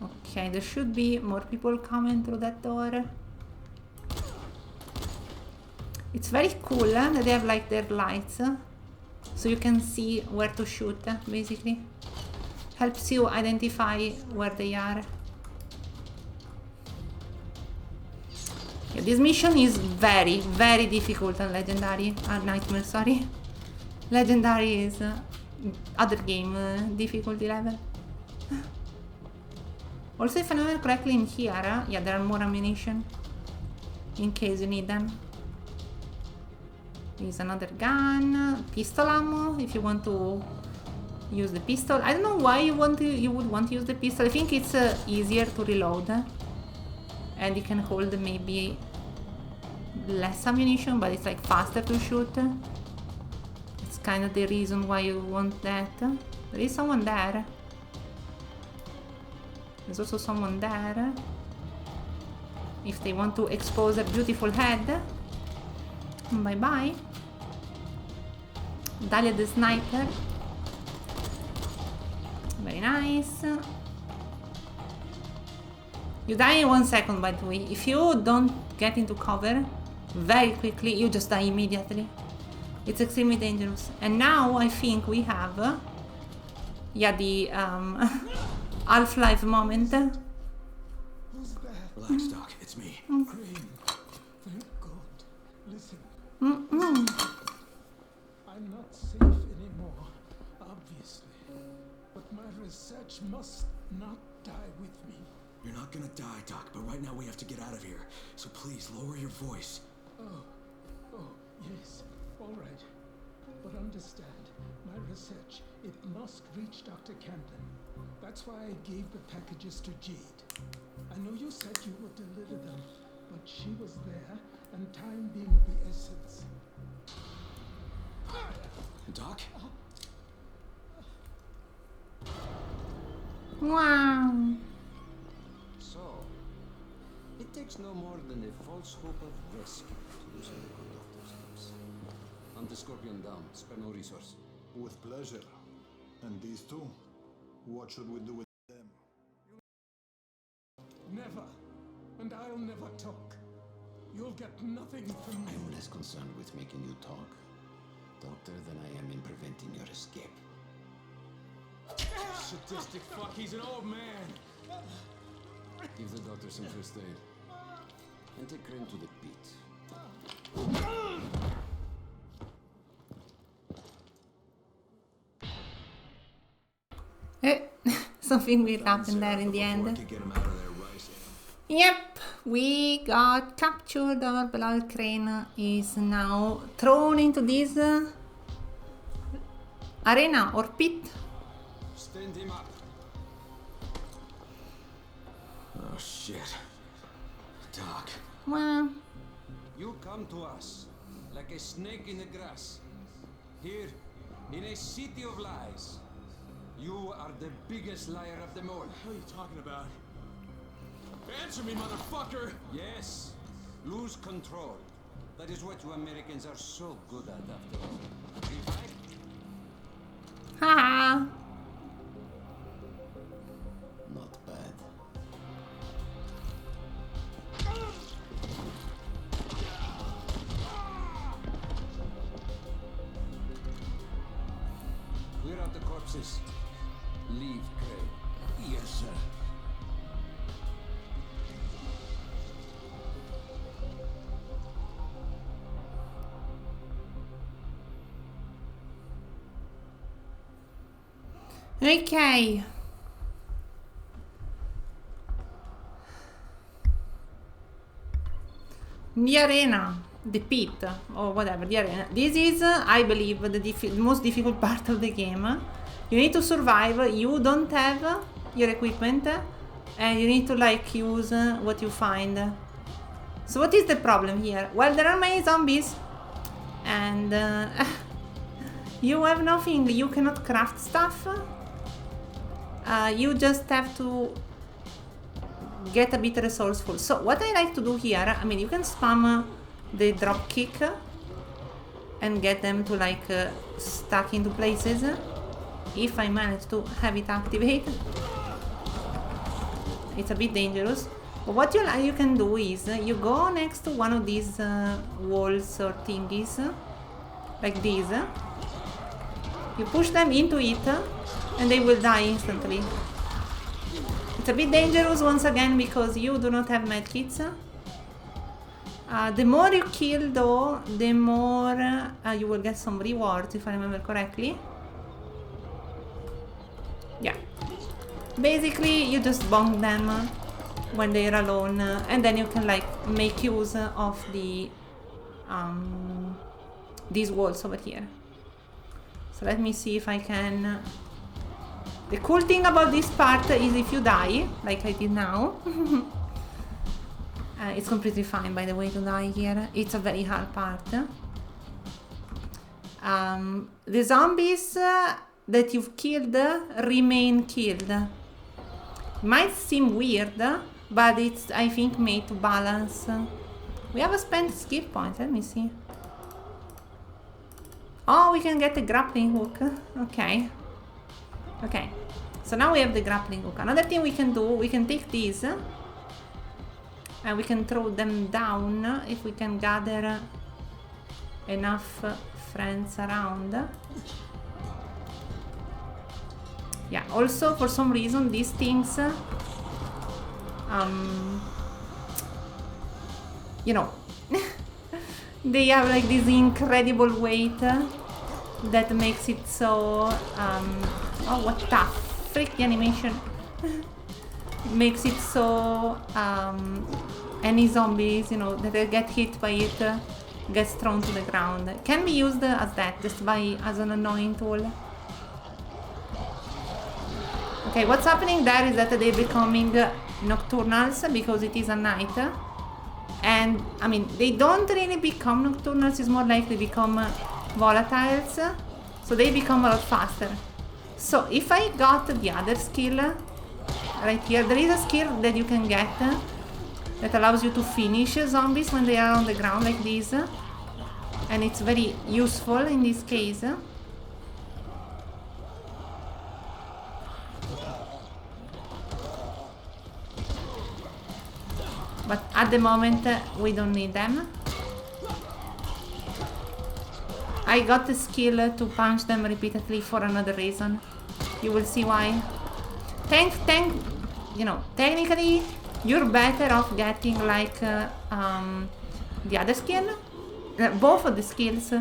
Okay, there should be more people coming through that door. It's very cool that they have like their lights, so you can see where to shoot, basically. Helps you identify where they are. Yeah, this mission is very, very difficult on Legendary. Nightmare, sorry. Legendary is other game difficulty level. Also, if I remember correctly, in here, yeah, there are more ammunition in case you need them. There's another gun, pistol ammo if you want to use the pistol. I don't know why you would want to use the pistol. I think it's easier to reload, and it can hold maybe less ammunition, but it's like faster to shoot. It's kind of the reason why you want that. There is someone there. There's also someone there. If they want to expose their beautiful head. Bye bye. Dahlia the sniper. Very nice. You die in 1 second, by the way. If you don't get into cover very quickly, you just die immediately. It's extremely dangerous. And now I think we have yeah, the Half-Life moment. Who's that? Relax, Doc. It's me. Crane. Thank God. Listen. I'm not safe anymore, obviously. But my research must not die with me. You're not gonna die, Doc, but right now we have to get out of here. So please, lower your voice. Oh, yes. All right. But understand, my research, it must reach Dr. Camden. That's why I gave the packages to Jade. I know you said you would deliver them, but she was there, and time being of the essence. Doc? Wow. So, it takes no more than a false hope of rescue to loosen the good doctor's lips. Hunt the Scorpion down. Spare no resource. With pleasure. And these two? What should we do with them? Never. And I'll never talk. You'll get nothing from me. I'm less concerned with making you talk, Doctor, than I am in preventing your escape. Sadistic fuck, he's an old man. Give the doctor some first aid. And take Crane to the pit. Something weird happened there in the end. Yep, we got captured. Our beloved Crane is now thrown into this arena or pit. Stand him up. Oh shit. Doc. Well, You come to us like a snake in the grass. Here, in a city of lies. You are the biggest liar of them all. What the hell are you talking about? Answer me, motherfucker! Yes, lose control. That is what you Americans are so good at after all. Agree, right? haha. Not bad. Clear out the corpses. Leave Crane. Yes, sir. Okay. The arena, the pit, or whatever, the arena. This is, I believe, the most difficult part of the game. You need to survive, you don't have your equipment, and you need to like use what you find. So what is the problem here? Well, there are many zombies, and you have nothing, you cannot craft stuff. You just have to get a bit resourceful. So what I like to do here, I mean, you can spam the drop kick and get them to like stuck into places if I manage to have it activate. It's a bit dangerous, but what you can do is you go next to one of these walls or thingies like these, you push them into it and they will die instantly. It's a bit dangerous once again because you do not have medkits. The more you kill though, the more you will get some rewards, if I remember correctly. Yeah. Basically you just bonk them when they're alone, and then you can like make use of the these walls over here. So let me see if I can... The cool thing about this part is if you die, like I did now, it's completely fine, by the way, to die here. It's a very hard part. The zombies that you've killed remain killed. Might seem weird, but it's, I think, made to balance. We have a spent skill point, let me see. Oh, we can get the grappling hook. Okay. Okay. So now we have the grappling hook. Another thing we can do, we can take these and we can throw them down if we can gather enough friends around. Yeah, also for some reason these things you know, they have like this incredible weight that makes it so oh, what the freak, the animation makes it so any zombies, you know, that they get hit by it gets thrown to the ground. Can be used as that, just as an annoying tool. Okay, what's happening there is that they're becoming nocturnals because it is a night. And, I mean, they don't really become nocturnals, it's more like they become volatiles. So they become a lot faster. So if I got the other skill, right here, there is a skill that you can get that allows you to finish zombies when they are on the ground like this. And it's very useful in this case. But at the moment, we don't need them. I got the skill to punch them repeatedly for another reason. You will see why. You know, technically, you're better off getting like the other skill, both of the skills,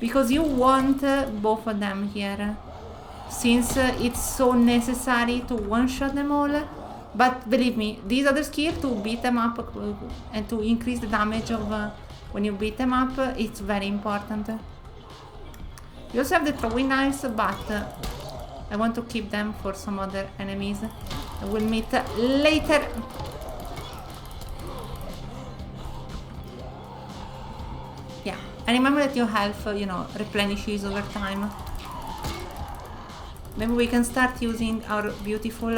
because you want both of them here, since it's so necessary to one-shot them all. But believe me, these other skills to beat them up and to increase the damage of when you beat them up, it's very important. You also have the throwing knives, but I want to keep them for some other enemies. We'll meet later. Yeah, and remember that your health, you know, replenishes over time. Maybe we can start using our beautiful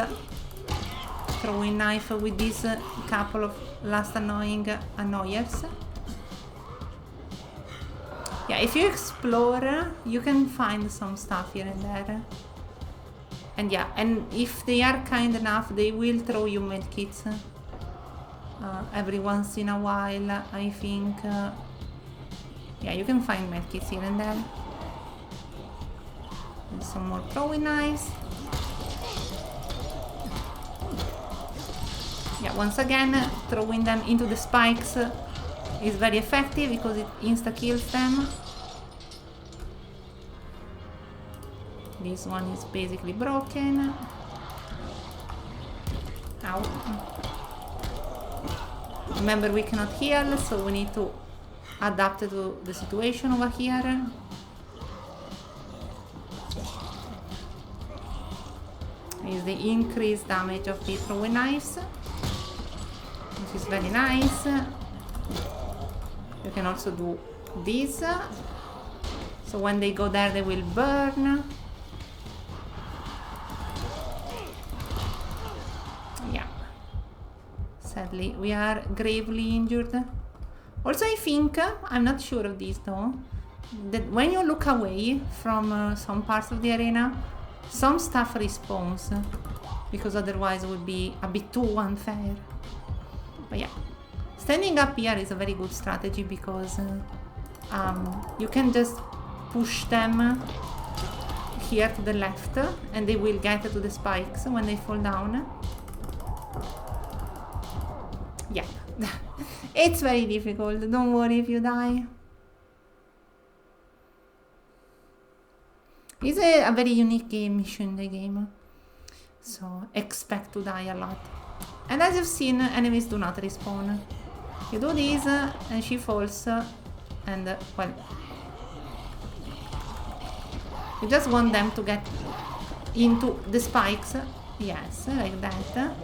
throwing knife with this couple of last annoyers. Yeah, if you explore, you can find some stuff here and there. And yeah, and if they are kind enough, they will throw you medkits every once in a while, I think. Yeah, you can find medkits here and there. And some more throwing knives. Yeah, once again, throwing them into the spikes is very effective because it insta-kills them. This one is basically broken. Ow. Remember, we cannot heal, so we need to adapt to the situation over here. Is the increased damage of the throwing knives, which is very nice. You can also do this, so when they go there they will burn. Yeah, sadly we are gravely injured. Also, I think, I'm not sure of this though, that when you look away from some parts of the arena, some stuff respawns, because otherwise it would be a bit too unfair. But yeah, standing up here is a very good strategy because you can just push them here to the left and they will get to the spikes when they fall down. Yeah, it's very difficult, don't worry if you die. It's a very unique game mission in the game, so expect to die a lot. And as you've seen, enemies do not respawn. You do this and she falls and well, You just want them to get into the spikes. Yes, like that.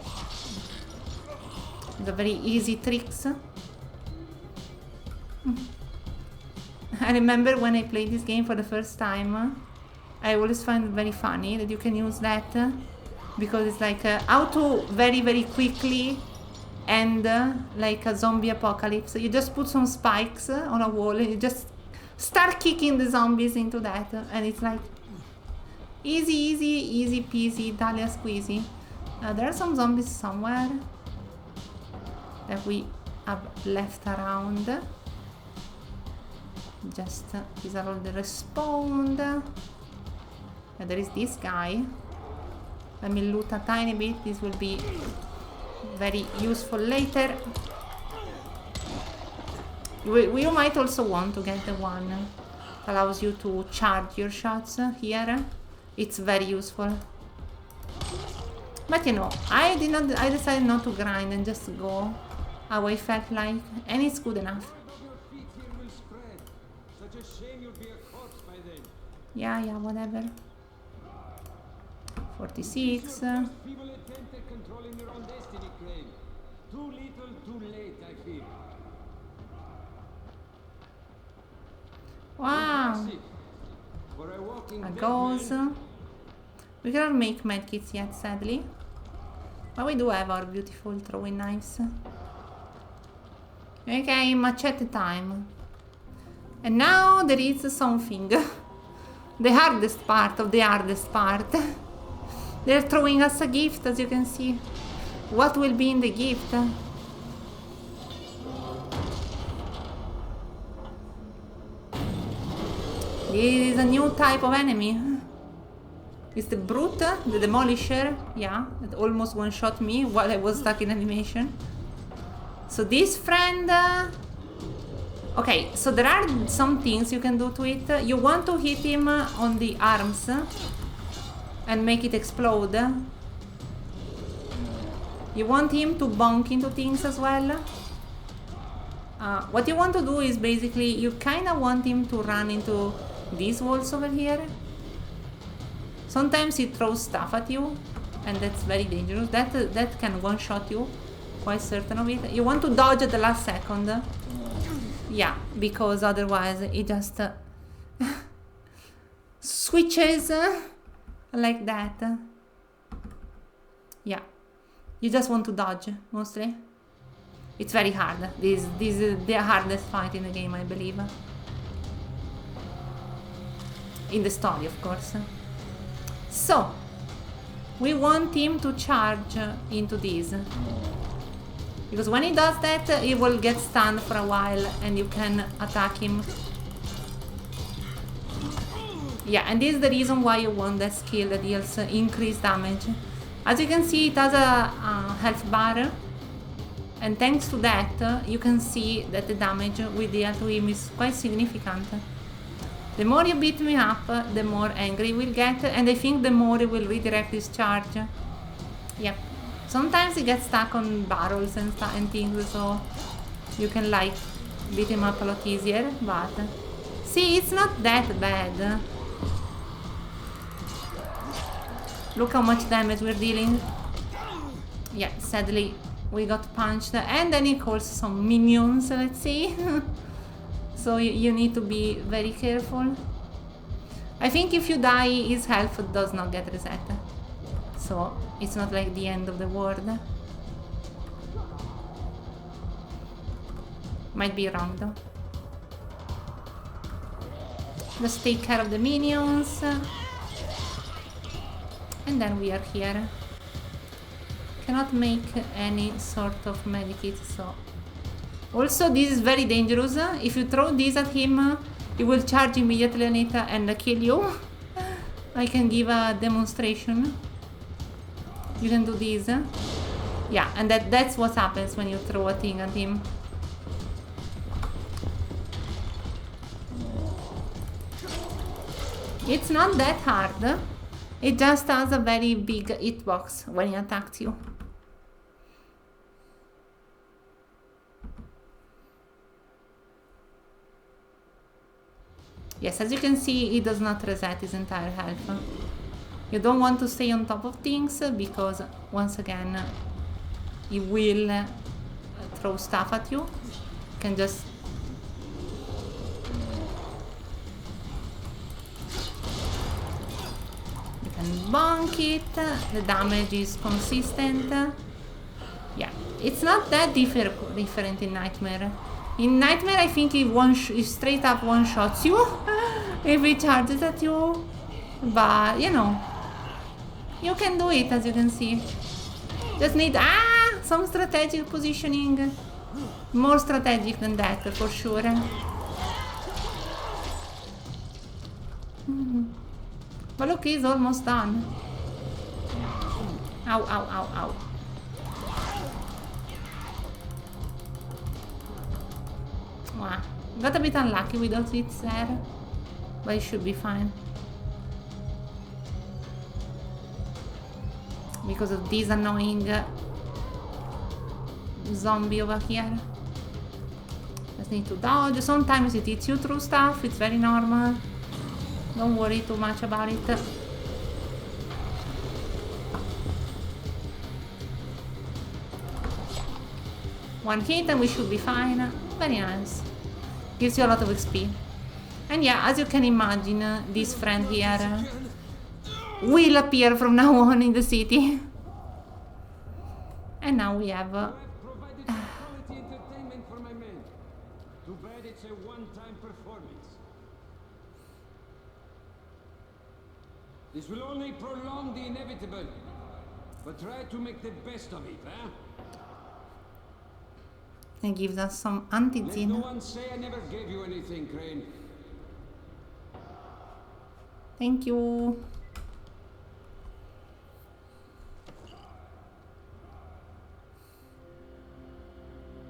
The very easy tricks. I remember when I played this game for the first time, I always find it very funny that you can use that because it's like how to very very quickly end like a zombie apocalypse. You just put some spikes on a wall and you just start kicking the zombies into that, and it's like easy peasy, Italia squeezy. There are some zombies somewhere that we have left around. Just these are all the respawned. There is this guy. Let me loot a tiny bit. This will be very useful later. You might also want to get the one that allows you to charge your shots here. It's very useful. But you know, I decided not to grind and just go how I felt like, and it's good enough. Yeah, whatever. 46. People attempted controlling their own destiny, Crane. Too little, too late, I fear. Wow. A gauze. We cannot make medkits yet, sadly. But we do have our beautiful throwing knives. Okay, machete time. And now there is something. The hardest part of the hardest part. They're throwing us a gift, as you can see. What will be in the gift? This is a new type of enemy. It's the brute, the demolisher. Yeah, it almost one-shot me while I was stuck in animation. So this friend... okay, so there are some things you can do to it. You want to hit him on the arms and make it explode. You want him to bonk into things as well. What you want to do is basically you kind of want him to run into these walls over here. Sometimes he throws stuff at you and that's very dangerous. That can one-shot you, quite certain of it. You want to dodge at the last second. Yeah, because otherwise it just switches like that. Yeah, you just want to dodge mostly. It's very hard. This is the hardest fight in the game, I believe. In the story, of course. So we want him to charge into this. Because when he does that, he will get stunned for a while and you can attack him. Yeah, and this is the reason why you want that skill that deals increased damage. As you can see, it has a health bar. And thanks to that, you can see that the damage we deal to him is quite significant. The more you beat me up, the more angry he will get. And I think the more he will redirect his charge. Yep. Sometimes he gets stuck on barrels and things, so you can like beat him up a lot easier, but see, it's not that bad. Look how much damage we're dealing. Yeah, sadly we got punched, and then he calls some minions, let's see. So you need to be very careful. I think if you die, his health does not get reset. So it's not like the end of the world. Might be wrong though. Just take care of the minions. And then we are here. Cannot make any sort of medikit, so... Also, this is very dangerous. If you throw this at him, he will charge immediately on it and kill you. I can give a demonstration. You can do this. Yeah, and that's what happens when you throw a thing at him. It's not that hard. It just has a very big hitbox when he attacks you. Yes, as you can see, it does not reset his entire health. You don't want to stay on top of things because, once again, he will throw stuff at you. You can just... You can bonk it. The damage is consistent. Yeah, it's not that different in Nightmare. In Nightmare, I think he straight up one-shots you if he charges at you. But, you know, you can do it, as you can see. Just need some strategic positioning. More strategic than that, for sure. But look, he's almost done. Ow, ow, ow, ow. Wow. Got a bit unlucky with those hits there. But it should be fine. Because of this annoying zombie over here. Just need to dodge. Sometimes it hits you through stuff. It's very normal. Don't worry too much about it. One hit and we should be fine. Very nice. Gives you a lot of XP. And yeah, as you can imagine, this friend here will appear from now on in the city. And now we have... provided quality entertainment for my men. Too bad it's a one-time performance. This will only prolong the inevitable. But try to make the best of it, huh? It gives us some Let anti-zine. no one say I never gave you anything, Crane. Thank you.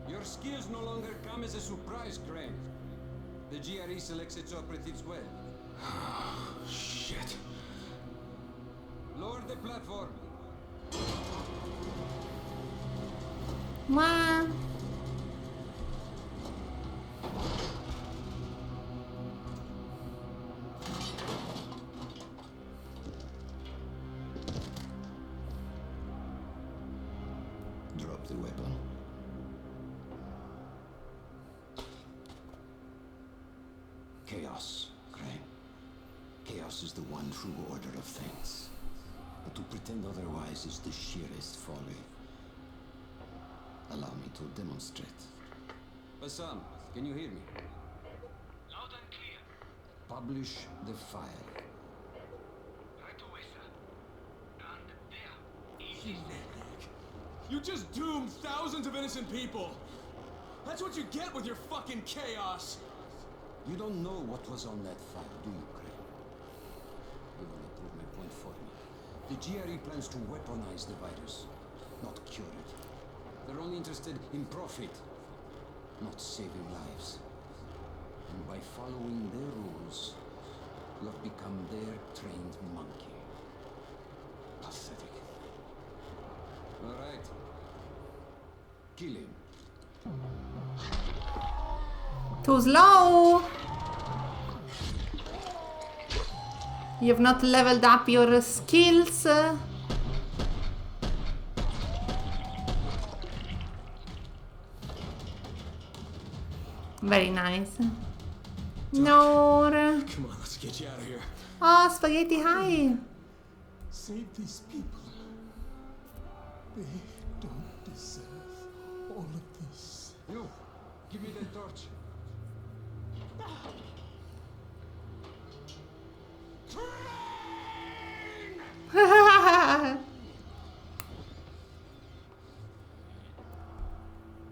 Your skills no longer come as a surprise, Crane. The GRE selects its operatives well. Shit. Lower the platform. Wow. Drop the weapon. Chaos, Crane. Chaos is the one true order of things. But to pretend otherwise is the sheerest folly. Allow me to demonstrate. Bassam, can you hear me? Loud and clear. Publish the file. Right away, sir. And there. Easy. You just doomed thousands of innocent people. That's what you get with your fucking chaos. You don't know what was on that file, do you, Crane? You will prove my point for me. The GRE plans to weaponize the virus, not cure it. They're only interested in profit, not saving lives. And by following their rules, you have become their trained monkey. Pathetic. All right. Kill him. Too slow. You have not leveled up your skills. Very nice. No. Come on, let's get you out of here. Oh, spaghetti high. Save these people. They don't deserve all of this. You, give me the torch.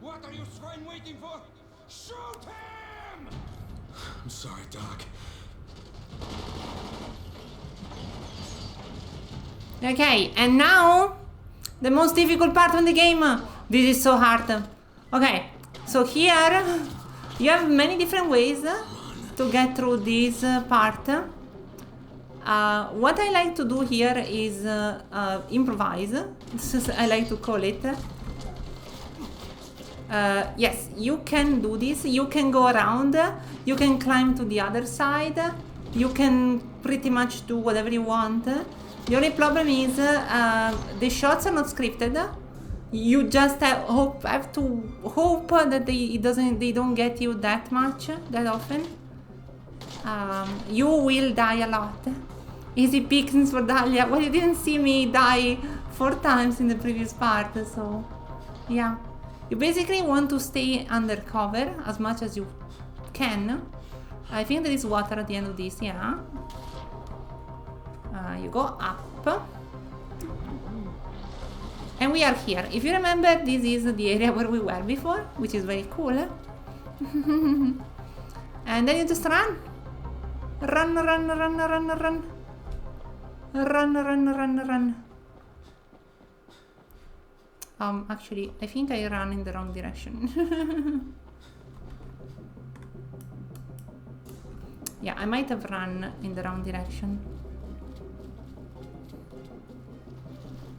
What are you swine waiting for? Shoot him! I'm sorry, Doc. Okay, and now the most difficult part of the game. This is so hard. Okay, so here you have many different ways to get through this part. What I like to do here is improvise. I like to call it. Yes, you can do this. You can go around. You can climb to the other side. You can pretty much do whatever you want. The only problem is the shots are not scripted. You just have to hope that they don't get you that much, that often. You will die a lot. Easy pickings for Dahlia. Well, you didn't see me die 4 times in the previous part, so yeah. You basically want to stay undercover as much as you can. I think there is water at the end of this, yeah. You go up. And we are here. If you remember, this is the area where we were before, which is very cool. And then you just run. Run, run, run, run, run. Run, run, run, run. Actually, I think I ran in the wrong direction. Yeah, I might have run in the wrong direction.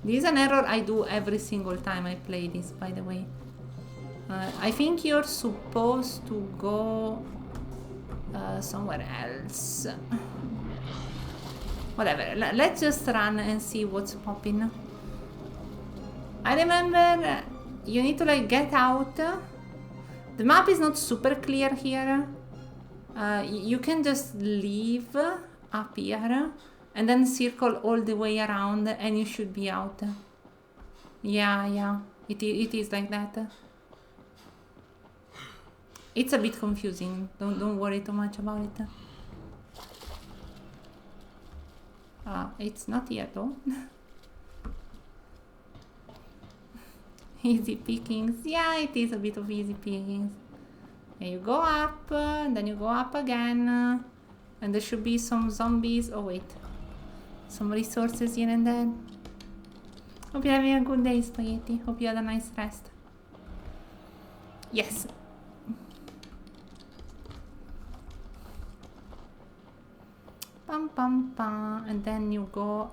This is an error I do every single time I play this, by the way. I think you're supposed to go somewhere else. Whatever, let's just run and see what's popping. I remember you need to like get out. The map is not super clear here. You can just leave up here and then circle all the way around and you should be out. Yeah, it is like that. It's a bit confusing. Don't worry too much about it. It's not here though. Easy pickings. Yeah, it is a bit of easy pickings. And you go up, and then you go up again, and there should be some zombies. Oh wait, some resources here and there. Hope you're having a good day, Spaghetti. Hope you had a nice rest. Yes. Pam pam pam, and then you go.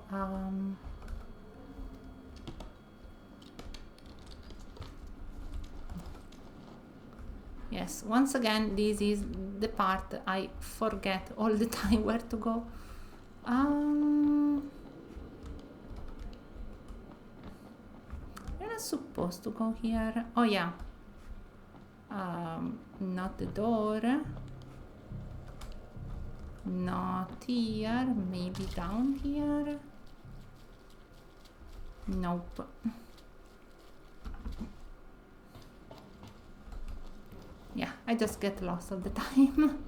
Yes, once again, this is the part I forget all the time where to go. We're not supposed to go here. Oh yeah. Not the door. Not here. Maybe down here. Nope. Yeah, I just get lost all the time.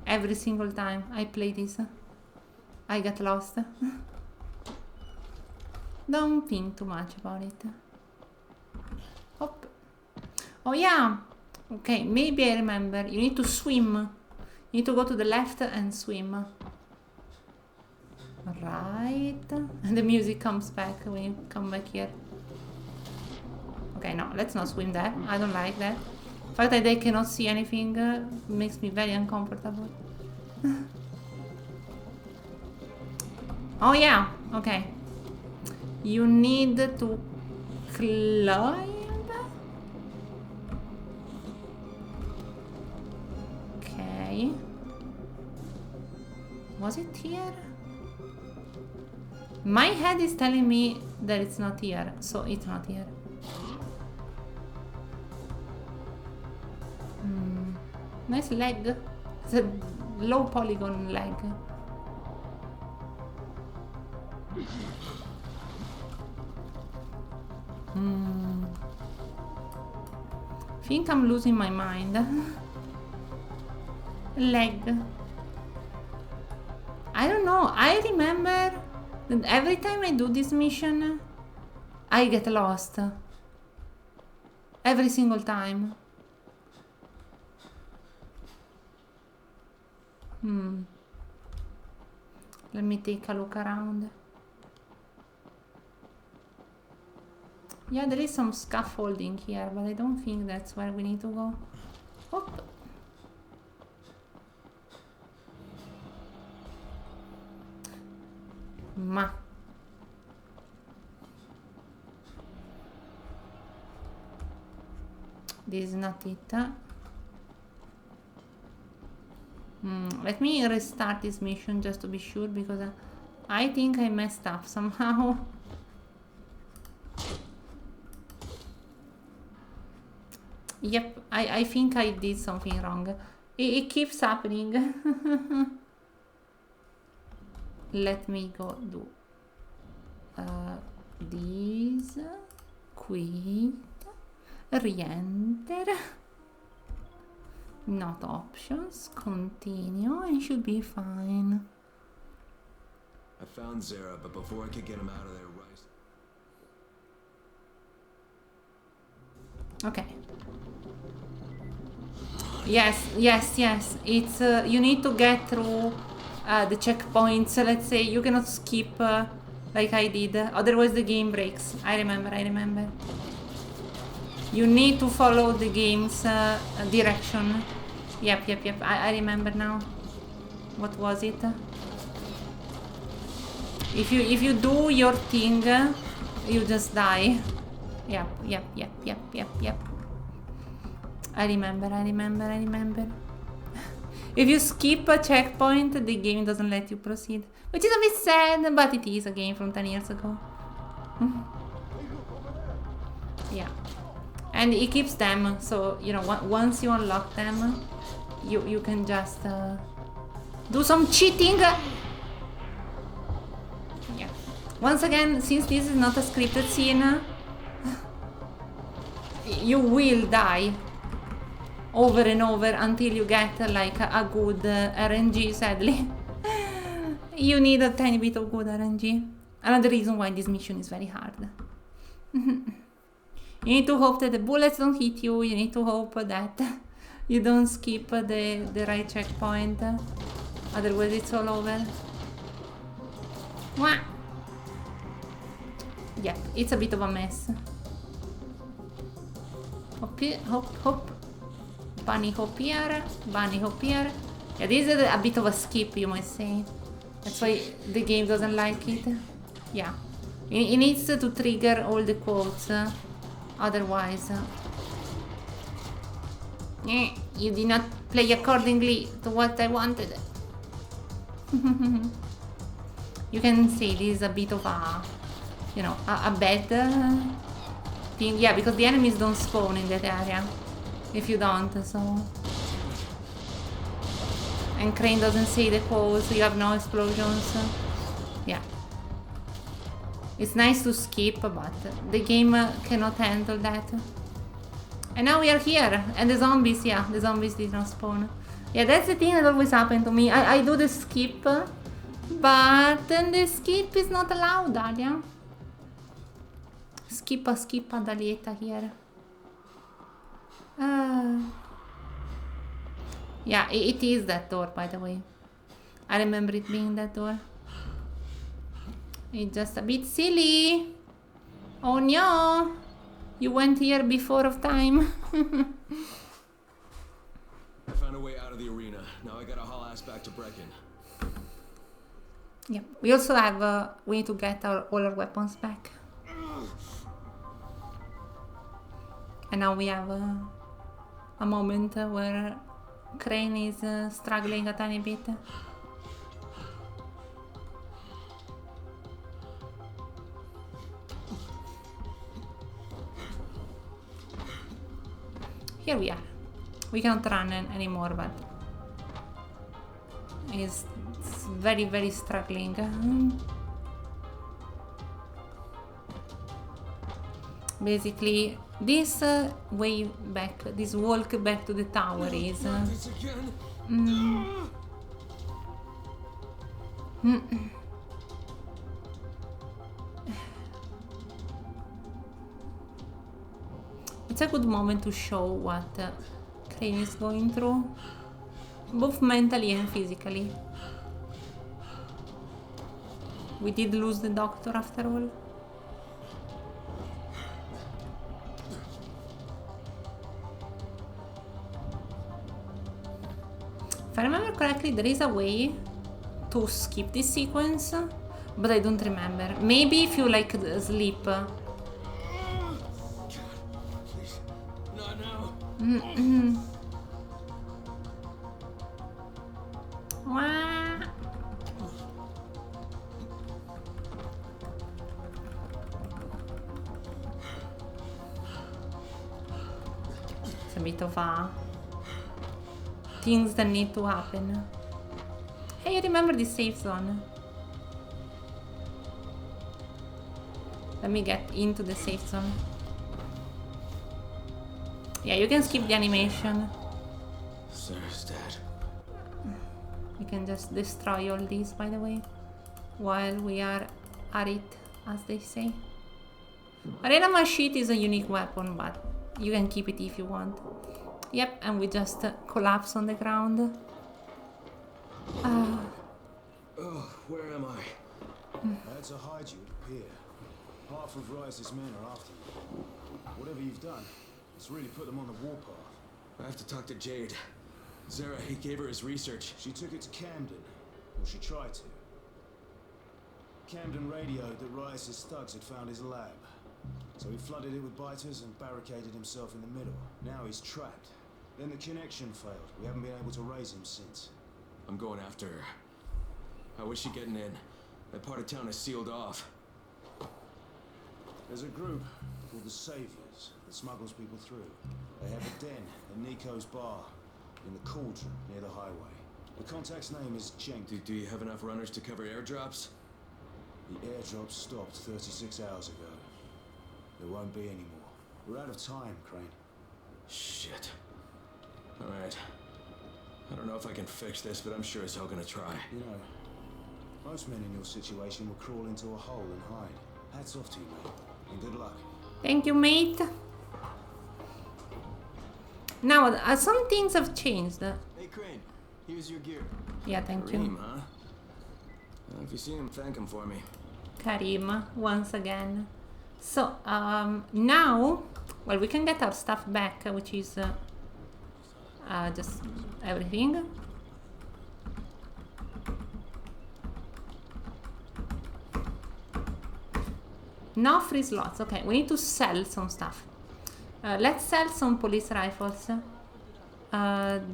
Every single time I play this, I get lost. Don't think too much about it. Hop. Oh yeah. Okay, maybe I remember. You need to swim. You need to go to the left and swim. Right. And the music comes back when you come back here. Okay, no, let's not swim there. I don't like that. The fact that they cannot see anything makes me very uncomfortable. Oh yeah, okay. You need to climb. Okay. Was it here? My head is telling me that it's not here, so it's not here. Nice leg. It's a low polygon leg. Think I'm losing my mind. Leg. I don't know. I remember that every time I do this mission, I get lost. Every single time. Let me take a look around. Yeah, there is some scaffolding here, but I don't think that's where we need to go. Hop. Ma. This is not it. Let me restart this mission just to be sure, because I think I messed up somehow. Yep, I think I did something wrong. It keeps happening. Let me go do this. Quit. Re-enter. Not options. Continue, and should be fine. I found Zara, but before I could get him out of there, Rice. Okay. Yes. It's you need to get through the checkpoints. Let's say you cannot skip like I did. Otherwise, the game breaks. I remember. You need to follow the game's direction. Yep. I remember now. What was it? If you do your thing, you just die. Yep. I remember. If you skip a checkpoint, the game doesn't let you proceed. Which is a bit sad, but it is a game from 10 years ago. Yeah. And it keeps them, so, you know, once you unlock them, you can just do some cheating. Yeah. Once again, since this is not a scripted scene, you will die over and over until you get like a good RNG, sadly. You need a tiny bit of good RNG. Another reason why this mission is very hard. You need to hope that the bullets don't hit you. You need to hope that you don't skip the right checkpoint. Otherwise it's all over. Mwah! Yeah, it's a bit of a mess. Hop. Bunny hop here. Yeah, this is a bit of a skip, you might say. That's why the game doesn't like it. Yeah. It needs to trigger all the quotes. Otherwise... you did not play accordingly to what I wanted. You can say this is a bit of a... you know, a bad thing. Yeah, because the enemies don't spawn in that area. If you don't, so... And Crane doesn't say the quotes, so you have no explosions. Yeah. It's nice to skip, but the game cannot handle that. And now we are here, and the zombies, yeah, the zombies did not spawn. Yeah, that's the thing that always happened to me. I do the skip, but then the skip is not allowed, Alia. Skippa, Dalietta here. Yeah, it is that door, by the way. I remember it being that door. It's just a bit silly. Oh no! You went here before of time. I found a way out of the arena. Now I gotta haul ass back to Brecken. Yeah, we also have we need to get all our weapons back. And now we have a moment where Crane is struggling a tiny bit. Here we are. We cannot run anymore, but he's very, very struggling. Basically, this way back, this walk back to the tower is... It's a good moment to show what Crane is going through, both mentally and physically. We did lose the doctor after all. If I remember correctly, there is a way to skip this sequence, but I don't remember. Maybe if you like sleep. Please. Not now. Wah. It's a bit of things that need to happen. Hey, I remember this safe zone. Let me get into the safe zone. Yeah, you can skip the animation. Sarah's dead. You can just destroy all these, by the way, while we are at it, as they say. Arena Machete is a unique weapon, but you can keep it if you want. Yep, and we just collapse on the ground. Oh, where am I? I had to hide you at the pier. Half of Rice's men are after you. Whatever you've done, it's really put them on the warpath. I have to talk to Jade. Zara, he gave her his research. She took it to Camden. Or she tried to. Camden radioed that Rice's thugs had found his lab. So he flooded it with biters and barricaded himself in the middle. Now he's trapped. Then the connection failed. We haven't been able to raise him since. I'm going after her. How is she getting in? That part of town is sealed off. There's a group called the Saviors that smuggles people through. They have a den at Nico's bar in the cauldron near the highway. The contact's name is Jenk. Do you have enough runners to cover airdrops? The airdrop stopped 36 hours ago. There won't be any more. We're out of time, Crane. Shit. Alright. I don't know if I can fix this, but I'm sure as hell gonna try. You know, most men in your situation will crawl into a hole and hide. Hats off to you, mate. And good luck. Thank you, mate. Now, some things have changed. Hey, Crane. Here's your gear. Yeah, thank Kareem, you. huh? If you see him, thank him for me. Karim, once again. So, now, well, we can get our stuff back, which is just everything. No free slots. Okay, we need to sell some stuff. Let's sell some police rifles.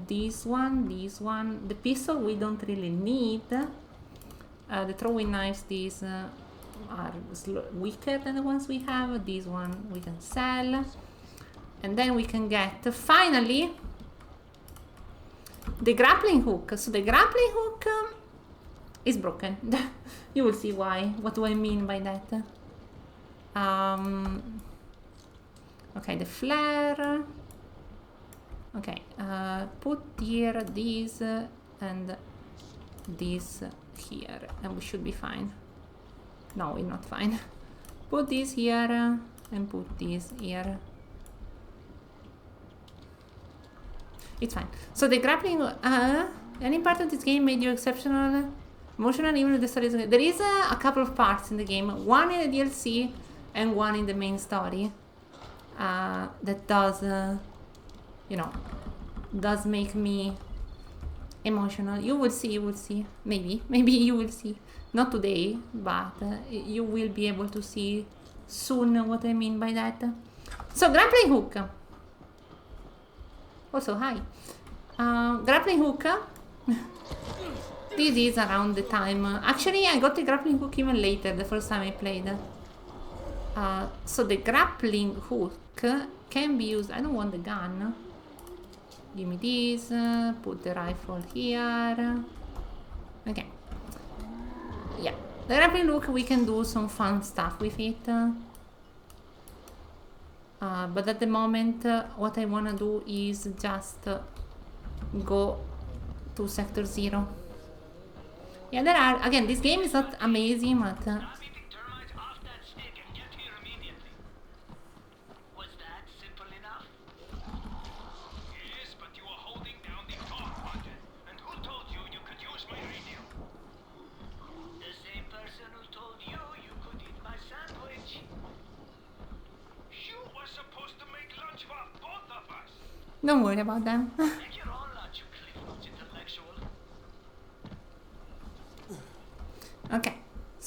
This one. The pistol we don't really need. The throwing knives, these are weaker than the ones we have. This one we can sell. And then we can get, finally, the grappling hook. So the grappling hook is broken. You will see why. What do I mean by that? Okay, the flare. Okay, put here these and this here, and we should be fine. No, we're not fine. Put this here and put this here. It's fine. So the grappling, any part of this game made you exceptional, emotional, even if the story is okay. There is a couple of parts in the game, one in the DLC and one in the main story, that does, you know, does make me emotional. You will see. Maybe you will see. Not today, but you will be able to see soon what I mean by that. So grappling hook. Also, hi. Grappling hook. This is around the time. Actually, I got the grappling hook even later, the first time I played. So the grappling hook can be used. I don't want the gun. Give me this. Put the rifle here. Okay. Yeah. The grappling hook, we can do some fun stuff with it. But at the moment, what I want to do is just go to Sector 0. Yeah, there are, again, this game is not amazing, but... Don't worry about them. Okay,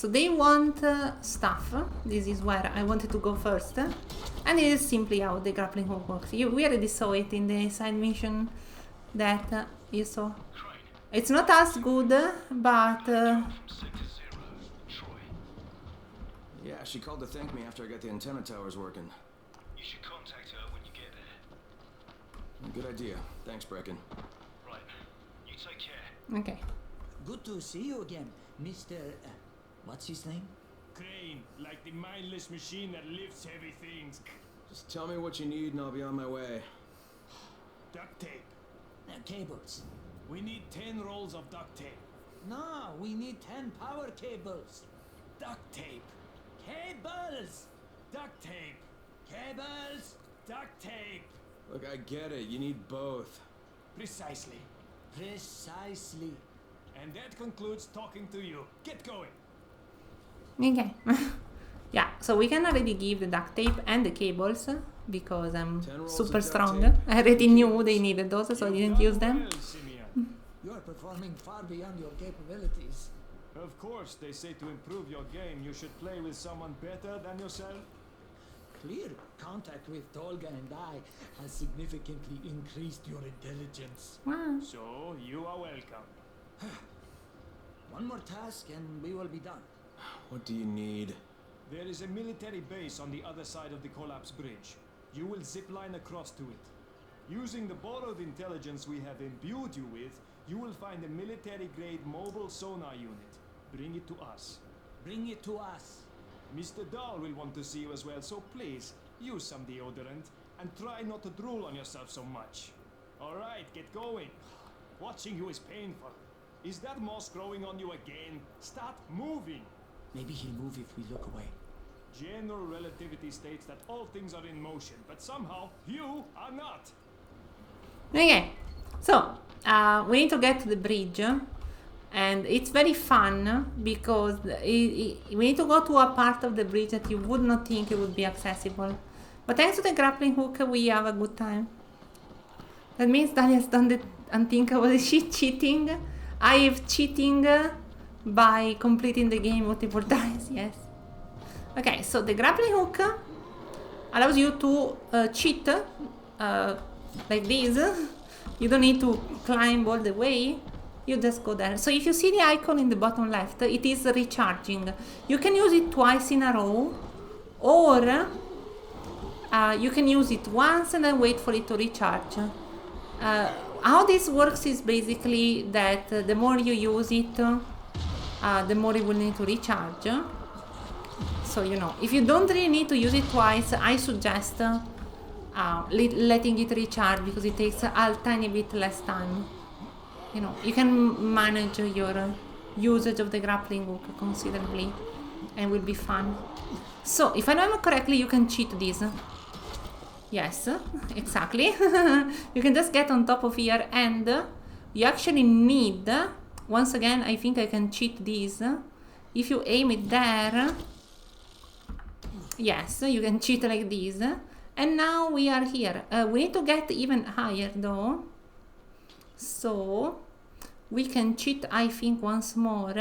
So they want stuff. This is where I wanted to go first. And it is simply how the grappling hook works. We already saw it in the side mission that you saw. It's not as good, but... Yeah, she called to thank me after I got the antenna towers working. You should contact her when you get there. Good idea. Thanks, Brecken. Right. You take care. Okay. Good to see you again, Mr. What's his name? Crane, like the mindless machine that lifts heavy things. Just tell me what you need and I'll be on my way. Duct tape. Cables. We need 10 rolls of duct tape. No, we need 10 power cables. Duct tape. Cables! Duct tape. Cables! Duct tape. Look, I get it. You need both. Precisely. Precisely. And that concludes talking to you. Get going. Okay. Yeah, so we can already give the duct tape and the cables because I'm super strong. I already knew they needed those, so I didn't use them. You are performing far beyond your capabilities. Of course, they say to improve your game, you should play with someone better than yourself. Clear contact with Tolga and I has significantly increased your intelligence. Wow. So, you are welcome. One more task and we will be done. What do you need? There is a military base on the other side of the collapsed bridge. You will zipline across to it. Using the borrowed intelligence we have imbued you with, you will find a military-grade mobile sonar unit. Bring it to us. Bring it to us. Mr. Dahl will want to see you as well, so please, use some deodorant and try not to drool on yourself so much. Alright, get going. Watching you is painful. Is that moss growing on you again? Start moving. Maybe he'll move if we look away. General relativity states that all things are in motion, but somehow you are not. Okay, so we need to get to the bridge, and it's very fun because we need to go to a part of the bridge that you would not think it would be accessible. But thanks to the grappling hook, we have a good time. That means Dahlia's done the unthinkable. Is she cheating? I have cheating by completing the game multiple times, yes. Okay, so the grappling hook allows you to cheat like this. You don't need to climb all the way, you just go there. So if you see the icon in the bottom left, it is recharging. You can use it twice in a row, or you can use it once and then wait for it to recharge. How this works is basically that the more you use it, the more it will need to recharge. So, you know, if you don't really need to use it twice, I suggest letting it recharge because it takes a tiny bit less time. You know, you can manage your usage of the grappling hook considerably and will be fun. So, if I remember correctly, you can cheat this. Yes, exactly. You can just get on top of here and you actually need, once again, I think I can cheat this. If you aim it there, yes, you can cheat like this. And now we are here. We need to get even higher though. So we can cheat, I think, once more.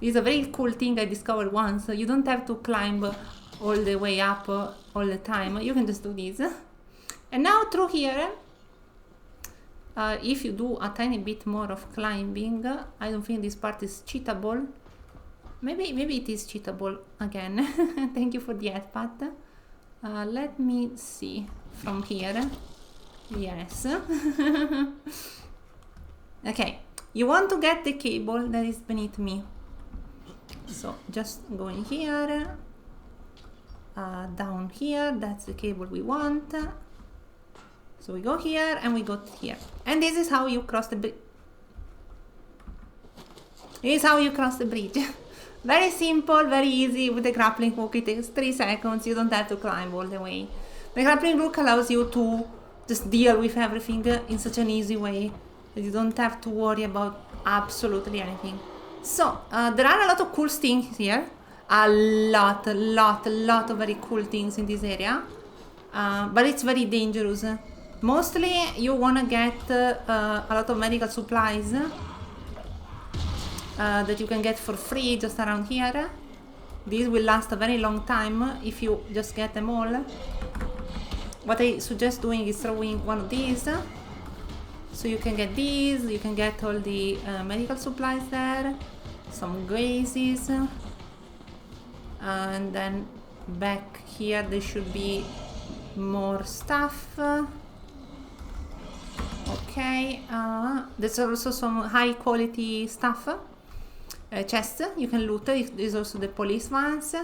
This is a very cool thing I discovered once. You don't have to climb all the way up all the time. You can just do this. And now through here, if you do a tiny bit more of climbing, I don't think this part is cheatable. Maybe it is cheatable again. Thank you for the head pat. Let me see from here. Yes. Okay, you want to get the cable that is beneath me. So just go in here, down here, that's the cable we want. So we go here and we go here. And this is how you cross the bridge. This is how you cross the bridge. Very simple, very easy with the grappling hook. It takes 3 seconds. You don't have to climb all the way. The grappling hook allows you to just deal with everything in such an easy way that you don't have to worry about absolutely anything. So, there are a lot of cool things here. A lot of very cool things in this area. But it's very dangerous. Mostly you want to get a lot of medical supplies. that you can get for free just around here. These will last a very long time if you just get them all. What I suggest doing is throwing one of these. So you can get these, you can get all the medical supplies there, some gazes. And then back here there should be more stuff. Okay, there's also some high quality stuff. Chests you can loot. There's also the police vans.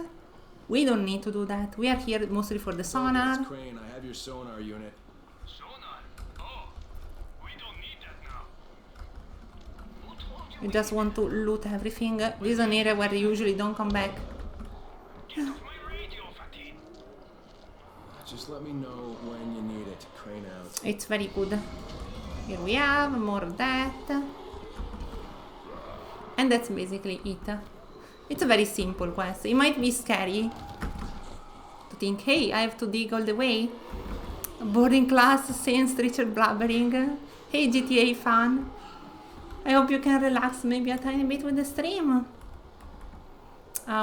We don't need to do that. We are here mostly for the sonar. It's Crane. I have your sonar unit. Sonar? Oh, we don't need that now. We just want to loot everything. This is an area where they usually don't come back. Get off my radio, Fatih. Just let me know when you need it. Crane out. It's very good. Here we have more of that. And that's basically it. It's a very simple quest. It might be scary to think, hey, I have to dig all the way. Boarding class, Saints, Richard blabbering. Hey, GTA fan. I hope you can relax maybe a tiny bit with the stream.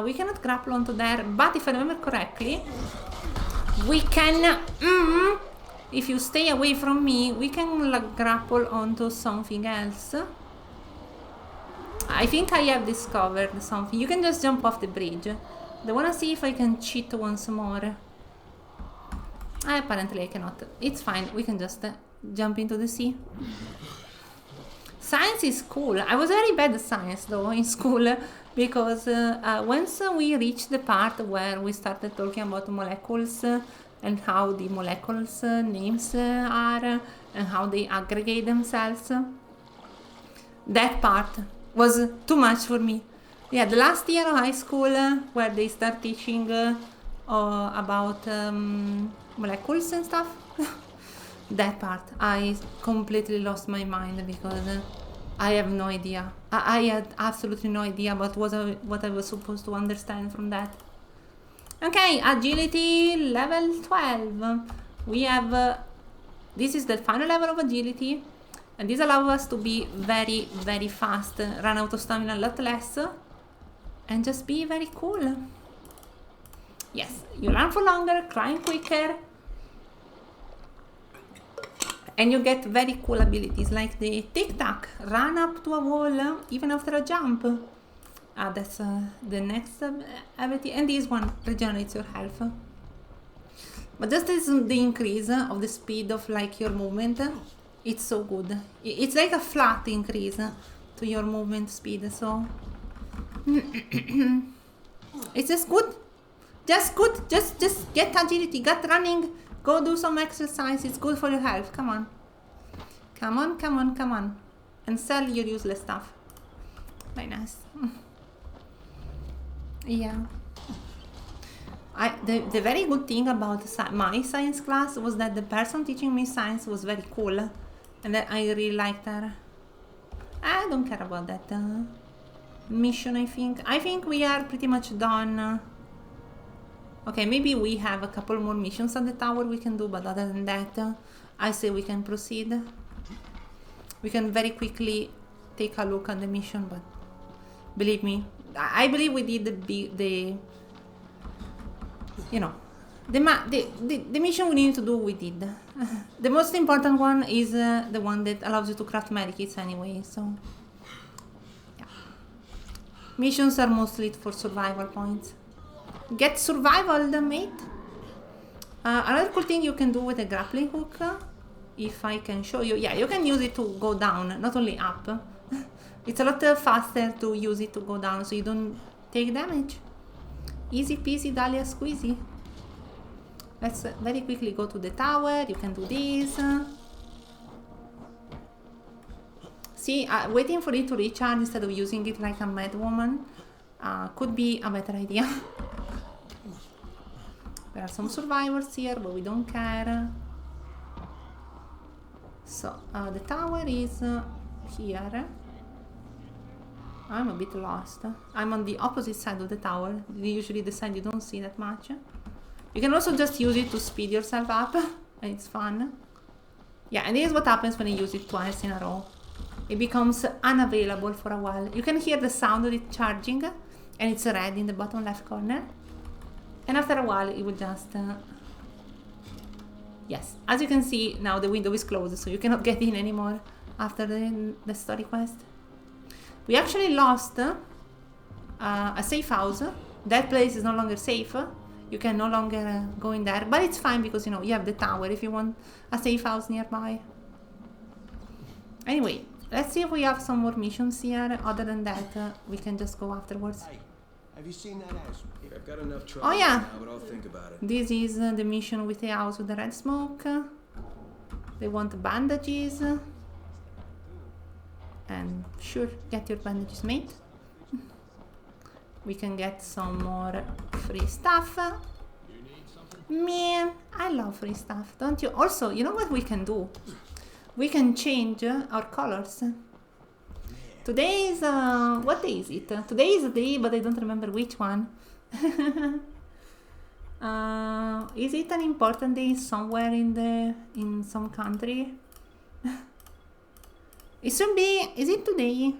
We cannot grapple onto there, but if I remember correctly, we can... if you stay away from me, we can grapple onto something else. I think I have discovered something. You can just jump off the bridge. I wanna see if I can cheat once more. Apparently I cannot. It's fine, we can just jump into the sea. Science is cool. I was very bad at science though in school, because once we reached the part where we started talking about molecules and how the molecules names are and how they aggregate themselves, that part was too much for me. Yeah, the last year of high school where they start teaching about molecules and stuff, that part I completely lost my mind because I have no idea. I had absolutely no idea about what I was supposed to understand from that. Okay, agility level 12. We have this is the final level of agility. And this allows us to be very, very fast, run out of stamina a lot less, and just be very cool. Yes, you run for longer, climb quicker, and you get very cool abilities like the tic-tac, run up to a wall even after a jump. That's the next ability, and this one regenerates your health. But just as the increase of the speed of like your movement, it's so good. It's like a flat increase to your movement speed, so it's just good. Just good. Just get agility, get running, go do some exercise. It's good for your health. Come on. Come on, come on, come on. And sell your useless stuff. Very nice. Yeah. The very good thing about my science class was that the person teaching me science was very cool. And then I really liked her. I don't care about that mission, I think. I think we are pretty much done. Okay, maybe we have a couple more missions at the tower we can do, but other than that, I say we can proceed. We can very quickly take a look at the mission, but believe me, I believe we did the you know, the mission we need to do, we did. The most important one is the one that allows you to craft medikits anyway, so yeah. Missions are mostly for survival points. Get survival, mate. Another cool thing you can do with a grappling hook, if I can show you, yeah, you can use it to go down, not only up. It's a lot faster to use it to go down, so you don't take damage. Easy peasy, Dahlia squeezy. Let's very quickly go to the tower. You can do this. See, waiting for it to recharge instead of using it like a mad woman could be a better idea. There are some survivors here, but we don't care. So, the tower is here. I'm a bit lost. I'm on the opposite side of the tower. Usually the side you don't see that much. You can also just use it to speed yourself up. And it's fun. Yeah, and this is what happens when you use it twice in a row. it becomes unavailable for a while. You can hear the sound of it charging, and it's red in the bottom left corner. And after a while, it will just... yes, as you can see, now the window is closed, so you cannot get in anymore after the story quest. We actually lost a safe house. That place is no longer safe. You can no longer go in there, but it's fine because, you know, you have the tower if you want a safe house nearby. Anyway, let's see if we have some more missions here. Other than that, we can just go afterwards. Hey, have you seen that house? I've got enough trouble Oh yeah, now, but I'll think about it. this is the mission with the house with the red smoke. They want bandages. And sure, get your bandages, mate. We can get some more free stuff. Man, I love free stuff, don't you? Also, you know what we can do? We can change our colors. Today is, what day is it? Today is a day, but I don't remember which one. Is it an important day somewhere in some country? It should be, is it today?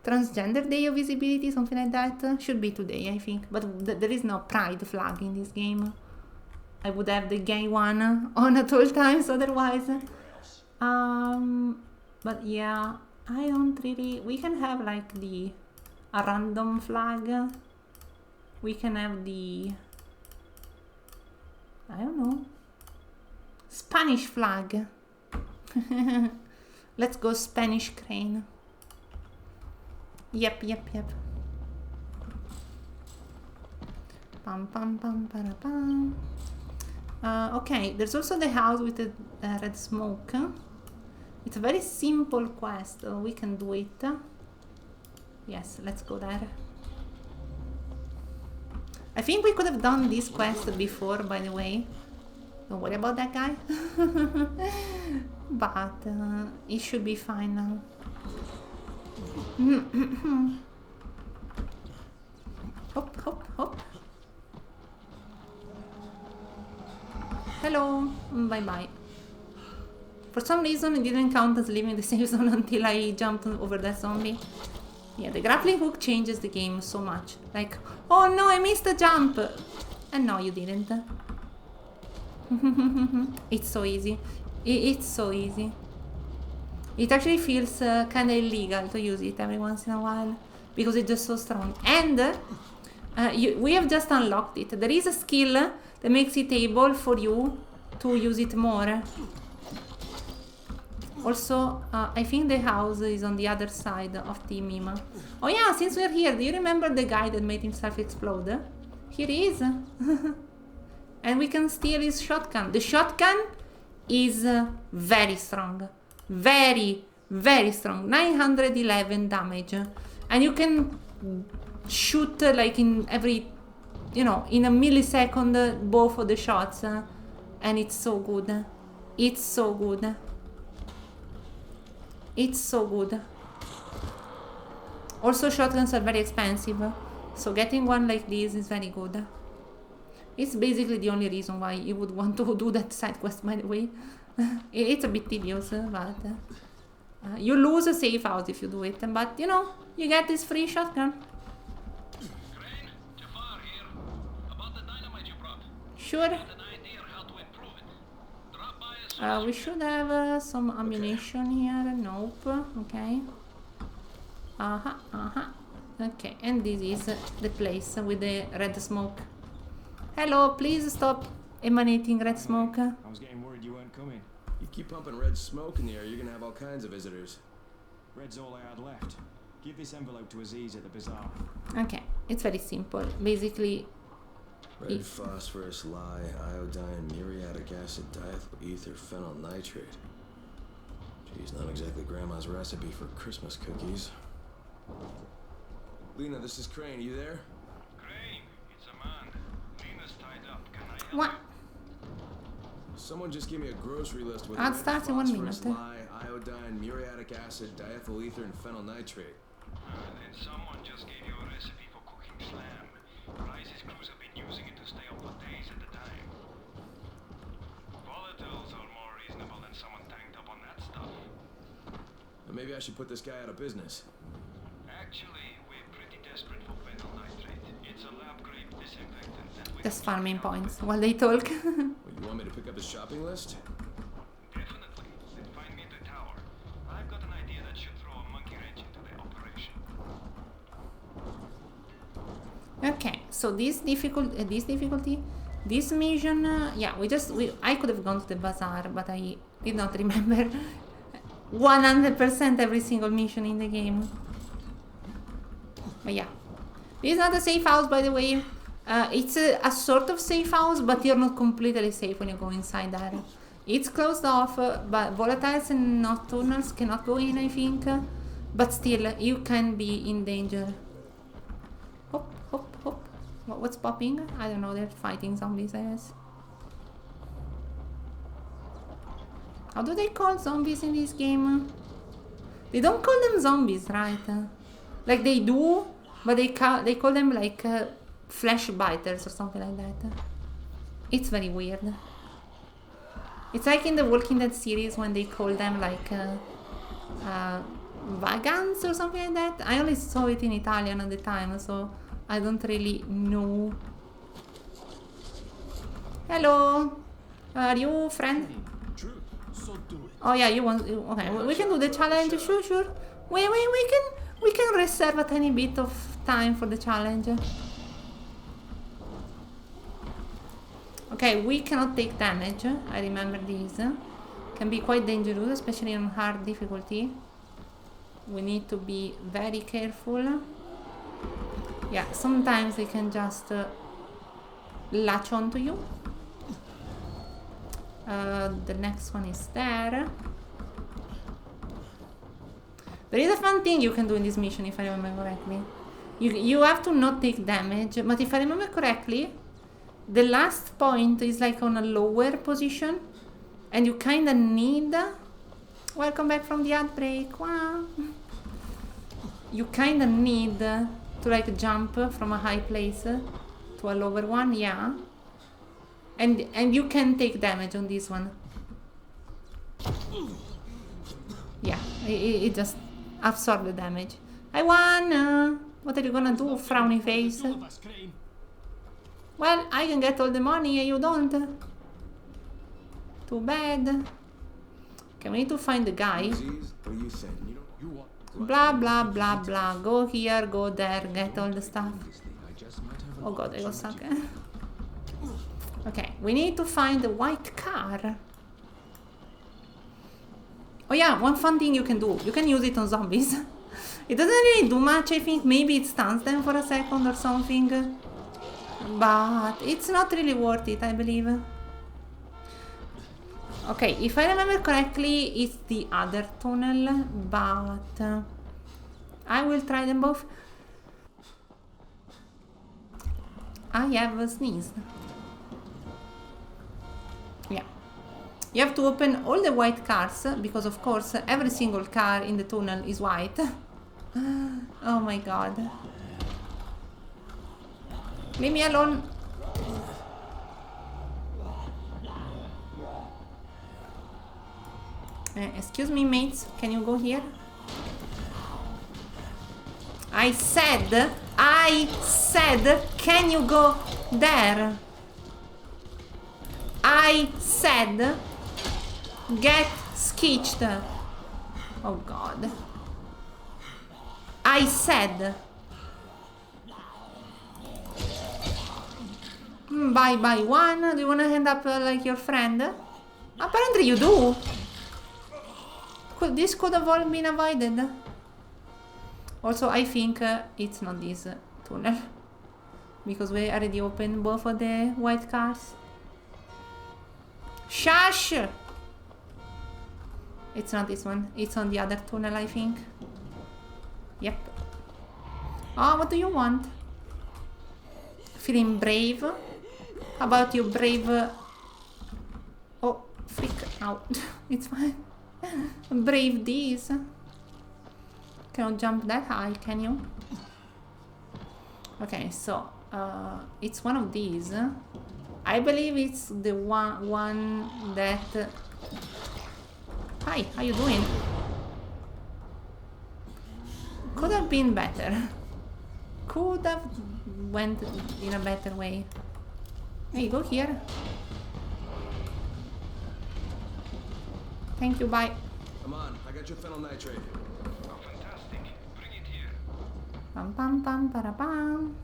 Transgender Day of Visibility, something like that? Should be today, I think. But there is no pride flag in this game. I would have the gay one on at all times otherwise. But yeah, I don't really... We can have like a random flag. We can have the... I don't know. Spanish flag. Let's go Spanish crane. Yep. Pam pam pam para pam. Okay, there's also the house with the red smoke. It's a very simple quest. We can do it. Yes, let's go there. I think we could have done this quest before, by the way. Don't worry about that guy. But it should be fine now. Hop. Hello. Bye. For some reason, it didn't count as leaving the safe zone until I jumped over that zombie. Yeah, the grappling hook changes the game so much. Like, oh no, I missed a jump! And no, you didn't. It's so easy. It's so easy. It actually feels kind of illegal to use it every once in a while because it's just so strong. And we have just unlocked it. There is a skill that makes it able for you to use it more. Also, I think the house is on the other side of the Mima. Oh yeah, since we're here, do you remember the guy that made himself explode? Here he is. And we can steal his shotgun. The shotgun is very strong. Very strong. 911 damage. And you can shoot like in every, you know, in a millisecond both of the shots. And it's so good. It's so good. It's so good. Also, shotguns are very expensive. So getting one like this is very good. It's basically the only reason why you would want to do that side quest, by the way. It's a bit tedious, but you lose a safe house if you do it. But, you know, you get this free shotgun. Crane, Jafar here. About the dynamite you brought. Sure. An idea how to improve it. Drop by as soon as We should have some ammunition here. Nope. Okay. Okay, and this is the place with the red smoke. Hello, please stop emanating red smoke. I was getting worried you weren't coming. You keep pumping red smoke in the air, you're gonna have all kinds of visitors. Red's all I had left. Give this envelope to Aziz at the bazaar. Okay, it's very simple. Basically, Red phosphorus, lye, iodine, muriatic acid, diethyl ether, phenyl nitrate. Geez, not exactly Grandma's recipe for Christmas cookies. Lena, this is Crane. You there? Crane, it's a man. Lena's tied up. Can I help? what? Someone just gave me a grocery list with I'll red start in 1 phosphorus, minute. lye, iodine, muriatic acid, diethyl ether, and phenyl nitrate. Then someone just gave you a recipe for cooking slam. Rice's crews have been using it to stay up for days at a time. Volatiles are more reasonable than someone tanked up on that stuff. Maybe I I should put this guy out of business. Actually, we're pretty desperate for phenol nitrate. It's a lab-grade disinfectant that we Just farming points while they talk. Well, you want me to pick up his shopping list? definitely. Then find me at the tower. I've got an idea that should throw a monkey wrench into the operation. Okay, so this difficulty, this mission, yeah, I could have gone to the bazaar, but I did not remember 100% every single mission in the game. But yeah, this is not a safe house, by the way. It's a sort of safe house, but you're not completely safe when you go inside there. It's closed off, but volatiles and nocturnals cannot go in, I think. But still, you can be in danger. Hop, hop, hop. What's popping? I don't know, they're fighting zombies, I guess. How do they call zombies in this game? They don't call them zombies, right? Like they do, but they call them like flesh biters or something like that. It's very weird. It's like in the Walking Dead series when they call them like vagans or something like that. I only saw it in Italian at the time, so I don't really know. Hello, are you friend? True. So do it. Oh yeah, you want? Okay, we can do the challenge. Sure. We can reserve a tiny bit of time for the challenge. Okay, we cannot take damage. I remember this. Can be quite dangerous, especially on hard difficulty. We need to be very careful. Yeah, sometimes they can just latch onto you. The next one is there. There is a fun thing you can do in this mission, if I remember correctly. You have to not take damage, but if I remember correctly, the last point is like on a lower position, and you kind of need... Welcome back from the ad break. Wow. You kind of need to like jump from a high place to a lower one, yeah. And you can take damage on this one. Yeah, it just absorbs the damage. I won! What are you gonna do, frowny face? Well, I can get all the money and you don't. Too bad. Okay, we need to find the guy. Blah, blah, blah, blah. Go here, go there, get all the stuff. Oh god, I got stuck. Okay, we need to find the white car. Oh yeah, one fun thing you can do. You can use it on zombies. It doesn't really do much, I think. Maybe it stuns them for a second or something. But it's not really worth it, I believe. Okay, if I remember correctly, it's the other tunnel, but I will try them both. I have sneezed. Yeah. You have to open all the white cars, because of course every single car in the tunnel is white. Oh my god. Leave me alone. Excuse me, mates. Can you go here? I said, can you go there? I said, get sketched. Oh god. I said. Bye bye one. Do you want to end up like your friend? Apparently you do. This could have all been avoided. Also, I think it's not this tunnel, because we already opened both of the white cars. Shush! It's not this one. It's on the other tunnel, I think. Yep. Oh, what do you want? Feeling brave? How about you, brave? Oh, freak out. It's fine. Brave these. Cannot jump that high, can you? Okay, so it's one of these. I believe it's the one that... Hi, how you doing? Could have been better. Could have went in a better way. Hey, go here. Thank you, bye. Come on, I got your phenyl nitrate. Oh, fantastic. Bring it here. Pam pam pam para pam.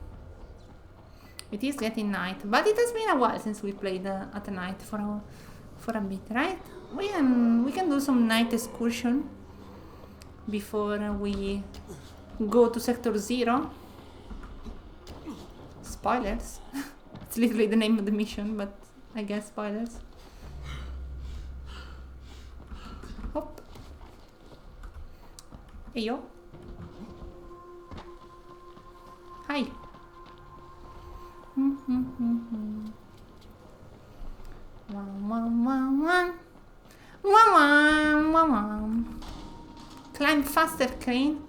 It is getting night, but it has been a while since we played at night for a bit, right? We can do some night excursion before we go to Sector 0. Spoilers. It's literally the name of the mission, but I guess spoilers. Hop. Hey yo. Hi. Climb faster, crane.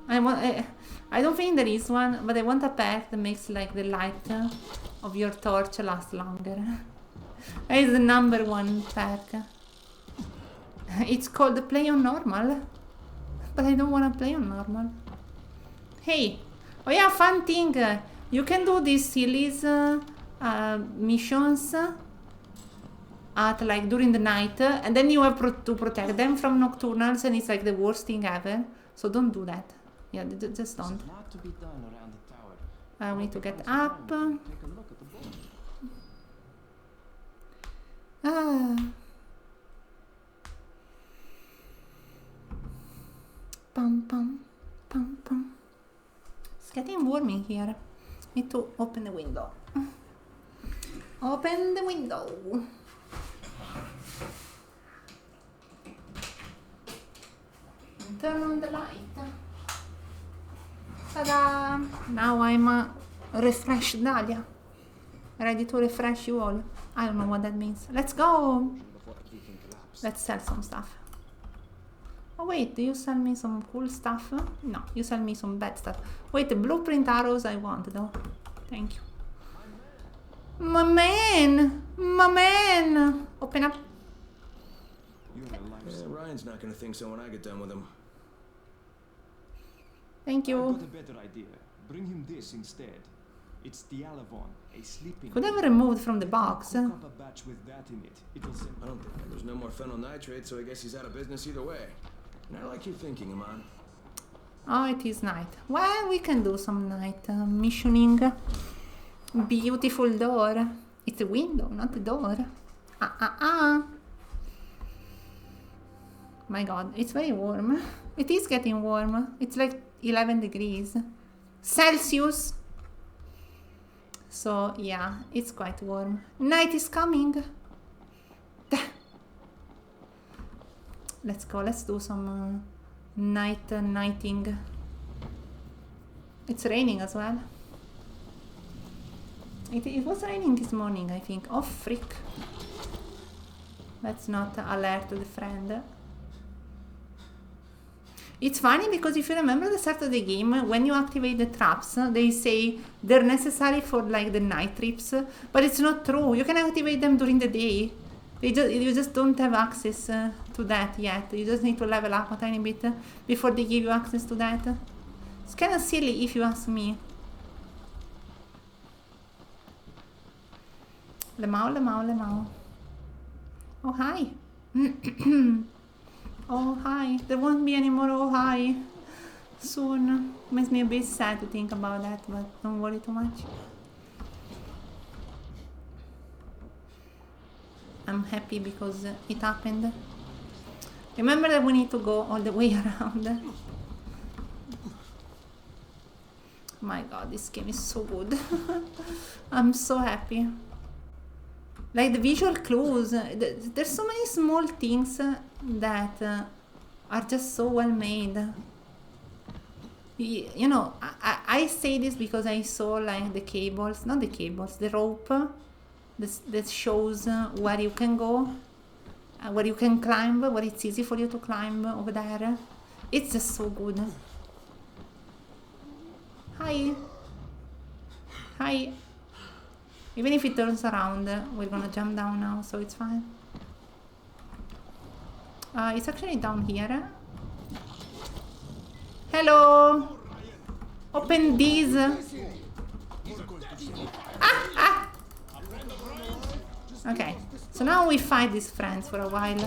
I don't think there is one, but I want a perk that makes like the light of your torch last longer. That is the #1 perk. It's called play on normal, but I don't want to play on normal. Hey, oh yeah, fun thing. You can do these series missions at like during the night, and then you have to protect them from nocturnals, and it's like the worst thing ever. So don't do that. Yeah, just don't. There's a lot to be done around the tower. We need to get up. Take a look at the board. Pum pum pum pum. It's getting warm in here. Need to open the window. Open the window. And turn on the light. Ta-da! Now I'm refreshed Dahlia. Ready to refresh you all. I don't know what that means. Let's go! Let's sell some stuff. Oh wait, do you sell me some cool stuff? No, you sell me some bad stuff. Wait, the blueprint arrows I want though. Thank you. My man! My man! Open up. Ryan's not gonna think so when I get done with him. Thank you. I've got a better idea. Bring him this instead. It's the Alavon, a sleeping. Could have removed from the box. Hook up a batch with that in it. It'll send. I don't think there's no more phenyl nitrate, so I guess he's out of business either way. And I like your thinking, Aman. Oh, it is night. Well, we can do some night missioning. Beautiful door. It's a window, not a door. My god, it's very warm. It is getting warm. It's like 11 degrees Celsius. So yeah, it's quite warm. Night is coming. Let's go, let's do some nighting. It's raining as well. It was raining this morning, I think. Oh, freak. Let's not alert the friend. It's funny because if you remember the start of the game, when you activate the traps, they say they're necessary for like the night trips, but it's not true. You can activate them during the day. You just don't have access to that yet. You just need to level up a tiny bit before they give you access to that. It's kind of silly if you ask me. Lemao. Oh, hi. Oh, hi. There won't be any more oh, hi soon. Makes me a bit sad to think about that, but don't worry too much. I'm happy because it happened. Remember that we need to go all the way around. My god, this game is so good. I'm so happy. Like the visual clues, there's so many small things that are just so well made. You know, I say this because I saw like the cables, not the cables, the rope that shows where you can go, where you can climb, where it's easy for you to climb over there. It's just so good. Hi. Hi. Even if it turns around, we're gonna jump down now, so it's fine. It's actually down here. Hello. Open these. Okay, so now we fight these friends for a while.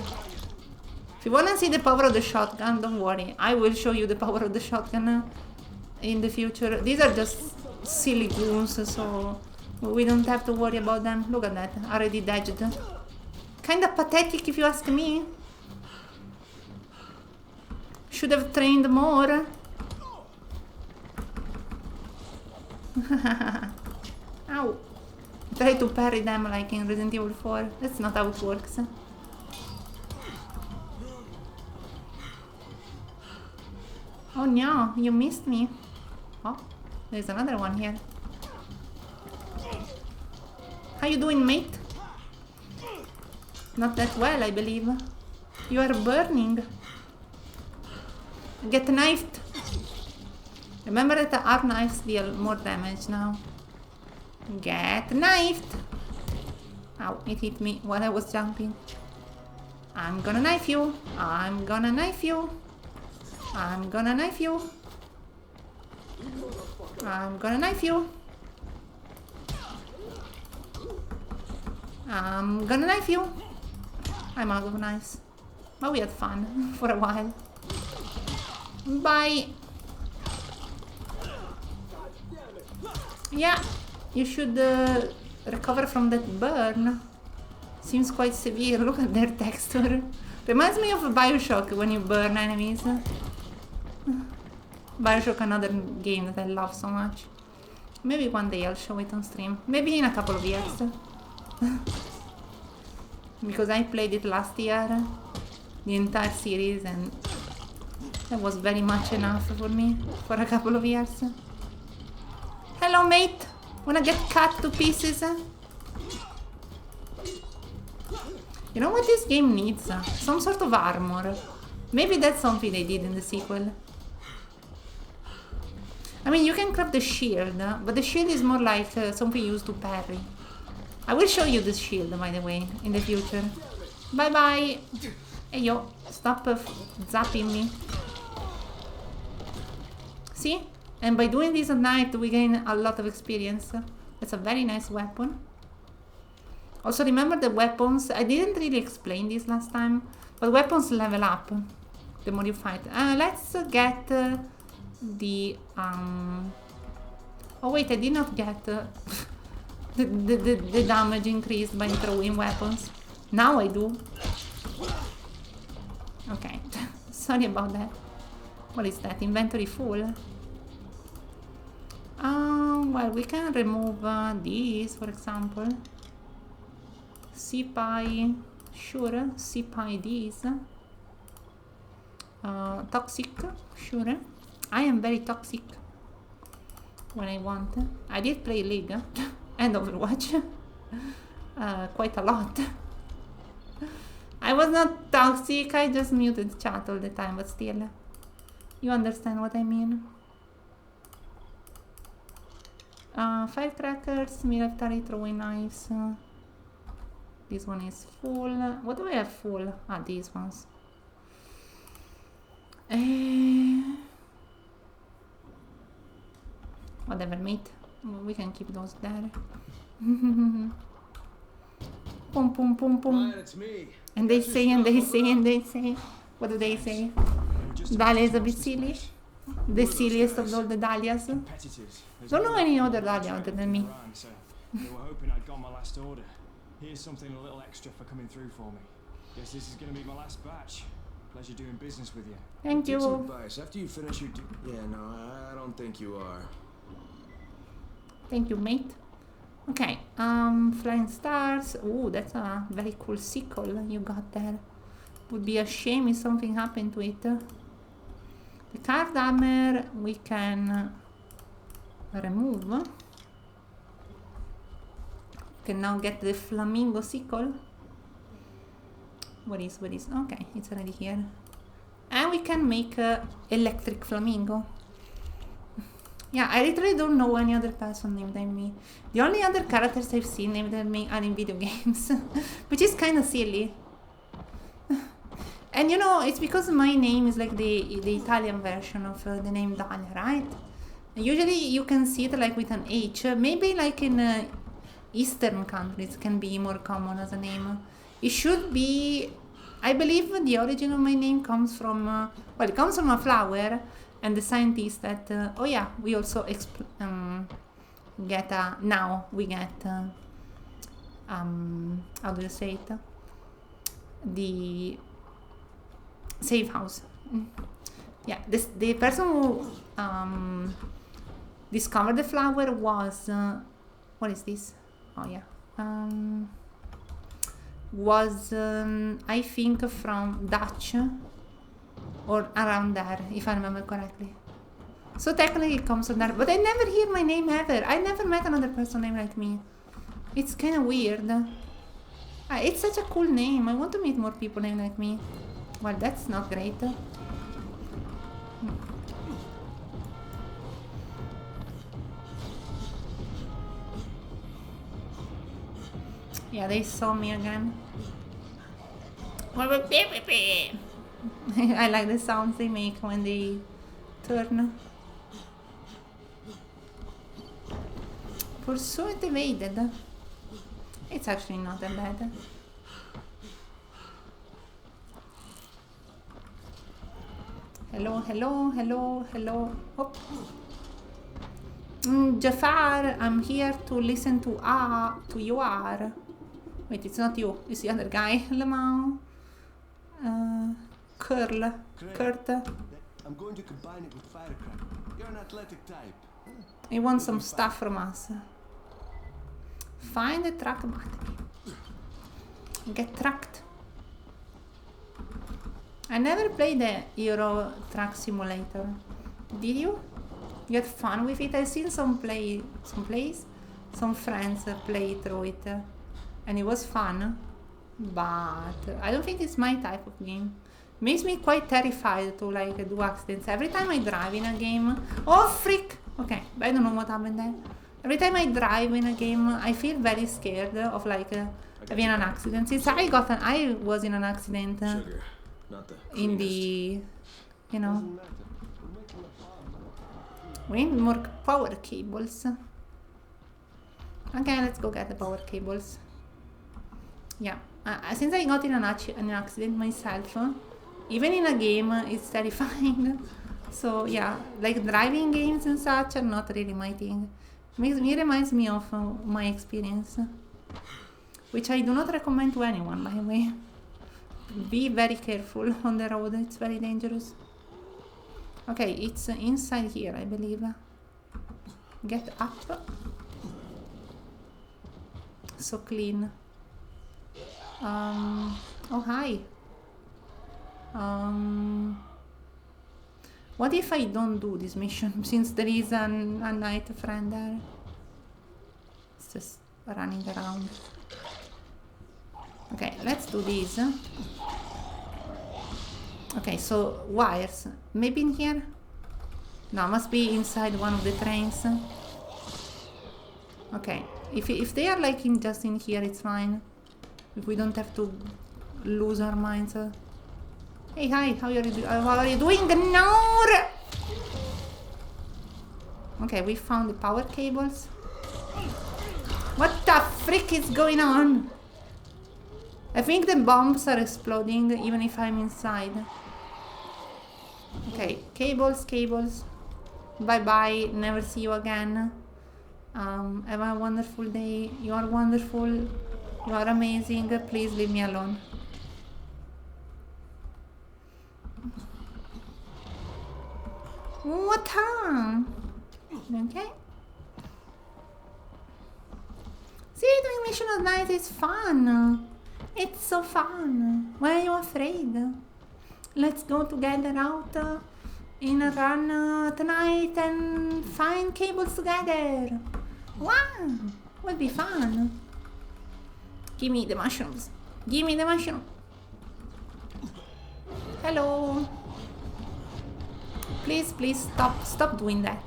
If you wanna see the power of the shotgun, don't worry. I will show you the power of the shotgun in the future. These are just silly goons, so we don't have to worry about them. Look at that, already dodged. Kinda pathetic if you ask me. Should have trained more. Ow. Try to parry them like in Resident Evil 4. That's not how it works. Oh no, you missed me. Oh, there's another one here. How you doing, mate? Not that well, I believe. You are burning. Get knifed. Remember that our knives deal more damage now. Get knifed. Ow, it hit me while I was jumping. I'm gonna knife you. I'm gonna knife you. I'm gonna knife you. I'm gonna knife you. I'm gonna knife you. I'm out of knives. But we had fun for a while. Bye. Yeah, you should recover from that burn. Seems quite severe. Look at their texture. Reminds me of Bioshock when you burn enemies. Bioshock, another game that I love so much. Maybe one day I'll show it on stream. Maybe in a couple of years. Because I played it last year. The entire series, and that was very much enough for me for a couple of years. Hello, mate. Wanna get cut to pieces? You know what this game needs? Some sort of armor. Maybe that's something they did in the sequel. I mean, you can craft the shield, but the shield is more like something used to parry. I will show you this shield, by the way, in the future. Bye-bye. Hey, yo, stop zapping me. See? And by doing this at night, we gain a lot of experience. It's a very nice weapon. Also, remember the weapons. I didn't really explain this last time, but weapons level up the more you fight. Let's get the... Oh wait, I did not get the damage increased by throwing weapons. Now I do. Okay, sorry about that. What is that? Inventory full? Well, we can remove these, for example. CPI, sure. CPI these. Toxic, sure. I am very toxic when I want. I did play League and Overwatch quite a lot. I was not toxic, I just muted chat all the time, but still, you understand what I mean. Firecrackers, military throwing knives. This one is full. What do I have full? Ah, these ones. Whatever, mate. We can keep those there. Pum pum pum pum. And they say, and they say, and they say. What do they say? Dahlia is a bit silly. The silliest of all the Dahlias. Don't know any other Dahlia other than me. They were hoping I'd got my last order. Here's something a little extra for coming through for me. Guess this is going to be my last batch. Pleasure doing business with you. Thank you. Take some advice. After you finish your... Yeah, no, I don't think you are. Thank you, mate. Okay, flying stars. Ooh, that's a very cool sickle you got there. Would be a shame if something happened to it. The card hammer we can remove. Can now get the flamingo sickle. What is? Okay, it's already here. And we can make electric flamingo. Yeah, I literally don't know any other person named than me. The only other characters I've seen named than me are in video games, which is kind of silly. And you know, it's because my name is like the Italian version of the name Dalia, right? Usually you can see it like with an H. Maybe like in Eastern countries can be more common as a name. It should be, I believe the origin of my name comes from, well, it comes from a flower, and the scientist that, oh yeah, we also get a, now we get, how do you say it? The safe house. Yeah, the person who discovered the flower was, what is this? Oh yeah. Was I think from Dutch or around there, if I remember correctly. So technically it comes from there, but I never hear my name ever. I never met another person named like me. It's kind of weird. It's such a cool name. I want to meet more people named like me. Well, that's not great. Yeah, they saw me again. I like the sounds they make when they turn. Pursuit evaded. It's actually not that bad. Hello, hello, hello, hello. Oh. Jafar, I'm here to listen to you are. Wait, it's not you, it's the other guy. Lemao. Kurt. I'm going to combine it with firecracker. You're an athletic type. He wants some stuff from us. Find the truck battery. Get trucked. I never played the Euro Truck Simulator. Did you? You had fun with it? I've seen some friends play through it, and it was fun. But I don't think it's my type of game. Makes me quite terrified to like do accidents. Every time I drive in a game, oh freak! Okay, I don't know what happened there. Every time I drive in a game, I feel very scared of like having an accident. Since I was in an accident Sugar, not the in the, you know, we need more power cables. Okay, let's go get the power cables. Yeah, since I got in an accident myself, even in a game, it's terrifying. So yeah, like driving games and such are not really my thing. It reminds me of my experience, which I do not recommend to anyone, by the way. Be very careful on the road, it's very dangerous. Okay, it's inside here, I believe. Get up. So clean. Oh hi. What if I don't do this mission, since there is a night friend there? It's just running around. Okay, let's do this. Okay, so wires. Maybe in here? No, must be inside one of the trains. Okay, if they are like just in here, it's fine. If we don't have to lose our minds. Hey, hi, how are you doing? No! Okay, we found the power cables. What the frick is going on? I think the bombs are exploding even if I'm inside. Okay, cables. Bye bye, never see you again. Have a wonderful day. You are wonderful. You are amazing. Please leave me alone. What time? Okay. See, doing mission at night is fun. It's so fun. Why are you afraid? Let's go together out in a run tonight and find cables together. Wow, would be fun. Give me the mushrooms. Give me the mushroom. Hello. Please stop doing that.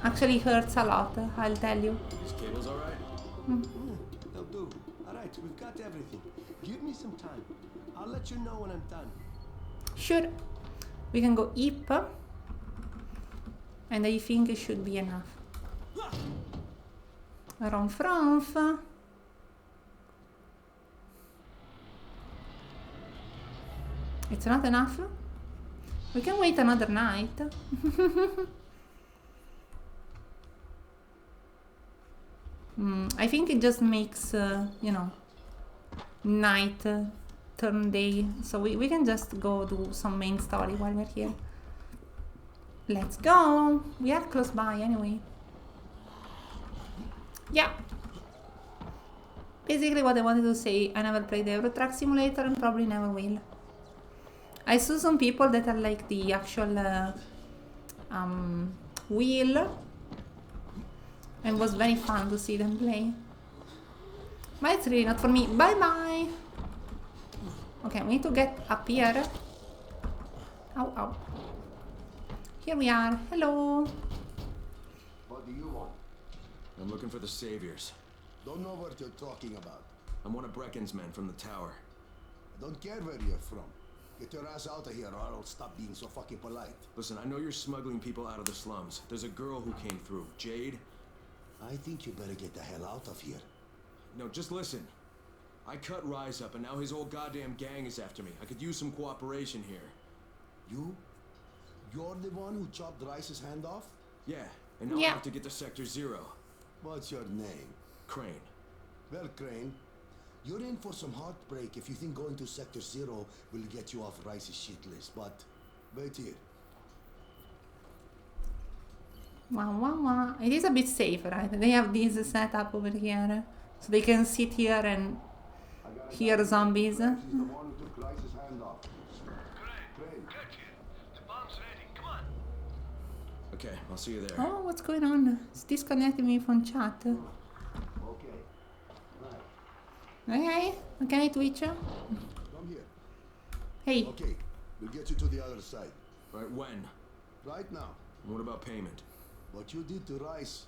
Actually hurts a lot, I'll tell you. These cables alright? They'll do. Alright, we've got everything. Give me some time. I'll let you know when I'm done. Sure. We can go hip. And I think it should be enough. Ronf. It's not enough? We can wait another night. I think it just makes, you know, night turn day. So we can just go do some main story while we're here. Let's go. We are close by anyway. Yeah. Basically what I wanted to say, I never played the Euro Truck Simulator and probably never will. I saw some people that are like the actual wheel, and it was very fun to see them play. But it's really not for me. Bye bye! Okay, we need to get up here. Ow, ow. Here we are. Hello. What do you want? I'm looking for the Saviors. Don't know what you're talking about. I'm one of Brecken's men from the tower. I don't care where you're from. Get your ass out of here or I'll stop being so fucking polite. Listen, I know you're smuggling people out of the slums. There's a girl who came through, Jade. I think you better get the hell out of here. No, just listen. I cut Rise up and now his whole goddamn gang is after me. I could use some cooperation here. You? You're the one who chopped Rice's hand off? Yeah, and now I have to get to Sector 0. What's your name? Crane. Well, Crane, you're in for some heartbreak if you think going to Sector 0 will get you off Rice's shit list, but wait here. Wow. It is a bit safe, right? They have this setup over here, so they can sit here and hear zombies. She's the one who took Rice's hand off. Crane, get here. The bomb's ready. Come on. Okay, I'll see you there. Oh, what's going on? It's disconnecting me from chat. Okay. Right. Okay, Twitch. Come here. Hey. Okay, we'll get you to the other side. Right, when? Right now. And what about payment? What you did to Rice,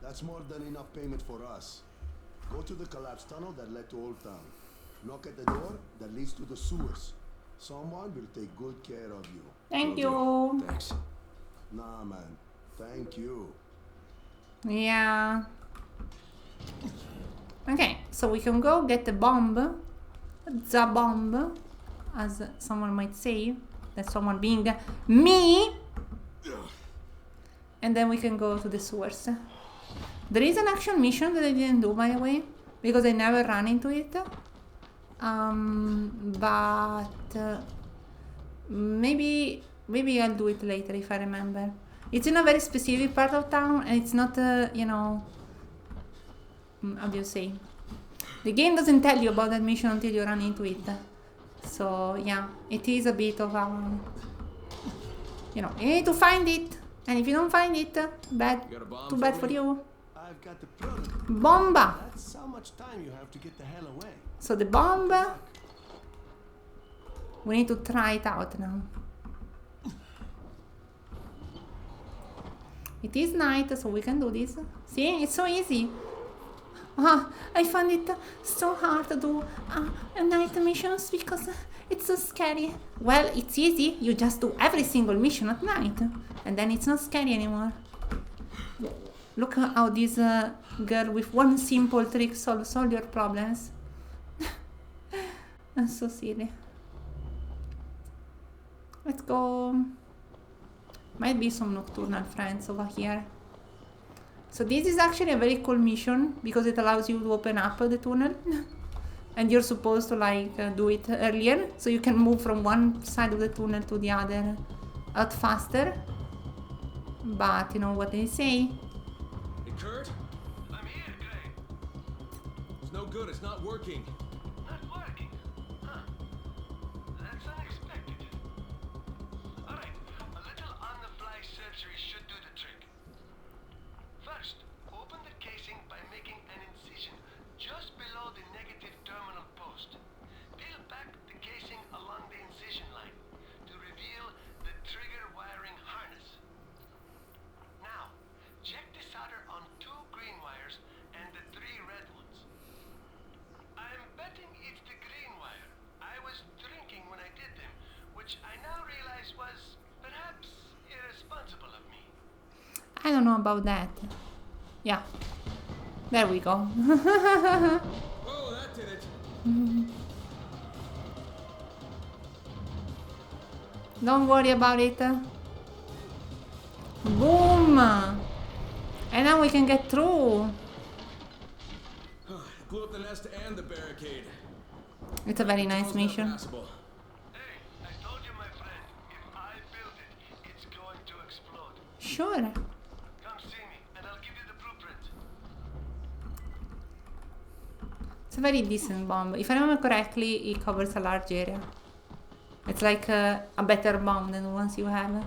that's more than enough payment for us. Go to the collapsed tunnel that led to Old Town. Knock at the door that leads to the sewers. Someone will take good care of you. Thank you. Thanks. Nah, man. Thank you. Yeah. Okay, so we can go get the bomb. The bomb, as someone might say. That someone being me. And then we can go to the sewers. There is an action mission that I didn't do, by the way, because I never ran into it. But maybe I'll do it later if I remember. It's in a very specific part of town, and it's not, you know, how do you say? The game doesn't tell you about that mission until you run into it. So yeah, it is a bit of a, you know, you need to find it, and if you don't find it, bad, too bad for you. I've got the prototype. Bomba. That's how much time you have to get the hell away. So the bomb, we need to try it out now. It is night, so we can do this. See, it's so easy. I find it so hard to do night missions because it's so scary. Well, it's easy. You just do every single mission at night, and then it's not scary anymore. Look how this girl with one simple trick solves all your problems. That's so silly. Let's go. Might be some nocturnal friends over here. So this is actually a very cool mission because it allows you to open up the tunnel. And you're supposed to like do it earlier so you can move from one side of the tunnel to the other out faster. But you know what they say? Hey, Kurt? I'm here, Crane. It's no good. It's not working. Not working. Huh. That's unexpected. Alright, a little on-the-fly surgery should do the trick. First, open the casing by making an incision just below the negative terminal post. Peel back the casing along the incision line to reveal the trigger wiring harness. Now, check the solder on 2 green wires and the 3 red ones. I'm betting I don't know about that. Yeah. There we go. Whoa, that did it. Don't worry about it. Boom! And now we can get through. Blew up the nest and the barricade. It's a very nice Tunnel's now mission. passable. Hey, I told you, my friend, if I build it, it's going to explode. Sure. Come see me, and I'll give you the blueprint. It's a very decent bomb. If I remember correctly, it covers a large area. It's like a better bomb than the ones you have.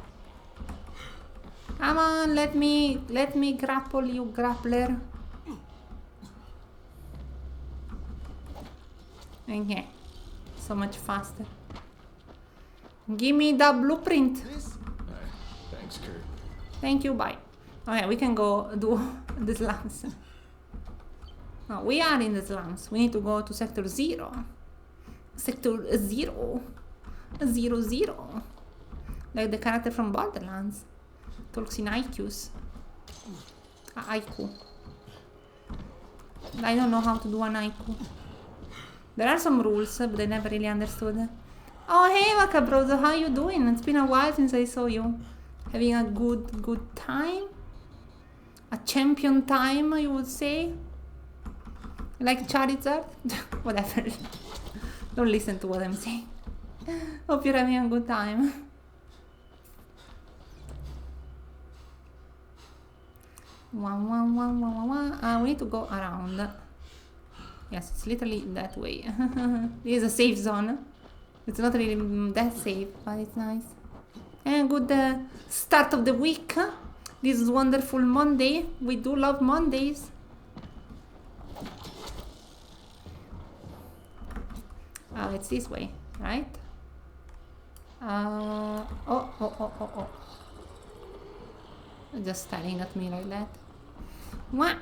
Come on, let me grapple you, grappler. Okay, so much faster. Give me the blueprint. Thanks, Kurt. Thank you, bye. Okay, we can go do the slums. No, we are in the slums. We need to go to sector 0. Sector 0. 0. Like the character from Borderlands. Talks in IQs. IQ. I don't know how to do an IQ. There are some rules, but I never really understood. Oh, hey, Wakabrozo, how you doing? It's been a while since I saw you. Having a good time? A champion time, you would say? Like Charizard? Whatever. Don't listen to what I'm saying. Hope you're having a good time. We need to go around. Yes, it's literally that way. This is a safe zone. It's not really that safe, but it's nice. And good start of the week. This is wonderful Monday. We do love Mondays. Oh, it's this way, right? Oh. Just staring at me like that. What?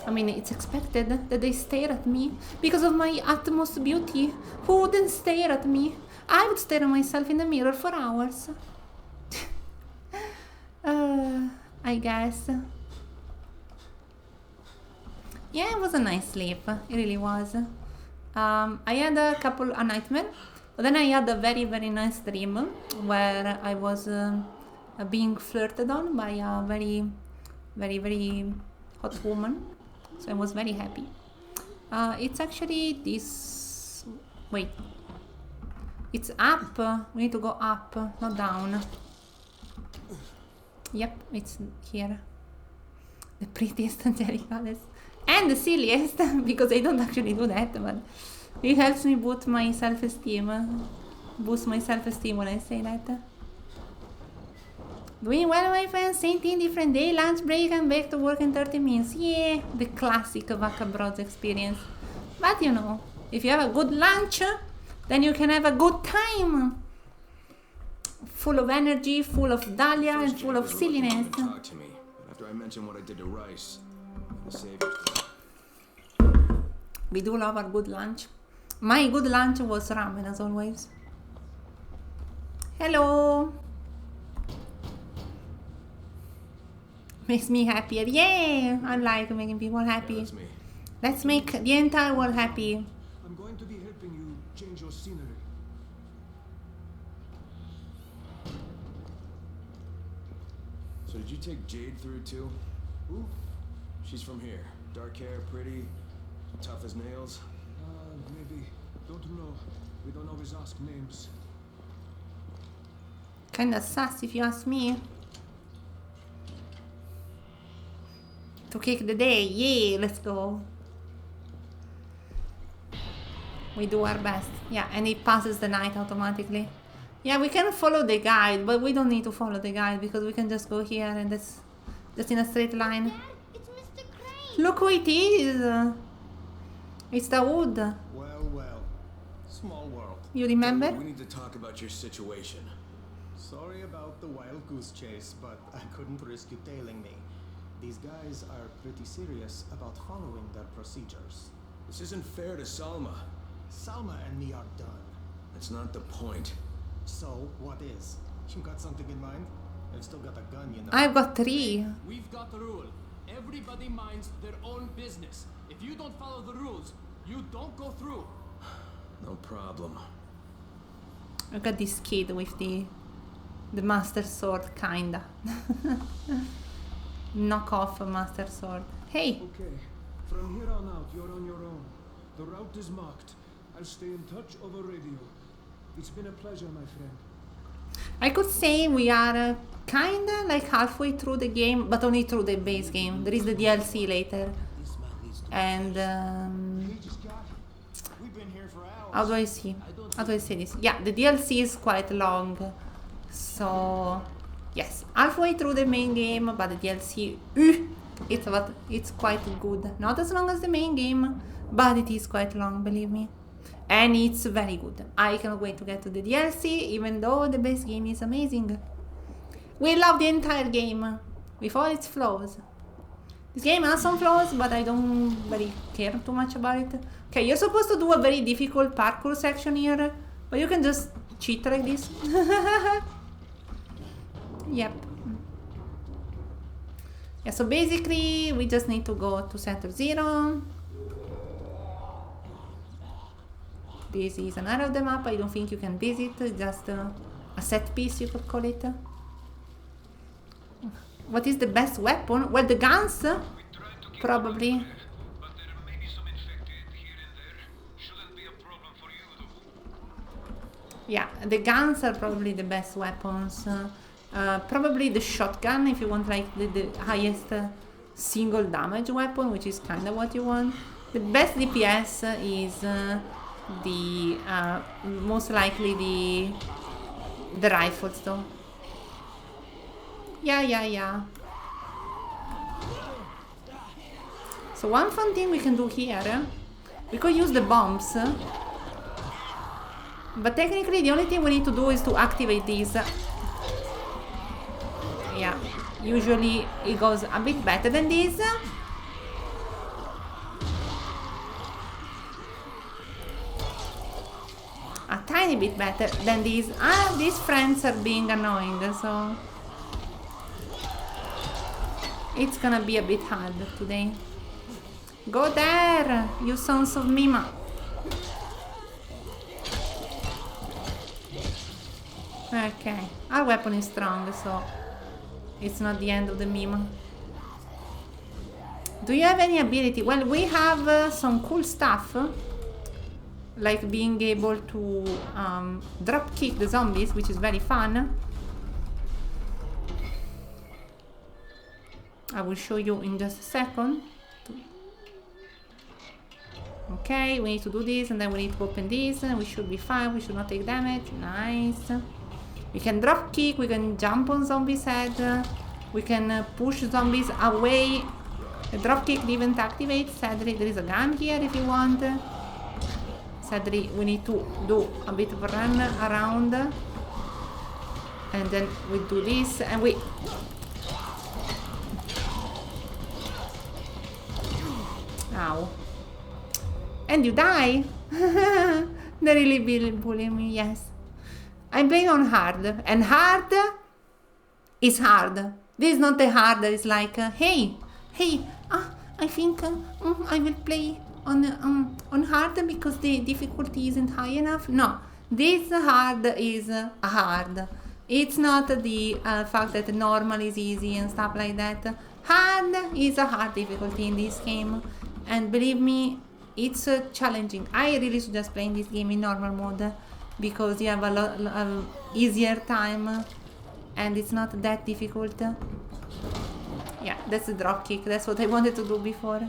I mean, it's expected that they stare at me because of my utmost beauty. Who wouldn't stare at me? I would stare at myself in the mirror for hours. I guess. Yeah, it was a nice sleep. It really was. I had a nightmare, but then I had a very, very nice dream where I was being flirted on by a very, very, very hot woman. So I was very happy. It's actually this... Wait. It's up. We need to go up, not down. Yep, it's here. The prettiest angelic goddess. And the silliest, because I don't actually do that, but it helps me boost my self-esteem. Boost my self-esteem when I say that. Doing well, my friends. Same thing, different day. Lunch break and back to work in 30 minutes. Yeah, the classic Vakabrods experience. But you know, if you have a good lunch, then you can have a good time. Full of energy, full of dahlia, and full of silliness. Talk to me. After I mentioned what I did to Rice, the savior. We do love our good lunch. My good lunch was ramen, as always. Hello. Makes me happier. Yay! I like making people happy. Yeah, that's me. Let's make the entire world happy. I'm going to be helping you change your scenery. So did you take Jade through too? Who? She's from here. Dark hair, pretty, tough as nails. Maybe. Don't know. We don't always ask names. Kinda sus if you ask me. To kick the day, yeah, let's go. We do our best. Yeah, and it passes the night automatically. Yeah, we can follow the guide, but we don't need to follow the guide because we can just go here and that's in a straight line. Dad, it's Mr. Crane. Look who it is! It's the wood. Well. Small world. You remember? We need to talk about your situation. Sorry about the wild goose chase, but I couldn't risk you tailing me. These guys are pretty serious about following their procedures. This isn't fair to Salma. Salma and me are done. That's not the point. So, what is? You got something in mind? I've still got a gun, you know. I've got 3. We've got the rule. Everybody minds their own business. If you don't follow the rules, you don't go through. No problem. I got this kid with the Master Sword, kinda. Knock off a Master Sword. Hey! Okay, from here on out, you're on your own. The route is marked. I'll stay in touch over radio. It's been a pleasure, my friend. I could say we are kinda like halfway through the game, but only through the base game. There is the DLC later. And We've been here for hours. how do I see? How do I say this? Yeah, the DLC is quite long. So yes, halfway through the main game, but the DLC it's quite good. Not as long as the main game, but it is quite long, believe me. And it's very good. I cannot wait to get to the DLC, even though the base game is amazing. We love the entire game, with all its flaws. This game has some flaws, but I don't very care too much about it. Okay, you're supposed to do a very difficult parkour section here, but you can just cheat like this. Yep. Yeah, so basically we just need to go to Center 0. This is an area of the map I don't think you can visit, just a set piece you could call it. What is the best weapon? Well, the guns, probably. But there may be some infected here and there. Shouldn't be a problem for you, though. Yeah, the guns are probably the best weapons. Probably the shotgun if you want like the highest single damage weapon, which is kind of what you want. The best DPS is the most likely the rifles though. Yeah. So one fun thing we can do here, we could use the bombs, but technically the only thing we need to do is to activate these. Yeah, usually it goes a bit better than this. A tiny bit better than these. These friends are being annoying, so it's gonna be a bit hard today. Go there, you sons of Mima. Okay, our weapon is strong, so it's not the end of the meme. Do you have any ability? Well, we have some cool stuff, like being able to drop kick the zombies, which is very fun. I will show you in just a second. Okay, we need to do this, and then we need to open this, and we should be fine. We should not take damage. Nice. We can drop kick, we can jump on zombies' head, we can push zombies away. The drop kick didn't activate. Sadly, there is a gun here if you want. Sadly, we need to do a bit of a run around. And then we do this, and we... Ow. And you die! They really bully me, yes. I'm playing on hard, and hard is hard. This is not the hard that is like, hey, I think I will play on hard because the difficulty isn't high enough. No, this hard is hard. It's not the fact that normal is easy and stuff like that. Hard is a hard difficulty in this game, and believe me, it's challenging. I really suggest playing this game in normal mode, because you have a lot easier time and it's not that difficult. Yeah, that's a drop kick. That's what I wanted to do before.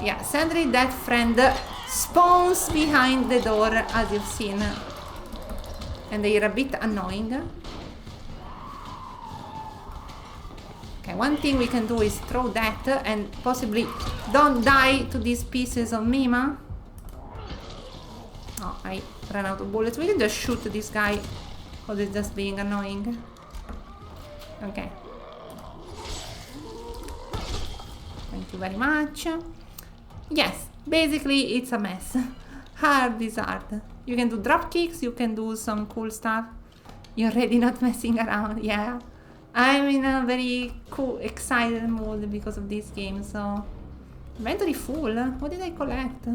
Yeah, sadly that friend spawns behind the door, as you've seen, and they are a bit annoying. Okay, one thing we can do is throw that and possibly don't die to these pieces of Mima. Oh, I ran out of bullets. We can just shoot this guy, because it's just being annoying. Okay. Thank you very much. Yes, basically it's a mess. Hard is hard. You can do drop kicks, you can do some cool stuff. You're already not messing around, yeah. I'm in a very cool, excited mood because of this game, so... Inventory full? What did I collect?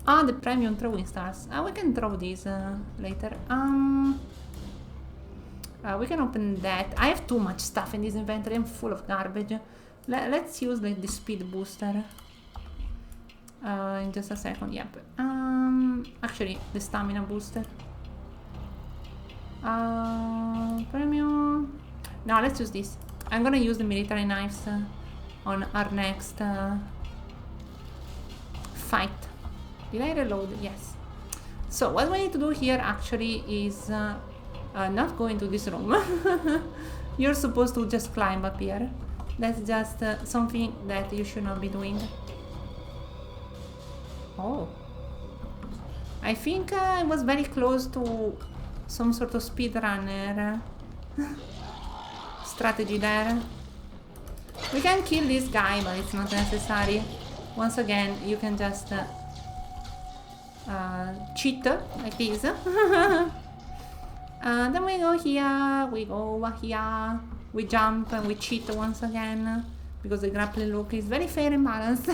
Ah, the premium throwing stars. Ah, we can throw these later. We can open that. I have too much stuff in this inventory. I'm full of garbage. Let's use like the speed booster. In just a second, yep. Actually, the stamina booster. Premium. No, let's use this. I'm gonna use the military knives on our next fight. Did I reload? Yes. So what we need to do here actually is not go into this room. You're supposed to just climb up here. That's just something that you should not be doing. Oh. I think I was very close to some sort of speedrunner strategy there. We can kill this guy, but it's not necessary. Once again, you can just cheat like this. Then we go here, we go over here, we jump and we cheat once again because the grappling hook is very fair and balanced.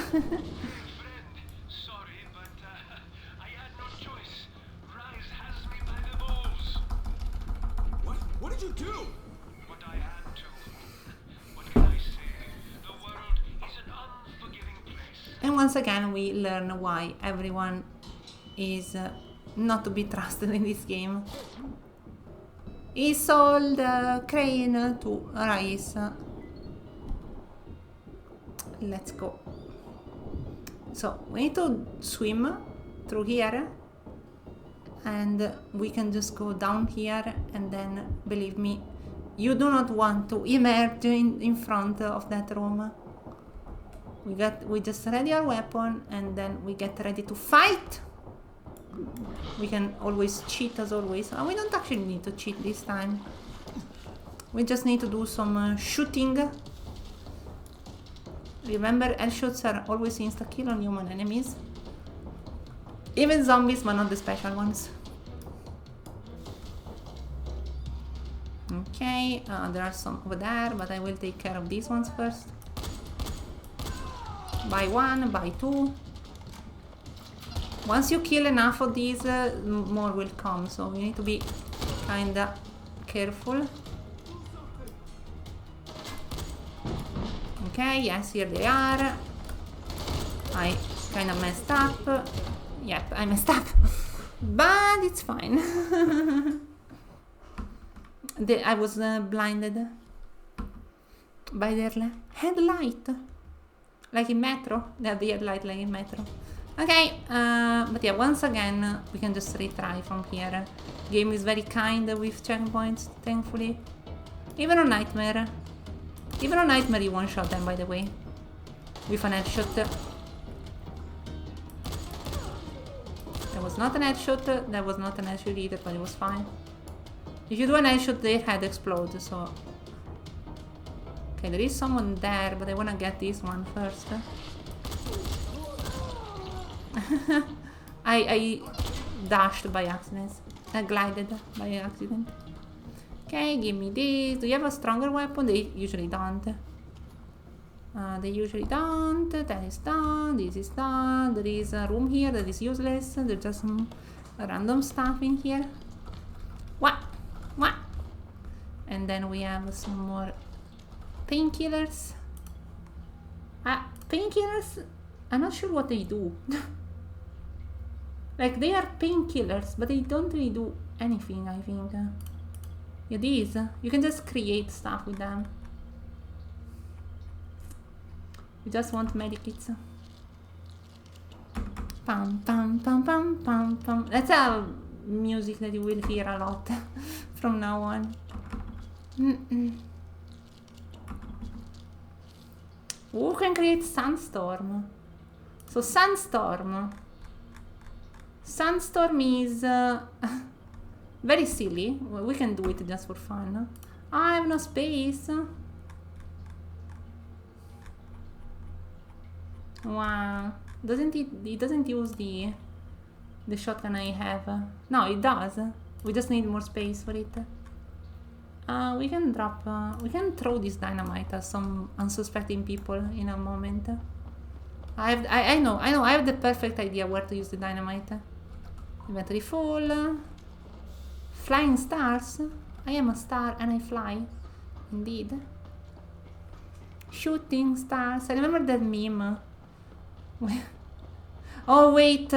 What did you do? What I had to. What can I say? The world is an unforgiving place. And once again we learn why everyone is not to be trusted in this game. He sold Crane to Rice. Let's go. So we need to swim through here. And we can just go down here, and then, believe me, you do not want to emerge in front of that room. We just ready our weapon, and then we get ready to fight. We can always cheat as always. We don't actually need to cheat this time. We just need to do some shooting. Remember, headshots are always insta-kill on human enemies. Even zombies, but not the special ones. Okay, there are some over there, but I will take care of these ones first. By one, by two. Once you kill enough of these, more will come, so you need to be kinda careful. Okay, yes, here they are. I kinda messed up. Yep, I messed up. But it's fine. I was blinded by their headlight. Like in Metro. They have the headlight like in Metro. Okay, but yeah, once again, we can just retry from here. Game is very kind with checkpoints, thankfully. Even on Nightmare. Even on Nightmare you one-shot them, by the way. With an headshot. That was not an headshot, that was not an headshot either, but it was fine. If you do an headshot, their head explodes, so... Okay, there is someone there, but I wanna get this one first. I dashed by accident. I glided by accident. Okay, give me this. Do you have a stronger weapon? They usually don't. They usually don't. That is done. This is done. There is a room here that is useless. There's just some random stuff in here. What? What? And then we have some more painkillers. Painkillers? I'm not sure what they do. Like, they are painkillers, but they don't really do anything, I think. Yeah, these. You can just create stuff with them. We just want medikits. Pam pam pam pam pam pam. That's a music that you will hear a lot from now on. Who can create Sandstorm? So Sandstorm. Sandstorm is very silly. We can do it just for fun. I have no space. Wow. Doesn't it doesn't use the shotgun I have. No, it does. We just need more space for it. We can drop, we can throw this dynamite at some unsuspecting people in a moment. I know, I have the perfect idea where to use the dynamite. Inventory full. Flying stars. I am a star and I fly. Indeed. Shooting stars. I remember that meme. Oh, wait.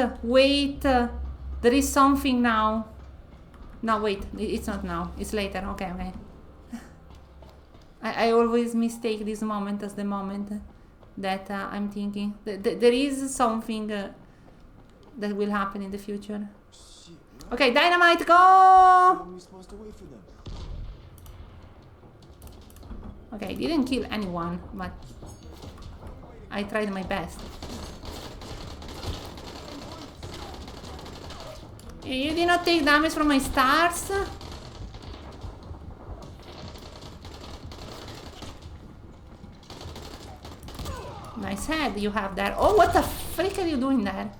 There is something now. No, wait. It's not now. It's later. Okay. I always mistake this moment as the moment that I'm thinking. There is something that will happen in the future. Okay, dynamite, go! How are we supposed to wait for them? Okay, didn't kill anyone, but I tried my best. You did not take damage from my stars? Nice head you have there. Oh, what the frick are you doing there?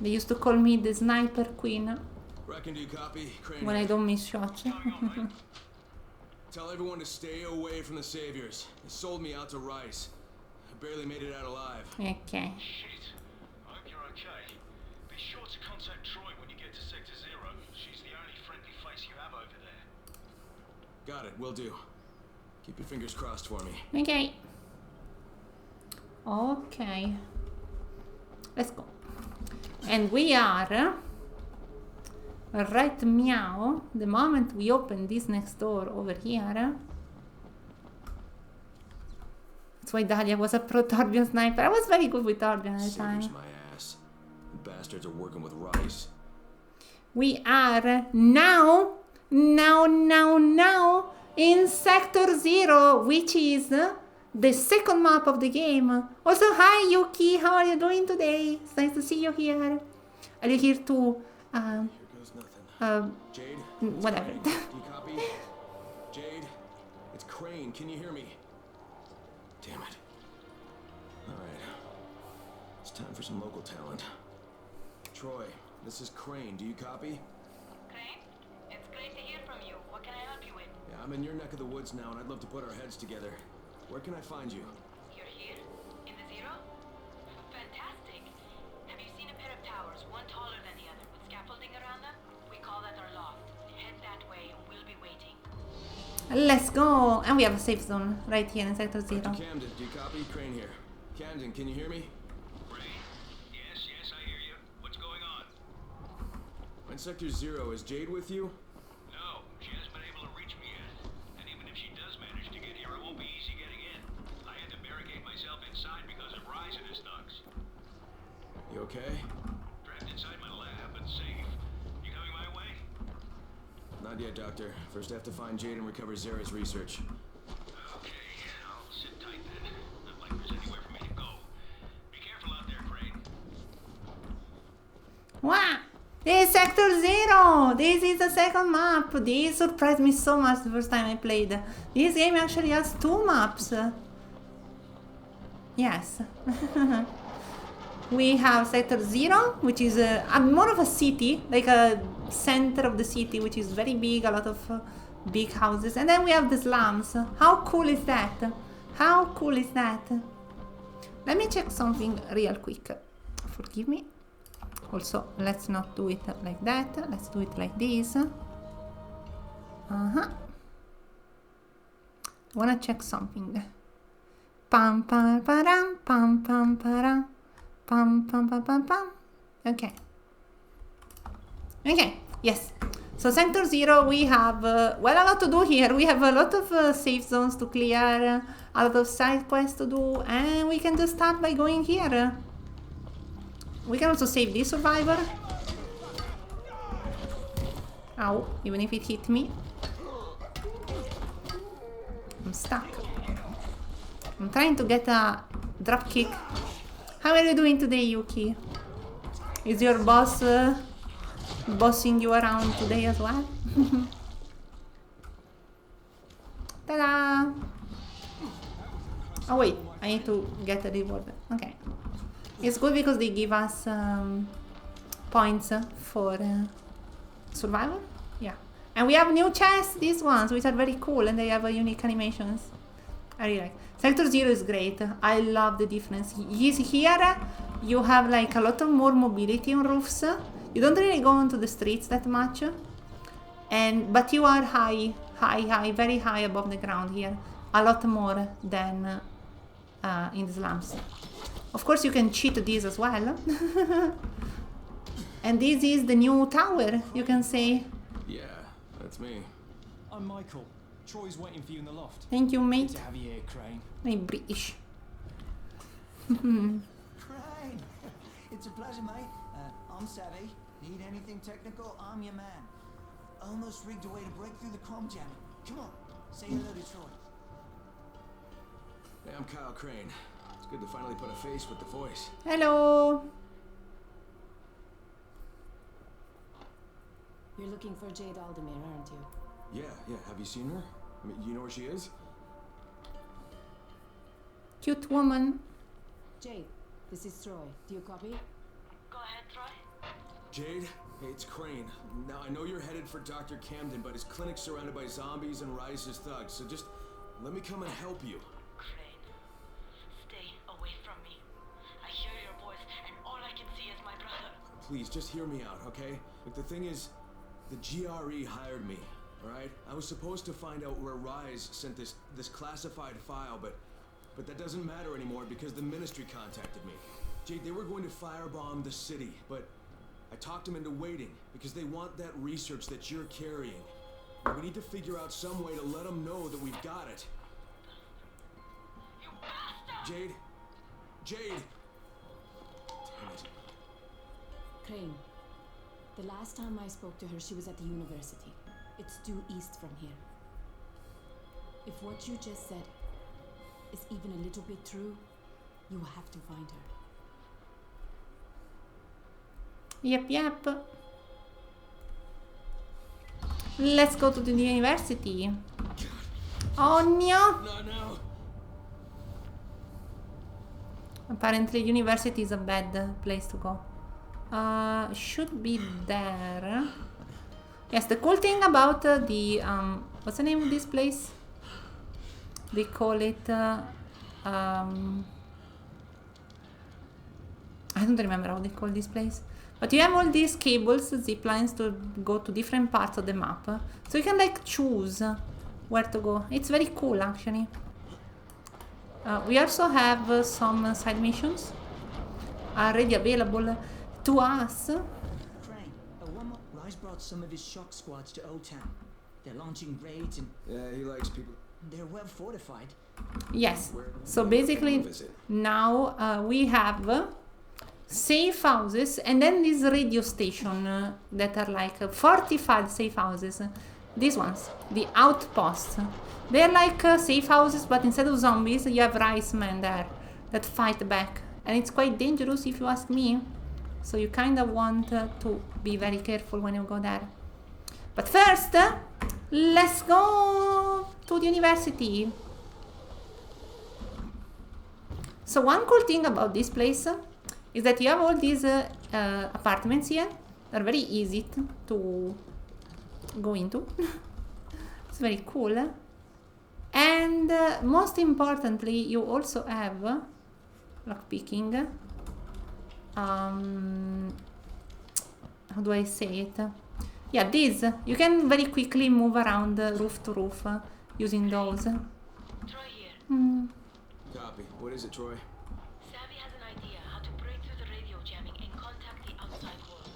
They used to call me the Sniper Queen. Reckon, do you copy? Crane When I here. don't miss shots. Tell everyone to stay away from the saviors. They sold me out to Rice. I barely made it out alive. Okay. Shit. I hope you're okay. Be sure to contact Troy when you get to Sector 0. She's the only friendly face you have over there. Got it, will do. Keep your fingers crossed for me. Okay. Okay. Let's go. And we are right meow. The moment we open this next door over here. That's why Dahlia was a pro Torbjorn sniper. I was very good with Torbjorn at the time. Saviors my ass. The bastards are working with Rice. We are now in Sector 0, which is the second map of the game. Also, hi Yuki, how are you doing today? It's nice to see you here. Are you here to, Here goes nothing. Jade? whatever. Do you copy? Jade? It's Crane, can you hear me? Damn it. Alright. It's time for some local talent. Troy, this is Crane, do you copy? Crane? It's great to hear from you. What can I help you with? Yeah, I'm in your neck of the woods now and I'd love to put our heads together. Where can I find you? You're here? In the 0? Fantastic. Have you seen a pair of towers, one taller than the other, with scaffolding around them? We call that our loft. Head that way and we'll be waiting. Let's go. And we have a safe zone right here in Sector 0. Camden, do you copy? Crane here. Camden, can you hear me? Ray? Yes, I hear you. What's going on? In Sector 0, is Jade with you? No, she hasn't been able to reach me yet. And even if she does manage to get here, it won't be easy getting in. I had to barricade myself inside because of Rise and his thugs. You okay? Trapped inside my lab, but safe. You coming my way? Not yet, Doctor. First I have to find Jade and recover Zara's research. Okay, I'll sit tight then. Not like there's anywhere for me to go. Be careful out there, Crane. Wow! This is Sector 0! This is the second map. This surprised me so much the first time I played. This game actually has 2 maps. Yes. We have Sector 0, which is more of a city, like a center of the city, which is very big, a lot of big houses. And then we have the slums. How cool is that? How cool is that? Let me check something real quick. Forgive me. Also, let's not do it like that. Let's do it like this. I wanna check something. Pam pam param pam pam param pam pam pam pam pam. Okay. Okay. Yes. So Sector 0, we have well, a lot to do here. We have a lot of safe zones to clear, a lot of side quests to do, and we can just start by going here. We can also save this survivor. Ow, even if it hit me. I'm stuck. I'm trying to get a drop kick. How are you doing today, Yuki? Is your boss bossing you around today as well? Ta-da! Oh wait, I need to get a reward. Okay. It's good because they give us points for survival. Yeah. And we have new chests, these ones, which are very cool, and they have unique animations. I really like. Sector 0 is great. I love the difference. Here, you have like a lot of more mobility on roofs. You don't really go onto the streets that much. But you are high, very high above the ground here. A lot more than in the slums. Of course, you can cheat these as well. And this is the new tower, you can say. Yeah, that's me. I'm Michael. Troy's waiting for you in the loft. Thank you, mate. Good to have you here, Crane. I'm British. Crane! It's a pleasure, mate. I'm savvy. Need anything technical, I'm your man. Almost rigged a way to break through the chrome jamming. Come on, say hello to Troy. Hey, I'm Kyle Crane. It's good to finally put a face with the voice. Hello. You're looking for Jade Aldemir, aren't you? Yeah. Have you seen her? I mean, you know where she is? Cute woman. Jade, this is Troy. Do you copy? Go ahead, Troy. Jade? Hey, it's Crane. Now, I know you're headed for Dr. Camden, but his clinic's surrounded by zombies and Rise's thugs, so just let me come and help you. Crane, stay away from me. I hear your voice, and all I can see is my brother. Please, just hear me out, okay? Look, the thing is, the GRE hired me, alright? I was supposed to find out where Rise sent this classified file, but that doesn't matter anymore because the Ministry contacted me. Jade, they were going to firebomb the city, but I talked them into waiting because they want that research that you're carrying. We need to figure out some way to let them know that we've got it. You bastard! Jade! Damn it. Crane, the last time I spoke to her, she was at the university. It's due east from here. If what you just said is even a little bit true, you will have to find her. Yep. Let's go to the university. Oh no! No. Apparently university is a bad place to go. Should be there. Yes, the cool thing about the what's the name of this place? They call it I don't remember how they call this place. But you have all these cables, zip lines to go to different parts of the map. So you can like choose where to go. It's very cool actually. We also have some side missions already available to us. Crane, one more. Rise brought some of his shock squads to Old Town. They're launching raids and... Yeah, he likes people. They're well fortified. Yes. So basically now we have safe houses and then this radio station that are like fortified safe houses. These ones, the outposts. They're like safe houses, but instead of zombies, you have rice men there that fight back. And it's quite dangerous if you ask me. So you kind of want to be very careful when you go there. But first, let's go to the university. So one cool thing about this place is that you have all these apartments here. They're very easy to go into. It's very cool. And most importantly, you also have lockpicking. How do I say it? Yeah, these. You can very quickly move around roof to roof using those. Troy here. Copy. What is it, Troy? Savvy has an idea how to break through the radio jamming and contact the outside world.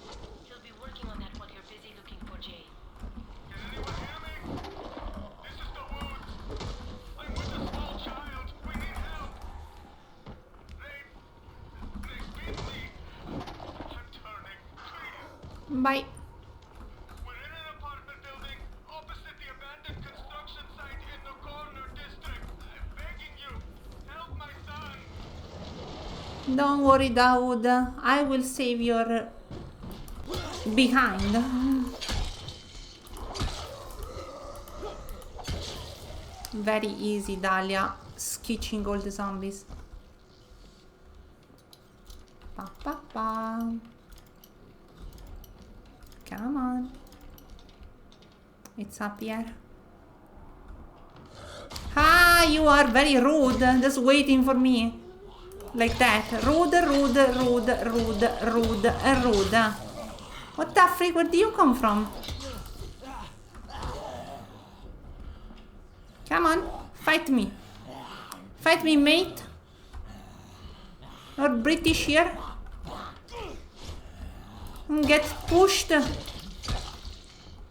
He'll be working on that while you're busy looking for Jade. Can anyone hear me? This is the Woods. I'm with a small child. We need help. They beat me. I'm turning. Please. Bye. We're in an apartment building opposite the abandoned construction site in the corner district. I'm begging you. Help my son. Don't worry, Dawood. I will save your behind. Very easy, Dahlia. Skitching all the zombies. Pa, pa, pa. Come on. It's up here. Ah, you are very rude. Just waiting for me. Like that. Rude, rude, rude, rude, rude, and rude. What the freak? Where do you come from? Come on. Fight me. Fight me, mate. You're British here. Get pushed.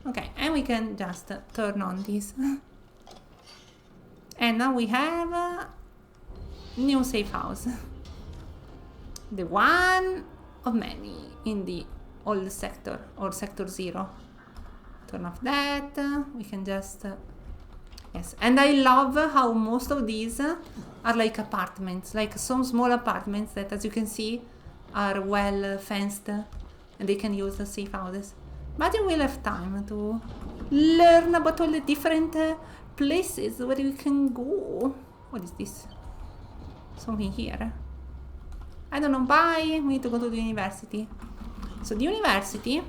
Okay, and we can just turn on this. And now we have a new safe house. The one of many in the old sector, or sector 0. Turn off that. We can just... yes, and I love how most of these are like apartments, like some small apartments that, as you can see, are well fenced and they can use the safe houses. But you will have time to learn about all the different places where you can go. What is this? Something here. I don't know. Bye. We need to go to the university. So the university,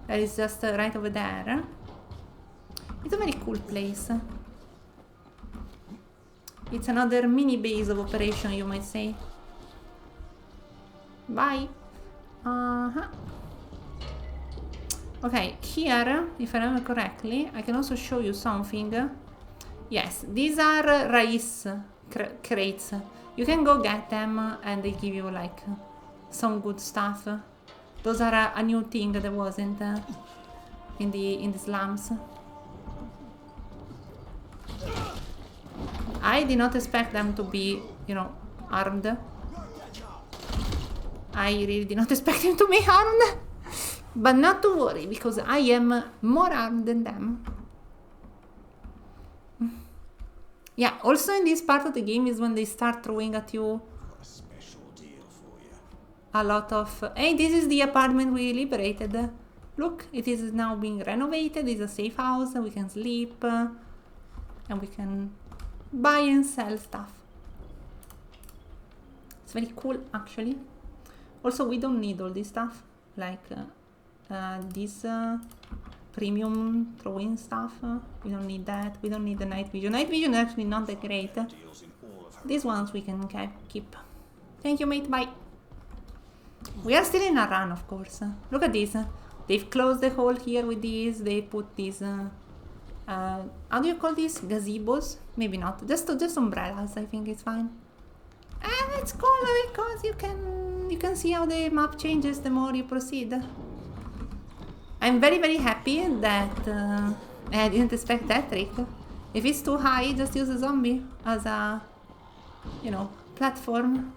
that is just right over there. It's a very cool place. It's another mini base of operation, you might say. Bye. Okay, here, if I remember correctly, I can also show you something. Yes, these are rice crates. You can go get them and they give you like some good stuff. Those are a new thing that wasn't in the slums. I did not expect them to be, you know, armed. I really did not expect them to be armed. But not to worry, because I am more armed than them. Yeah, also in this part of the game is when they start throwing at you a lot of... hey, this is the apartment we liberated. Look, it is now being renovated. It's a safe house. We can sleep. And we can buy and sell stuff. It's very cool, actually. Also, we don't need all this stuff. Like... this premium throwing stuff, we don't need that. We don't need the night vision. Night vision is actually not that great. These ones we can keep. Thank you, mate. Bye. We are still in Harran, of course. Look at this. They've closed the hole here with these. They put these how do you call these? Gazebos? Maybe not. Just umbrellas. I think it's fine. And it's cool because you can see how the map changes the more you proceed. I'm very, very happy that I didn't expect that trick. If it's too high, just use a zombie as a, you know, platform.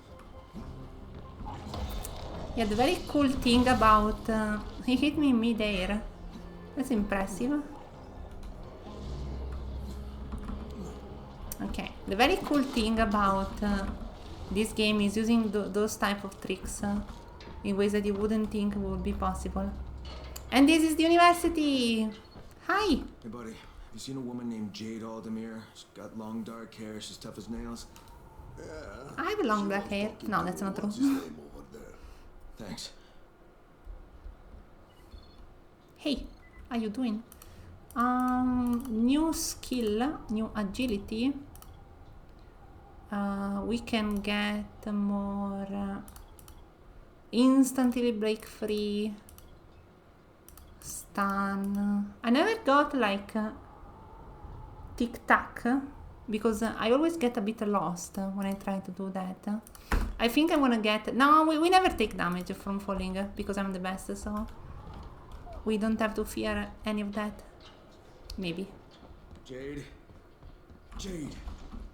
Yeah, the very cool thing about... he hit me mid-air. That's impressive. Okay, the very cool thing about this game is using those type of tricks in ways that you wouldn't think would be possible. And this is the university. Hi. Hey, buddy. Have you seen a woman named Jade Aldemir? She's got long, dark hair. She's tough as nails. I have long black hair. No, that's not true. Thanks. Hey, how you doing? New skill, new agility. We can get more instantly break free. Stun. I never got like tic-tac because I always get a bit lost when I try to do that. I think I want to get... no, we never take damage from falling because I'm the best, so we don't have to fear any of that. Maybe. Jade? Jade,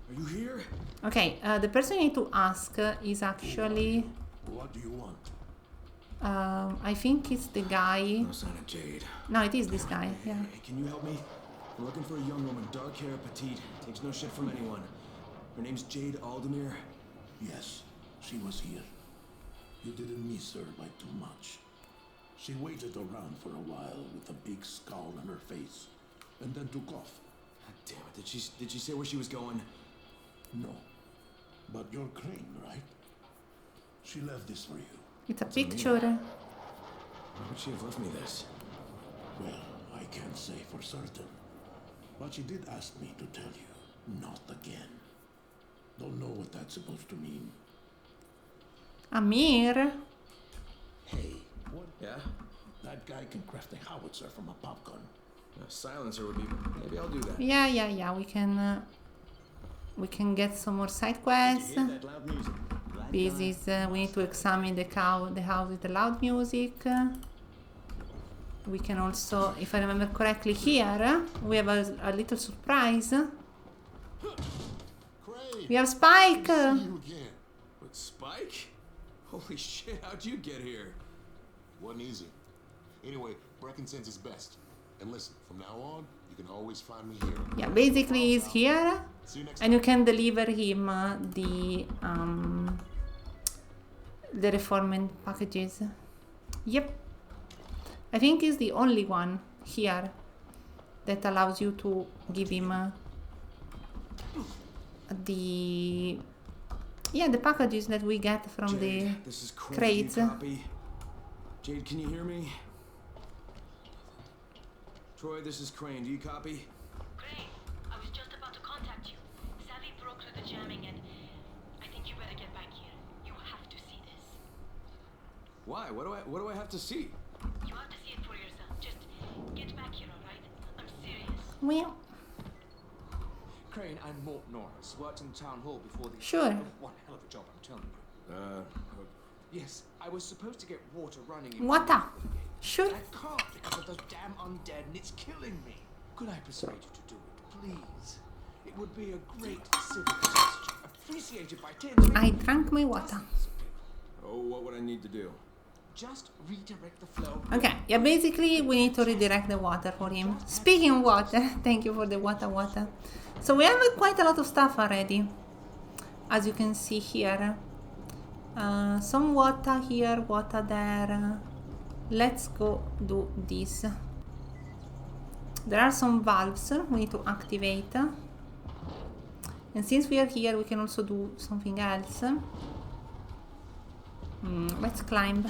are you here? Okay, the person you need to ask is actually... what do you want? I think it's the guy... no sign of Jade. No, it is this guy, yeah. Hey, can you help me? I'm looking for a young woman, dark hair, petite, takes no shit from anyone. Her name's Jade Aldemir. Yes, she was here. You didn't miss her by too much. She waited around for a while with a big scowl on her face, and then took off. God damn it, did she say where she was going? No. But you're Crane, right? She left this for you. It's a picture. Why would she have left me this? Well, I can't say for certain. But she did ask me to tell you, not again. Don't know what that's supposed to mean. Amir? Hey, what? Yeah? That guy can craft a howitzer from a pop gun. A silencer would be... Maybe I'll do that. Yeah. We can get some more side quests. This is we need to examine the house with the loud music. We can also, if I remember correctly, here we have a little surprise. We have Spike. What, Spike? Holy shit! How'd you get here? Wasn't easy. Anyway, Brecken sends his best. And listen, from now on, you can always find me here. Yeah, basically he's here, and you can deliver him the reforming packages. Yep, I think he's the only one here that allows you to give him the packages that we get from Jade, the this is Quinn. crates. Do you copy? Jade, can you hear me? Troy, this is Crane. Do you copy? Crane, I was just about to contact you. Savvy broke through the jamming and I think you better get back here. You have to see this. Why? What do I have to see? You have to see it for yourself. Just get back here, alright? I'm serious. Well, Crane, I'm Mort Norris. Worked in the town hall before the... Sure. One hell of a job, I'm telling you. Yes, I was supposed to get water running in... Water. Sure. I can't because of those damn undead and it's killing me. Could I persuade you to do it, please? It would be a great civic gesture, appreciated by tens of... I drank my water. Oh, what would I need to do? Just redirect the flow. Okay, yeah, basically we need to redirect the water for him. Speaking of water, thank you for the water. So we have quite a lot of stuff already, as you can see here. Some water here, water there. Let's go do this. There are some valves we need to activate. And since we are here, we can also do something else. Let's climb.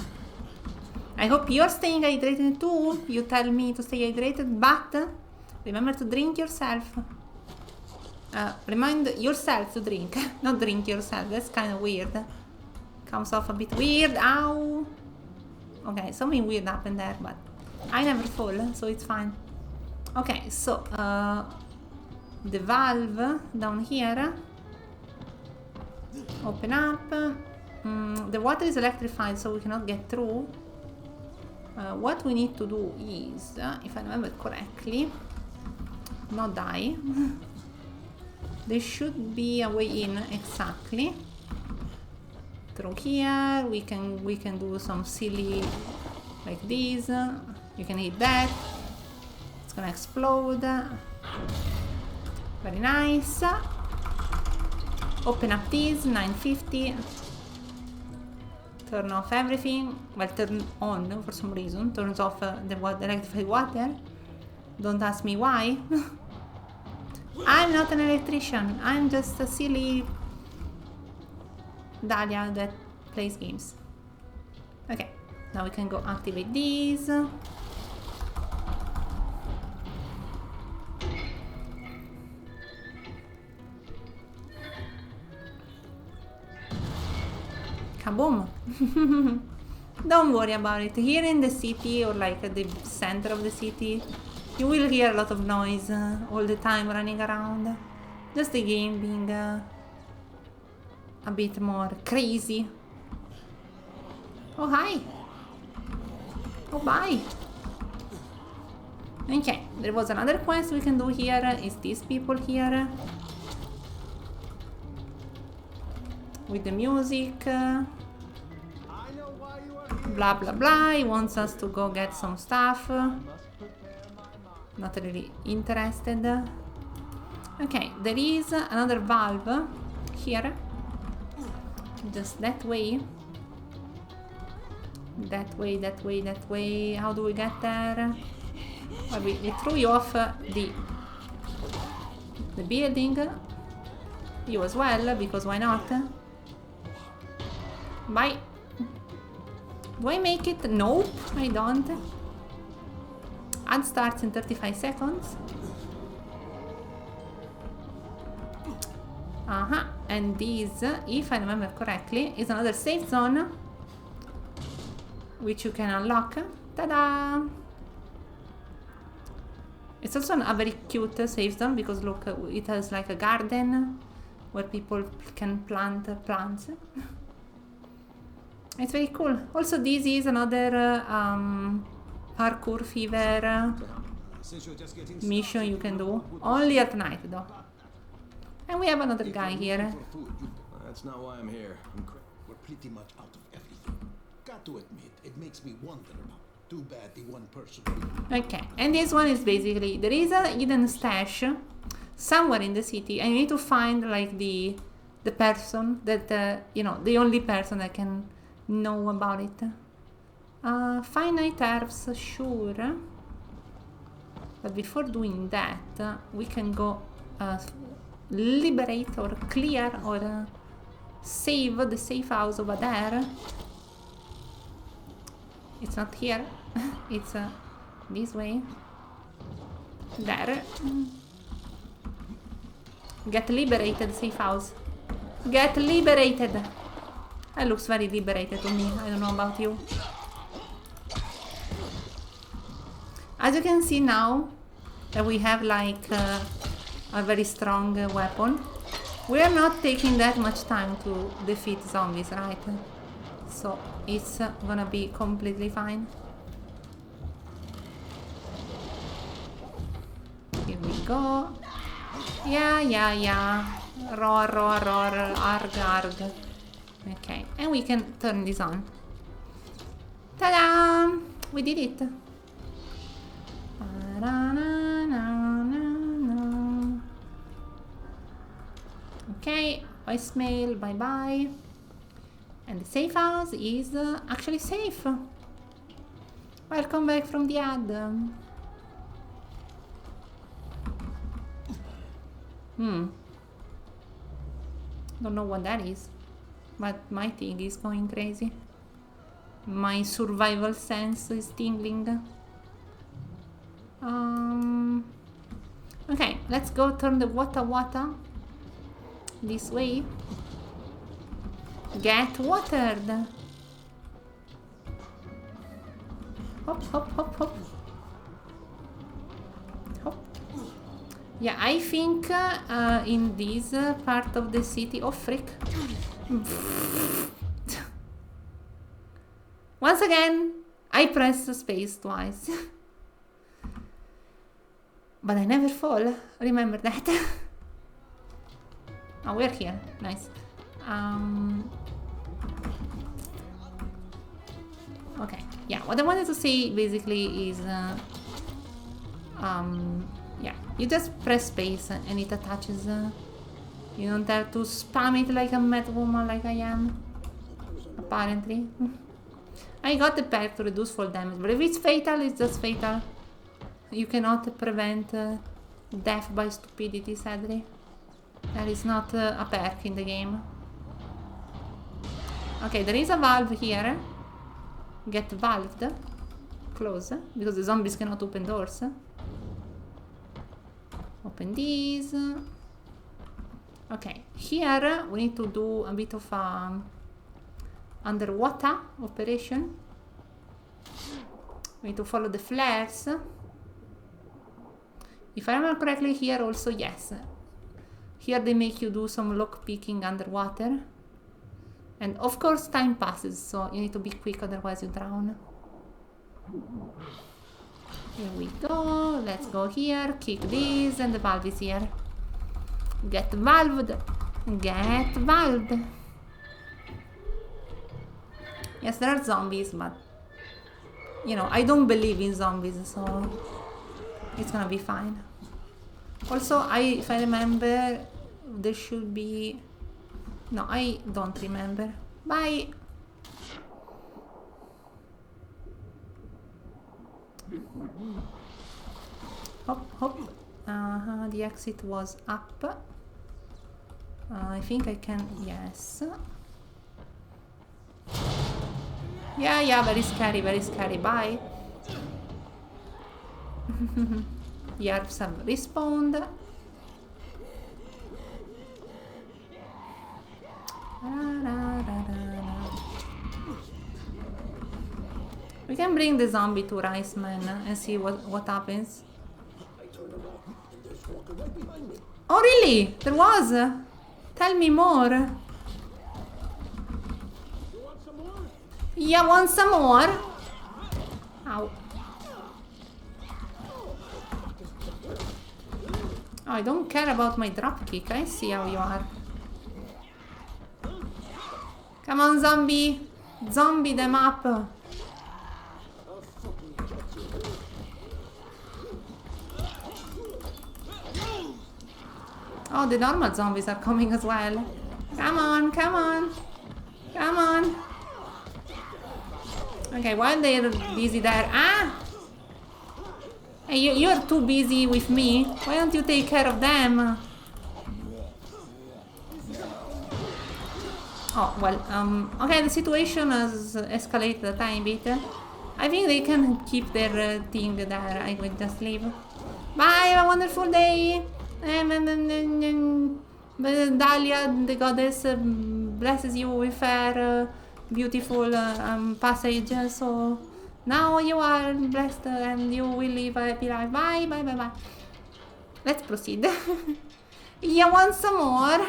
I hope you're staying hydrated too. You tell me to stay hydrated, but remember to drink yourself. Remind yourself to drink, not drink yourself. That's kind of weird. Comes off a bit weird. Ow. Okay, something weird happened there, but I never fall, so it's fine. Okay, so the valve down here. Open up. The water is electrified, so we cannot get through. What we need to do is, if I remember correctly, not die. There should be a way in, exactly. Through here, we can do some silly like this. You can hit that. It's gonna explode. Very nice. Open up these, 950. Turn off everything. Well, turn on for some reason. Turns off the electrified water. Don't ask me why. I'm not an electrician. I'm just a silly Dahlia that plays games. Okay, now we can go activate these. Kaboom! Don't worry about it. Here in the city, or like at the center of the city, you will hear a lot of noise all the time running around. Just the game being a bit more crazy. Oh, hi! Oh, bye! Okay, there was another quest we can do here. Is these people here? With the music. Blah blah blah. He wants us to go get some stuff. Not really interested. Okay, there is another valve here. Just that way. That way, that way, that way. How do we get there? Well, we threw you off the building. You as well, because why not? Bye. Do I make it? Nope, I don't. Ad starts in 35 seconds. And this, if I remember correctly, is another safe zone which you can unlock. Ta-da! It's also a very cute safe zone because look, it has like a garden where people can plant plants. It's very cool. Also, this is another Parkour Fever mission you can do. Only at night though. And we have another guy here. That's not why I'm here. We're pretty much out of everything. Got to admit, it makes me wonder about. Too bad the one person. Okay, and this one is basically, there is a hidden stash somewhere in the city, and you need to find like the person that, you know, the only person that can know about it. Finite herbs, sure. But before doing that, we can go liberate or clear or save the safe house over there. It's not here. It's this way. There. Get liberated, safe house. Get liberated. That looks very liberated to me. I don't know about you. As you can see now that we have like a very strong weapon, we are not taking that much time to defeat zombies, right? So it's gonna be completely fine. Here we go. Yeah. Roar, arg, arg. Okay, and we can turn this on. Ta-da! We did it. Okay, voicemail, bye-bye. And the safe house is actually safe. Welcome back from the ad. Don't know what that is, but my thing is going crazy. My survival sense is tingling. Okay, let's go turn the water this way. Get watered. Hop, hop, hop, hop. Hop. Yeah, I think in this part of the city... Oh, frick. Once again, I pressed space twice. But I never fall. Remember that. Oh, we're here. Nice. Okay. Yeah, what I wanted to say basically is... yeah, you just press space and it attaches. You don't have to spam it like a mad woman like I am. Apparently. I got the perk to reduce fall damage, but if it's fatal, it's just fatal. You cannot prevent death by stupidity, sadly. That is not a perk in the game. Okay, there is a valve here. Get valved. Close, because the zombies cannot open doors. Open these. Okay, here we need to do a bit of underwater operation. We need to follow the flares. If I remember correctly, here also, yes. Here they make you do some lock picking underwater. And of course time passes, so you need to be quick, otherwise you drown. Here we go, let's go here, kick this, and the valve is here. Get valved! Get valved! Yes, there are zombies, but... You know, I don't believe in zombies, so... It's gonna be fine. Also, if I remember, there should be... No, I don't remember. Bye! Hop, hop. The exit was up. I think I can... Yes. Yeah, very scary, bye. Yarps have respawned. We can bring the zombie to Rice Man and see what happens. Oh really? There was? Tell me more. Yeah, want some more? Ow. Oh, I don't care about my dropkick. I see how you are. Come on, zombie. Zombie them up. Oh, the normal zombies are coming as well. Come on, come on. Come on. Okay, while they're busy there... Ah! Hey, you're too busy with me. Why don't you take care of them? Oh, well, okay, the situation has escalated a tiny bit. I think they can keep their thing there. I will just leave. Bye, have a wonderful day. Dahlia, the goddess, blesses you with her beautiful passage. So now you are blessed and you will live a happy life. Bye, bye, bye, bye. Let's proceed. You want some more?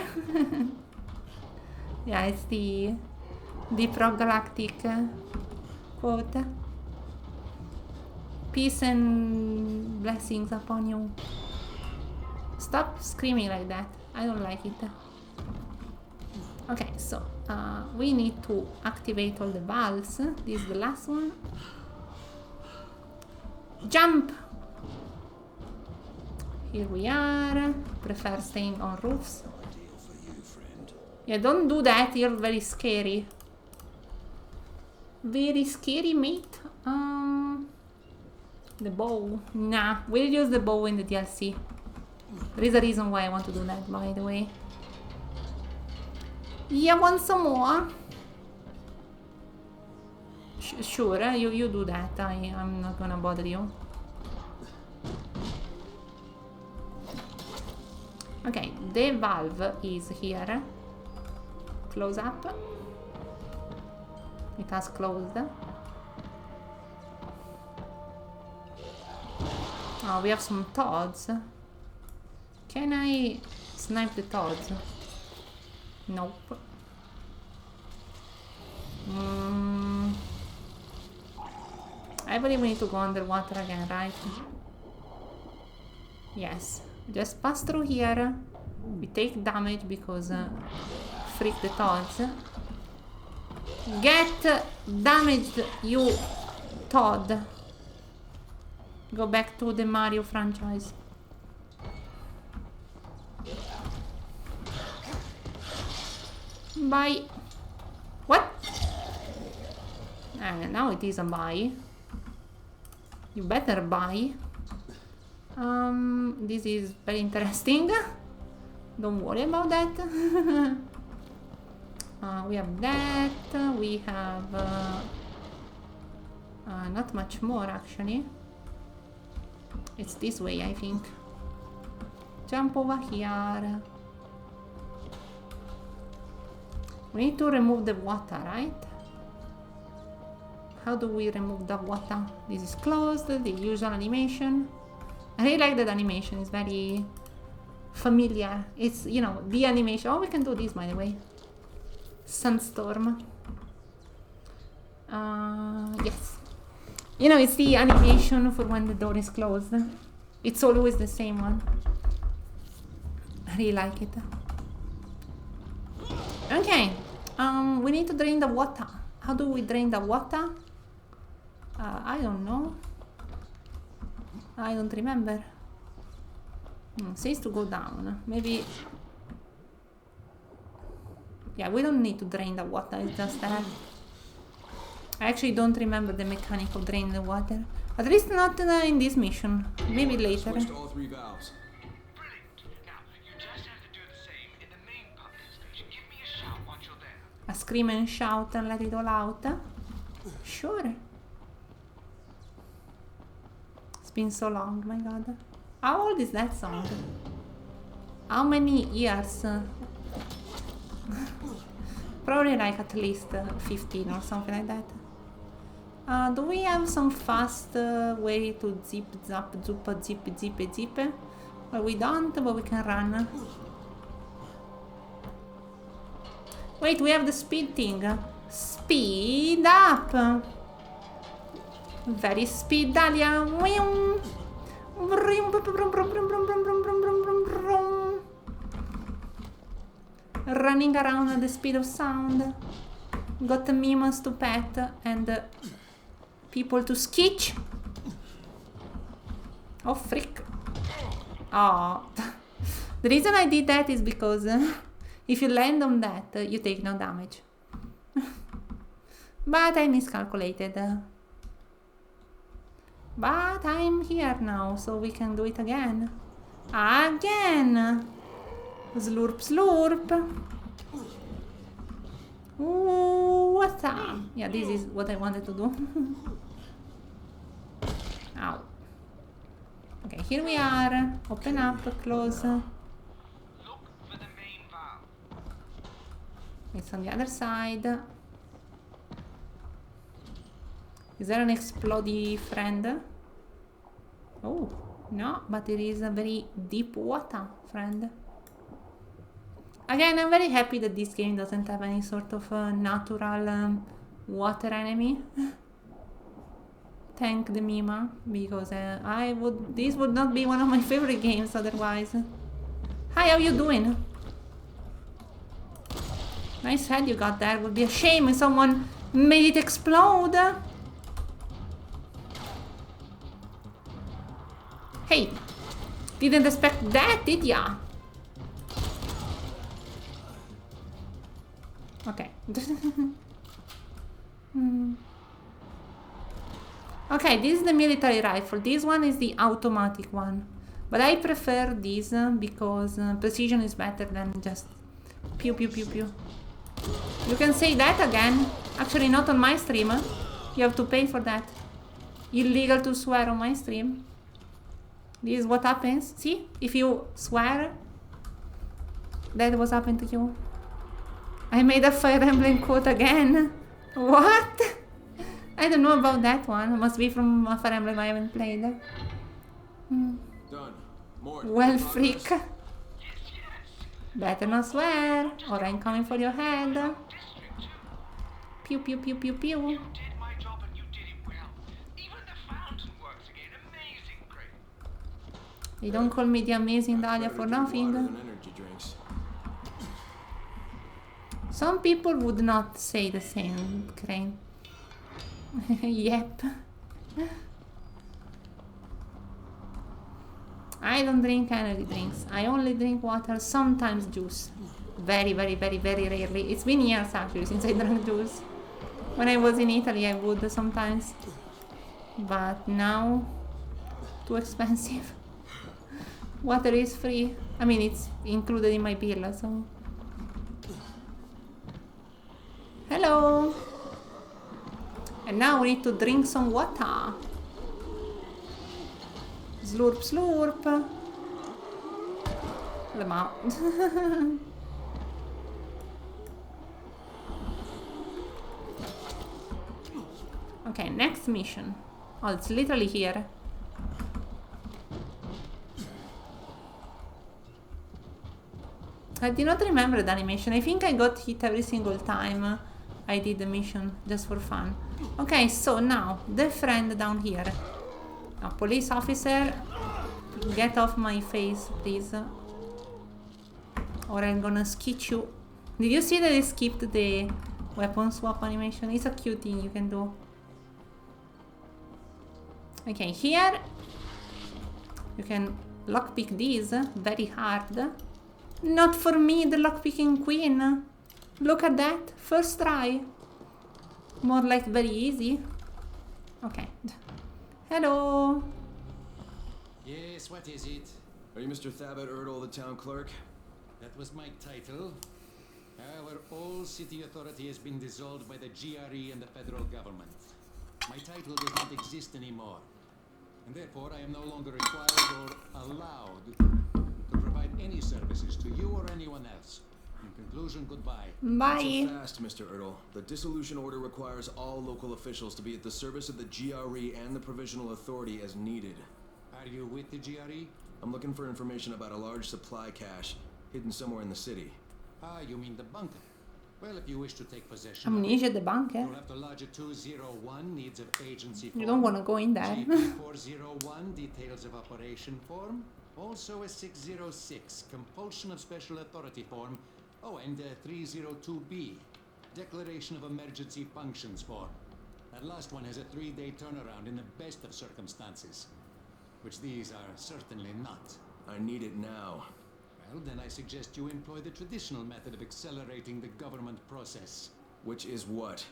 Yeah, it's the progalactic quote. Peace and blessings upon you. Stop screaming like that. I don't like it. Okay, so we need to activate all the valves. This is the last one. Jump! Here we are. Prefer staying on roofs. Yeah, don't do that. You're very scary. Very scary, mate. The bow. Nah, we'll use the bow in the DLC. There is a reason why I want to do that, by the way. Yeah, want some more? Sure, you do that. I'm not gonna bother you. Okay, the valve is here. Close up. It has closed. Oh, we have some Toads. Can I snipe the Toads? Nope. I believe we need to go underwater again, right? Yes. Just pass through here. We take damage because freak the Toads. Get damaged, you Toad. Go back to the Mario franchise. Bye. What? Now it is a bye. You better buy. This is very interesting. Don't worry about that. We have that. We have not much more actually. It's this way, I think. Jump over here. We need to remove the water, right? How do we remove the water? This is closed, the usual animation. I really like that animation, it's very familiar. It's, you know, the animation. Oh, we can do this, by the way. Sunstorm. Yes. You know, it's the animation for when the door is closed. It's always the same one. I really like it. Okay. We need to drain the water. How do we drain the water? I don't know. I don't remember. Says to go down. Maybe... Yeah, we don't need to drain the water. It's just that. I actually don't remember the mechanic of draining the water. At least not in this mission. Maybe later. Switched all 3 valves. A scream and shout and let it all out. Sure. It's been so long, my god. How old is that song? How many years? Probably like at least 15 or something like that. Do we have some fast way to zip, zap, zupa, zip, zip, zip? Well, we don't, but we can run. Wait, we have the speed thing. Speed up! Very speed, Dahlia. Running around at the speed of sound. Got the mimos to pet and people to sketch. Oh, frick. Oh. The reason I did that is because if you land on that, you take no damage. But I miscalculated. But I'm here now, so we can do it again. Again! Slurp, slurp. Ooh, what's up? Yeah, this is what I wanted to do. Ow. Okay, here we are. Open up, close. It's on the other side. Is there an explodey friend? Oh, no, but it is a very deep water friend. Again, I'm very happy that this game doesn't have any sort of natural water enemy. Thank the Mima, because this would not be one of my favorite games otherwise. Hi, how you doing? Nice head you got there. Would be a shame if someone made it explode. Hey, didn't expect that, did ya? Okay. Okay, this is the military rifle. This one is the automatic one. But I prefer this because precision is better than just pew pew pew pew. You can say that again. Actually, not on my stream. You have to pay for that. Illegal to swear on my stream. This is what happens. See? If you swear, that was happened to you. I made a Fire Emblem quote again. What? I don't know about that one. It must be from a Fire Emblem I haven't played. Done. More. Well, freak. Better not swear, or I'm coming for your head. Pew pew pew pew pew. You don't call me the amazing Dahlia for nothing. Some people would not say the same, Crane. Yep. I don't drink energy drinks. I only drink water, sometimes juice. Very, very, very, very rarely. It's been years actually since I drank juice. When I was in Italy I would sometimes. But now, too expensive. Water is free. I mean, it's included in my bill, so... Hello! And now we need to drink some water. Slurp, slurp. Le mouth. Okay, next mission. Oh, it's literally here. I do not remember the animation. I think I got hit every single time I did the mission, just for fun. Okay, so now, the friend down here. A police officer, get off my face, please. Or I'm gonna sketch you. Did you see that I skipped the weapon swap animation? It's a cute thing you can do. Okay, here you can lockpick these very hard. Not for me, the lockpicking queen. Look at that, first try. More like very easy. Okay. Hello. Yes, what is it? Are you Mr. Thabit Erdl, the town clerk? That was my title. Our old city authority has been dissolved by the GRE and the federal government. My title does not exist anymore. And therefore, I am no longer required or allowed to provide any services to you or anyone else. In conclusion, goodbye. Bye. Not so fast, Mr. Ertl. The dissolution order requires all local officials to be at the service of the GRE and the provisional authority as needed. Are you with the GRE? I'm looking for information about a large supply cache hidden somewhere in the city. Ah, you mean the bunker? Well, if you wish to take possession Amnesia of it, the bunker. you'll have to lodge a 201 needs of agency form. You don't want to go in there. GP401 details of operation form. Also a 606 compulsion of special authority form. Oh, and 302B declaration of emergency functions form. That last one has a 3-day turnaround in the best of circumstances, which these are certainly not. I need it now. Well, then I suggest you employ the traditional method of accelerating the government process. Which is what?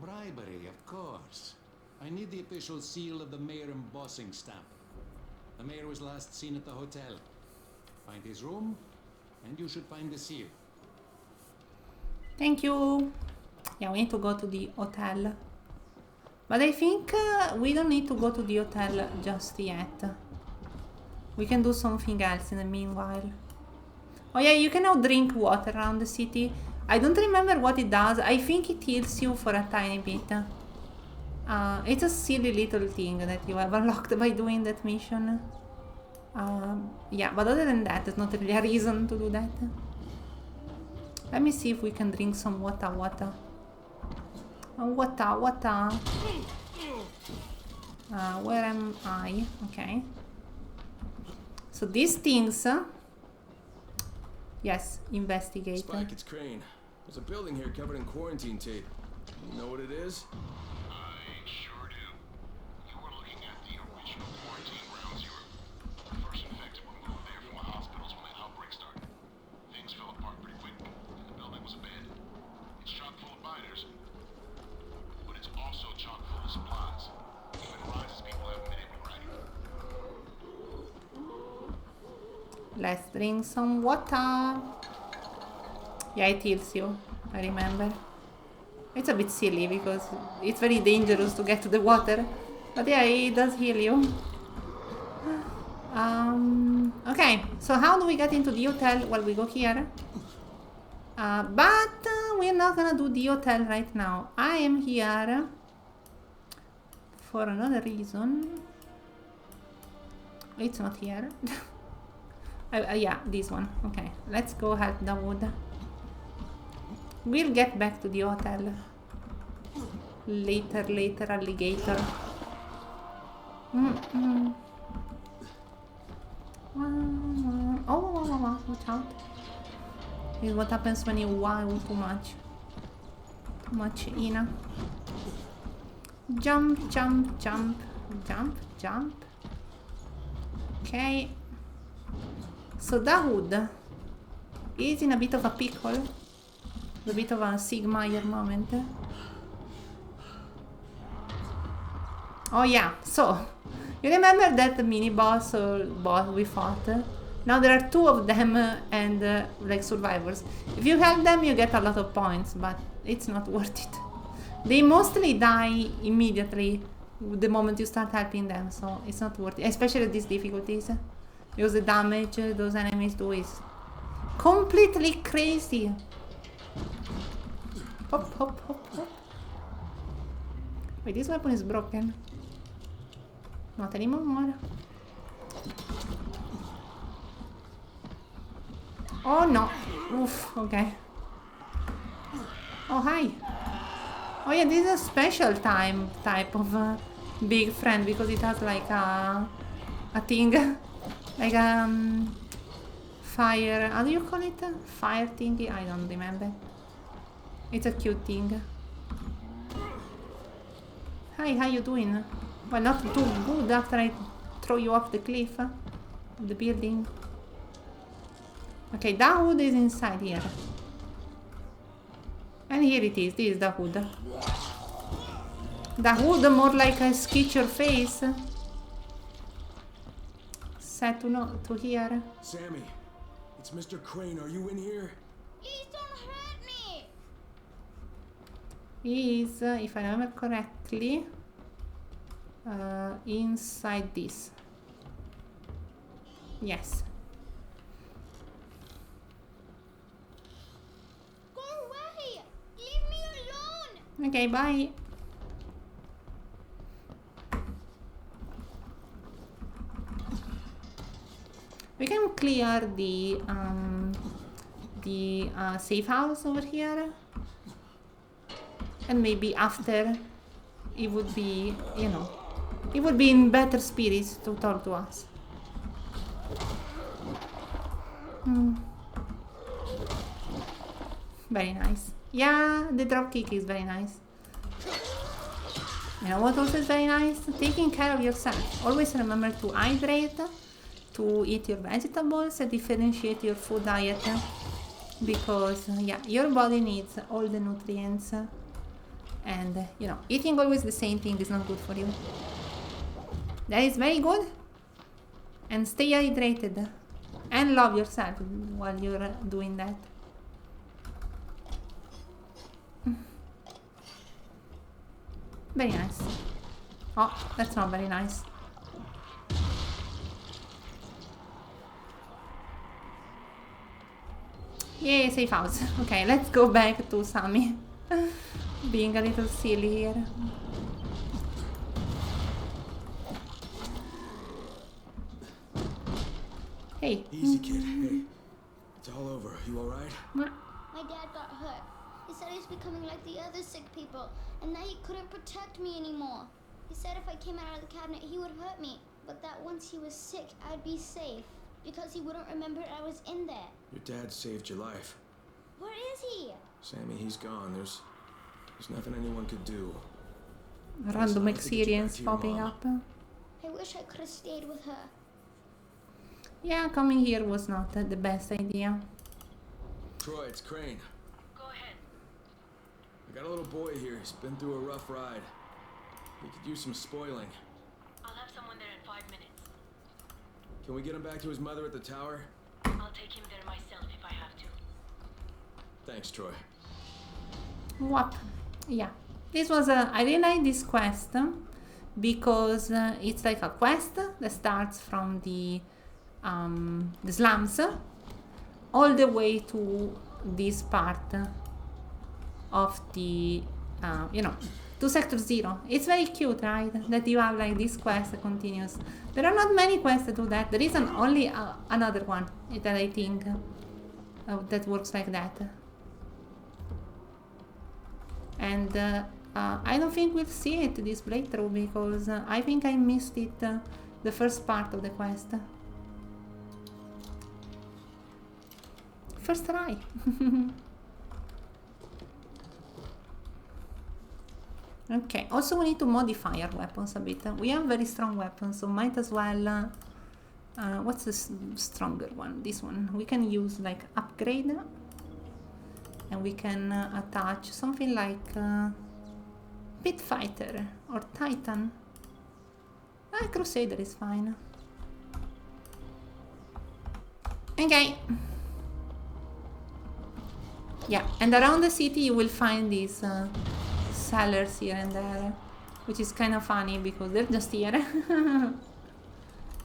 Bribery, of course. I need the official seal of the mayor embossing stamp. The mayor was last seen at the hotel. Find his room, and you should find the seal. Thank you. Yeah, we need to go to the hotel. But I think we don't need to go to the hotel just yet. We can do something else in the meanwhile. Oh yeah, you can now drink water around the city. I don't remember what it does. I think it heals you for a tiny bit. It's a silly little thing that you have unlocked by doing that mission. Yeah, but other than that, there's not really a reason to do that. Let me see if we can drink some water. Water. Where am I? Okay. So these things... Yes, investigate. Spike, it's Crane. There's a building here covered in quarantine tape. You know what it is? I sure do. You were looking at the original quarantine ground zero. The first infected were moved there from the hospitals when the outbreak started. Things fell apart pretty quick, and the building was abandoned. It's chock full of biters, but it's also chock full of supplies. Even rises people haven't been able to crack it. Let's drink some water. Yeah, it heals you, I remember. It's a bit silly because it's very dangerous to get to the water. But yeah, it does heal you. Okay, so how do we get into the hotel? Well, we go here. But we're not gonna do the hotel right now. I am here for another reason. It's not here. Yeah, this one. Okay, let's go help Dawood. We'll get back to the hotel. Later, alligator. Oh, watch out. This is what happens when you wow too much. Too much Ina. Jump. Okay. So Dawood is in a bit of a pickle. A bit of a Sigmire moment. Oh yeah, so you remember that mini boss or boss we fought? Now there are 2 of them and like survivors. If you help them you get a lot of points, but it's not worth it. They mostly die immediately the moment you start helping them, so it's not worth it, especially at these difficulties. Because the damage those enemies do is completely crazy. Hop. Wait, this weapon is broken. Not anymore. Oh no. Oof, okay. Oh, hi. Oh yeah, this is a special type of big friend because it has like a thing. Like fire, how do you call it? Fire thingy? I don't remember. It's a cute thing. Hi, how you doing? Well, not too good after I throw you off the cliff of the building. Okay, Dawood is inside here. And here it is, this is Dawood. Dawood, more like a sketch your face. Set to here. Sammy, it's Mr. Crane. Are you in here? Please don't hurt me. is, if I remember correctly, inside this. Yes. Go away! Leave me alone! Okay, bye. We can clear the safe house over here, and maybe after it would be, you know, it would be in better spirits to talk to us. Very nice. Yeah, the drop kick is very nice. You know what also is very nice? Taking care of yourself. Always remember to hydrate, to eat your vegetables, and differentiate your food diet. Because, yeah, your body needs all the nutrients. And, you know, eating always the same thing is not good for you. That is very good. And stay hydrated. And love yourself while you're doing that. Very nice. Oh, that's not very nice. Yay, safe house. Okay, let's go back to Sammy. Being a little silly here. Hey. Easy, kid. Hey. It's all over. You alright? My dad got hurt. He said he's becoming like the other sick people, and that he couldn't protect me anymore. He said if I came out of the cabinet, he would hurt me, but that once he was sick, I'd be safe, because he wouldn't remember I was in there. Your dad saved your life. Where is he? Sammy, he's gone. There's nothing anyone could do. Random experience popping up. I wish I could have stayed with her. Yeah, coming here was not the best idea. Troy, it's Crane. Go ahead. I got a little boy here. He's been through a rough ride. He could use some spoiling. I'll have someone there in 5 minutes. Can we get him back to his mother at the tower? I'll take him there myself if I have to. Thanks, Troy. What? Yeah. This was a... I really like this quest because it's like a quest that starts from the slums all the way to this part of the you know, to Sector 0. It's very cute, right? That you have like this quest that continues. There are not many quests that do that. There is only another one that I think that works like that. And I don't think we'll see it this playthrough because I think I missed it the first part of the quest. First try. Okay, also we need to modify our weapons a bit. We have very strong weapons, so might as well... what's the stronger one? This one. We can use like upgrade. And we can attach something like Pit Fighter or Titan. Crusader is fine. Okay. Yeah, and around the city you will find these sellers here and there, which is kind of funny because they're just here. And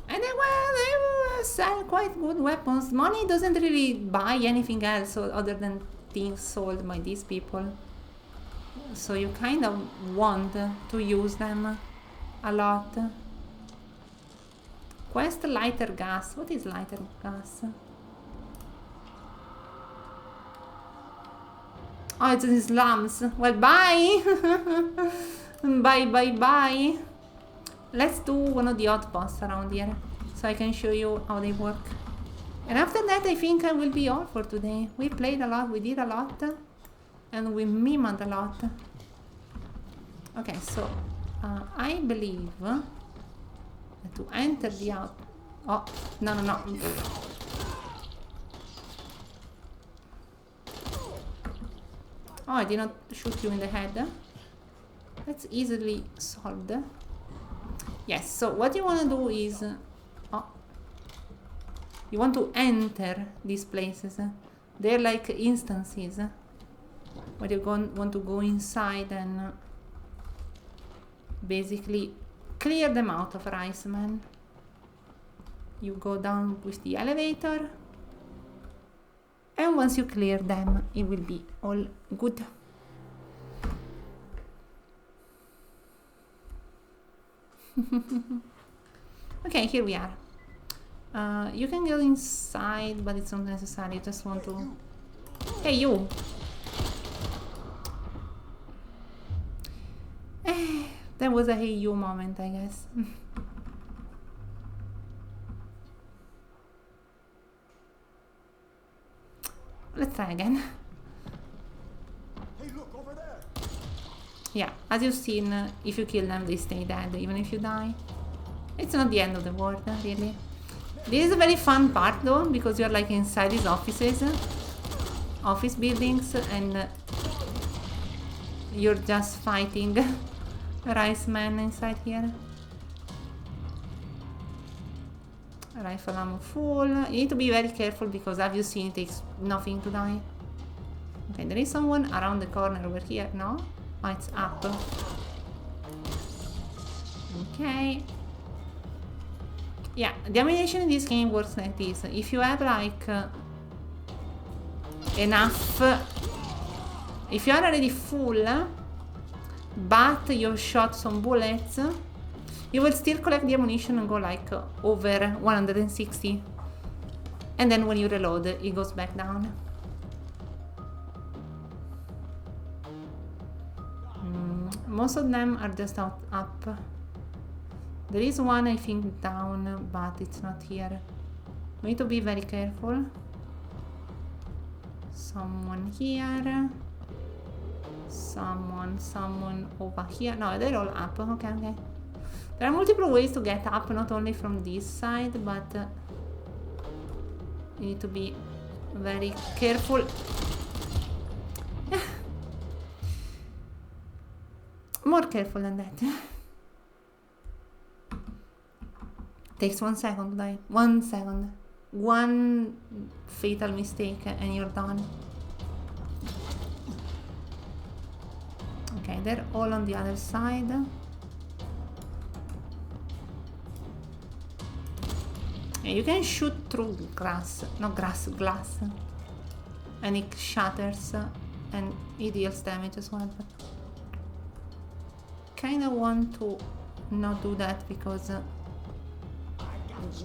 they will sell quite good weapons. Money doesn't really buy anything else other than things sold by these people. So you kind of want to use them a lot. Quest lighter gas. What is lighter gas? Oh, it's in slums. Well, bye! Bye, bye, bye. Let's do one of the outposts around here so I can show you how they work. And after that, I think I will be all for today. We played a lot, we did a lot, and we mimed a lot. Okay, so I believe to enter the out... Oh, no, no, no. Oh, I did not shoot you in the head. That's easily solved. Yes, so what you want to do is... Oh, you want to enter these places. They're like instances. where you want to go inside and basically clear them out of rice, man. You go down with the elevator, and once you clear them, it will be all good. Okay, here we are. You can go inside, but it's not necessary. You just want to... Hey, you! That was a hey you moment, I guess. Let's try again. Hey, look over there. Yeah, as you've seen, if you kill them, they stay dead, even if you die. It's not the end of the world, really. This is a very fun part, though, because you're like inside these offices, office buildings, and you're just fighting rice man inside here. Rifle ammo full. You need to be very careful because, as you've seen, it takes nothing to die. Okay, there is someone around the corner over here. No? Oh, it's up. Okay. Yeah, the ammunition in this game works like this. If you have like enough, if you are already full, but you've shot some bullets, you will still collect the ammunition and go like over 160. And then when you reload, it goes back down. Most of them are just up. There is one, I think, down, but it's not here. We need to be very careful. Someone here. Someone over here. No, they're all up. Okay, okay. There are multiple ways to get up, not only from this side, but you need to be very careful. More careful than that. Takes 1 second to die. 1 second. One fatal mistake and you're done. Okay, they're all on the other side. Yeah, you can shoot through glass. Not glass. And it shatters and it deals damage as well. But kinda want to not do that because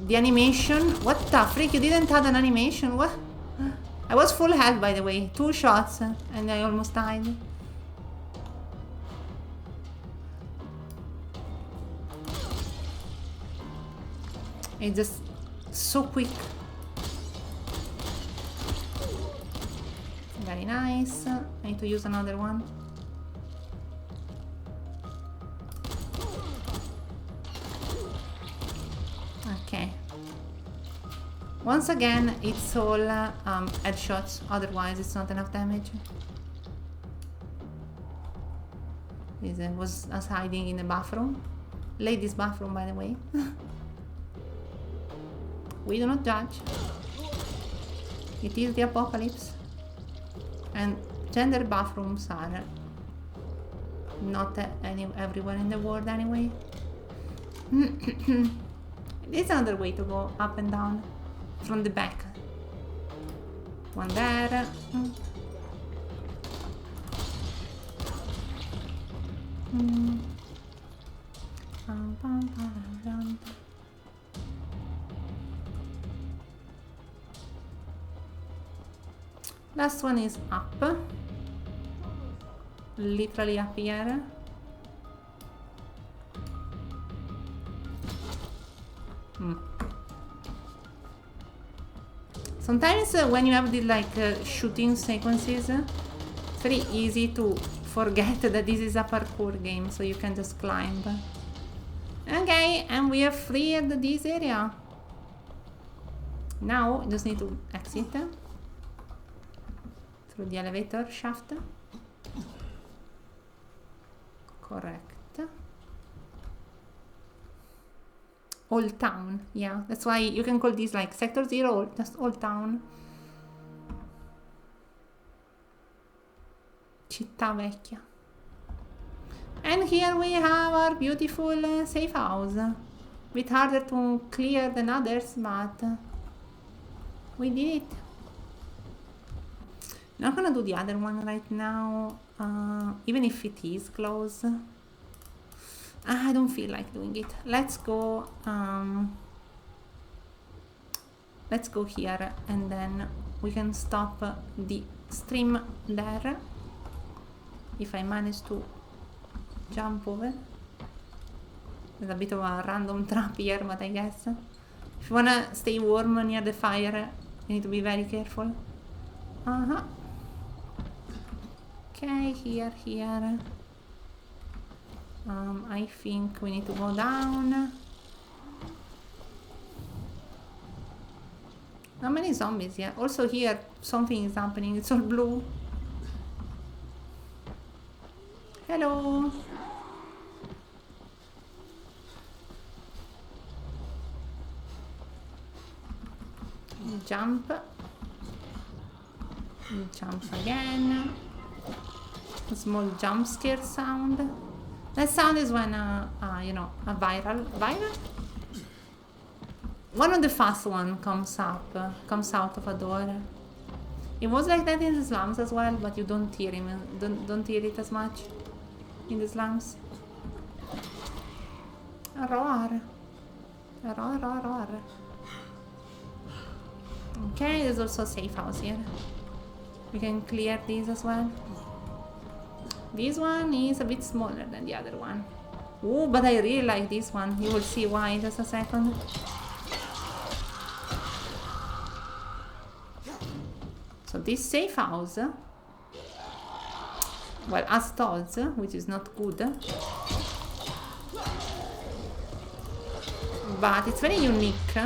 the animation. What the freak? You didn't have an animation? What? I was full health, by the way. 2 shots and I almost died. It's just so quick. Very nice. I need to use another one. Okay. Once again, it's all headshots, otherwise it's not enough damage. This was us hiding in the bathroom. Ladies' bathroom, by the way. We do not judge. It is the apocalypse. And gender bathrooms are not everywhere in the world anyway. There's another way to go up and down from the back. One there. Last one is up. Literally up here. Sometimes when you have the shooting sequences, it's very easy to forget that this is a parkour game, so you can just climb. Okay, and we have cleared this area. Now just need to exit through the elevator shaft. Correct. Old Town, yeah, that's why you can call this like Sector 0 or just Old Town. città vecchia. And here we have our beautiful safe house. A bit harder to clear than others, but we did it. Not gonna do the other one right now, even if it is close. I don't feel like doing it. Let's go here, and then we can stop the stream there if I manage to jump over. There's a bit of a random trap here, but I guess if you wanna stay warm near the fire, you need to be very careful. Okay, here. I think we need to go down. Not many zombies here. Also here, something is happening. It's all blue. Hello. Jump. Jump again. A small jump scare sound. That sound is when you know, a viral? One of the fast one comes out of a door. It was like that in the slums as well, but you don't hear him. Don't hear it as much in the slums. A roar. Okay, there's also a safe house here. We can clear these as well. This one is a bit smaller than the other one. Oh, but I really like this one. You will see why in just a second. So this safe house, well, as told, which is not good, but it's very unique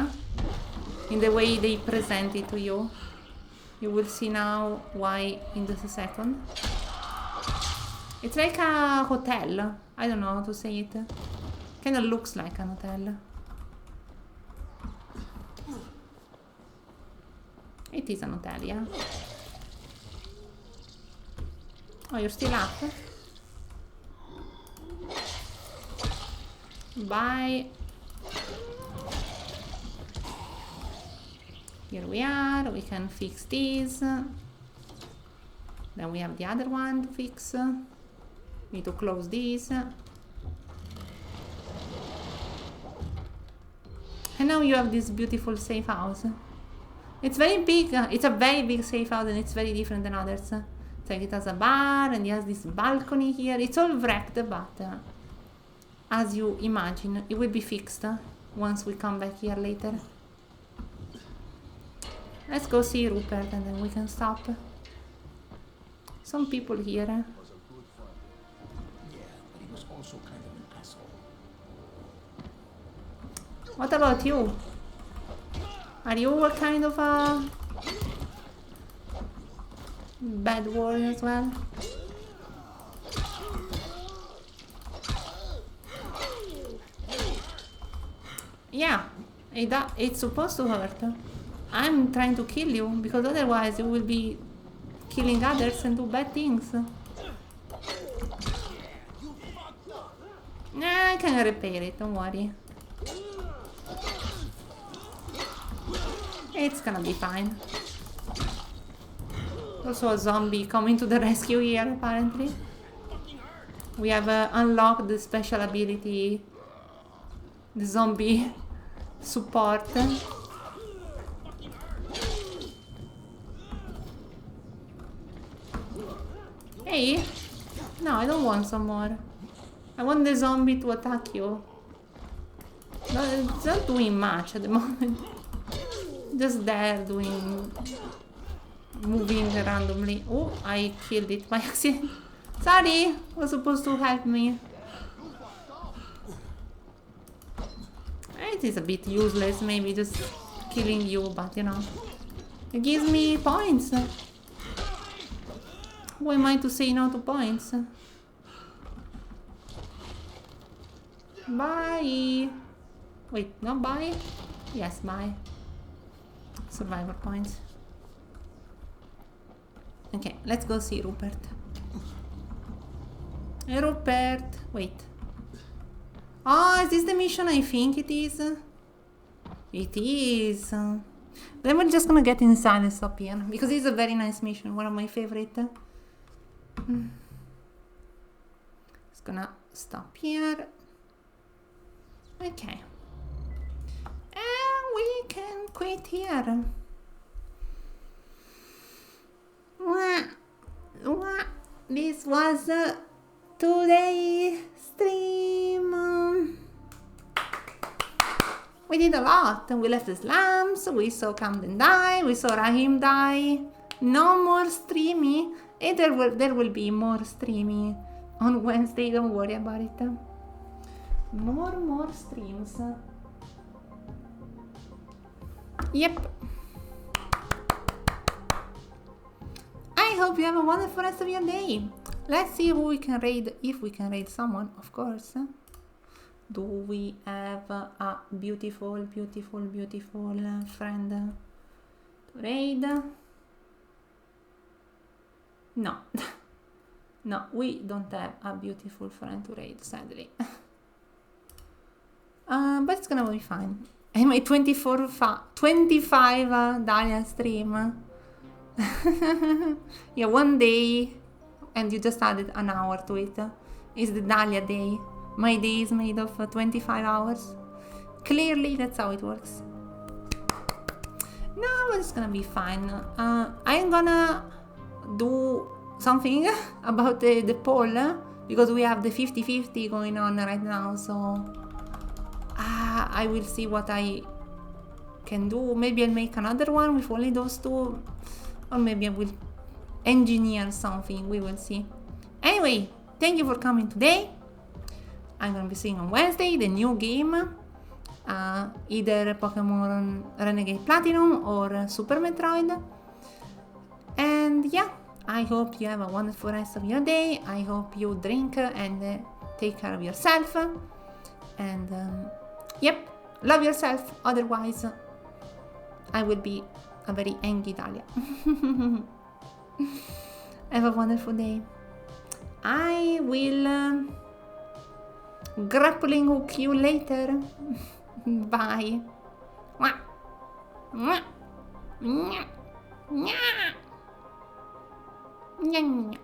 in the way they present it to you. You will see now why in just a second. It's like a hotel. I don't know how to say it. Kind of looks like an hotel. It is an hotel, yeah. Oh, you're still up? Bye. Here we are. We can fix these. Then we have the other one to fix. Need to close these. And now you have this beautiful safe house. It's very big. It's a very big safe house, and it's very different than others. It's like it has a bar and it has this balcony here. It's all wrecked, but as you imagine, it will be fixed once we come back here later. Let's go see Rupert and then we can stop. Some people here. Yeah, but he was also kind of an asshole. What about you? Are you a kind of a bad warrior as well? Yeah, it's supposed to hurt. I'm trying to kill you because otherwise you will be killing others and do bad things. Nah, I can repair it, don't worry. It's gonna be fine. Also a zombie coming to the rescue here, apparently. We have unlocked the special ability, the zombie support. Hey! No, I don't want some more. I want the zombie to attack you. No, it's not doing much at the moment. Just there doing... moving randomly. Oh, I killed it by accident. Sorry! Was supposed to help me. It is a bit useless, maybe just killing you, but you know. It gives me points. Who am I to say no to points? Bye! Wait, no bye? Yes, bye. Survivor points. Okay, let's go see Rupert. Rupert, wait. Oh, is this the mission? I think it is. It is. Then we're just gonna get inside and stop here because it's a very nice mission, one of my favorite. Just gonna stop here. Okay. And we can quit here. This was today's stream. We did a lot. We left the slums, we saw Camden die, we saw Rahim die. No more streamy. There will be more streamy on Wednesday, don't worry about it. More streams. Yep. I hope you have a wonderful rest of your day. Let's see who we can raid, if we can raid someone, of course. Do we have a beautiful friend to raid? No. No, we don't have a beautiful friend to raid, sadly. But it's gonna be fine. And my 25 Dahlia stream. Yeah, one day, and you just added an hour to it, is the Dahlia day. My day is made of 25 hours. Clearly, that's how it works. No, but it's gonna be fine. I'm gonna do something about the poll, because we have the 50-50 going on right now, so I will see what I can do. Maybe I'll make another one with only those two, or maybe I will engineer something. We will see. Anyway, thank you for coming today. I'm gonna be seeing on Wednesday the new game, either Pokemon Renegade Platinum or Super Metroid. And yeah, I hope you have a wonderful rest of your day. I hope you drink and take care of yourself. And yep, love yourself, otherwise I will be a very angry Dahlia. Have a wonderful day. I will grappling hook you later. Bye. Mwah. Mwah. Mwah. Mwah. Mwah.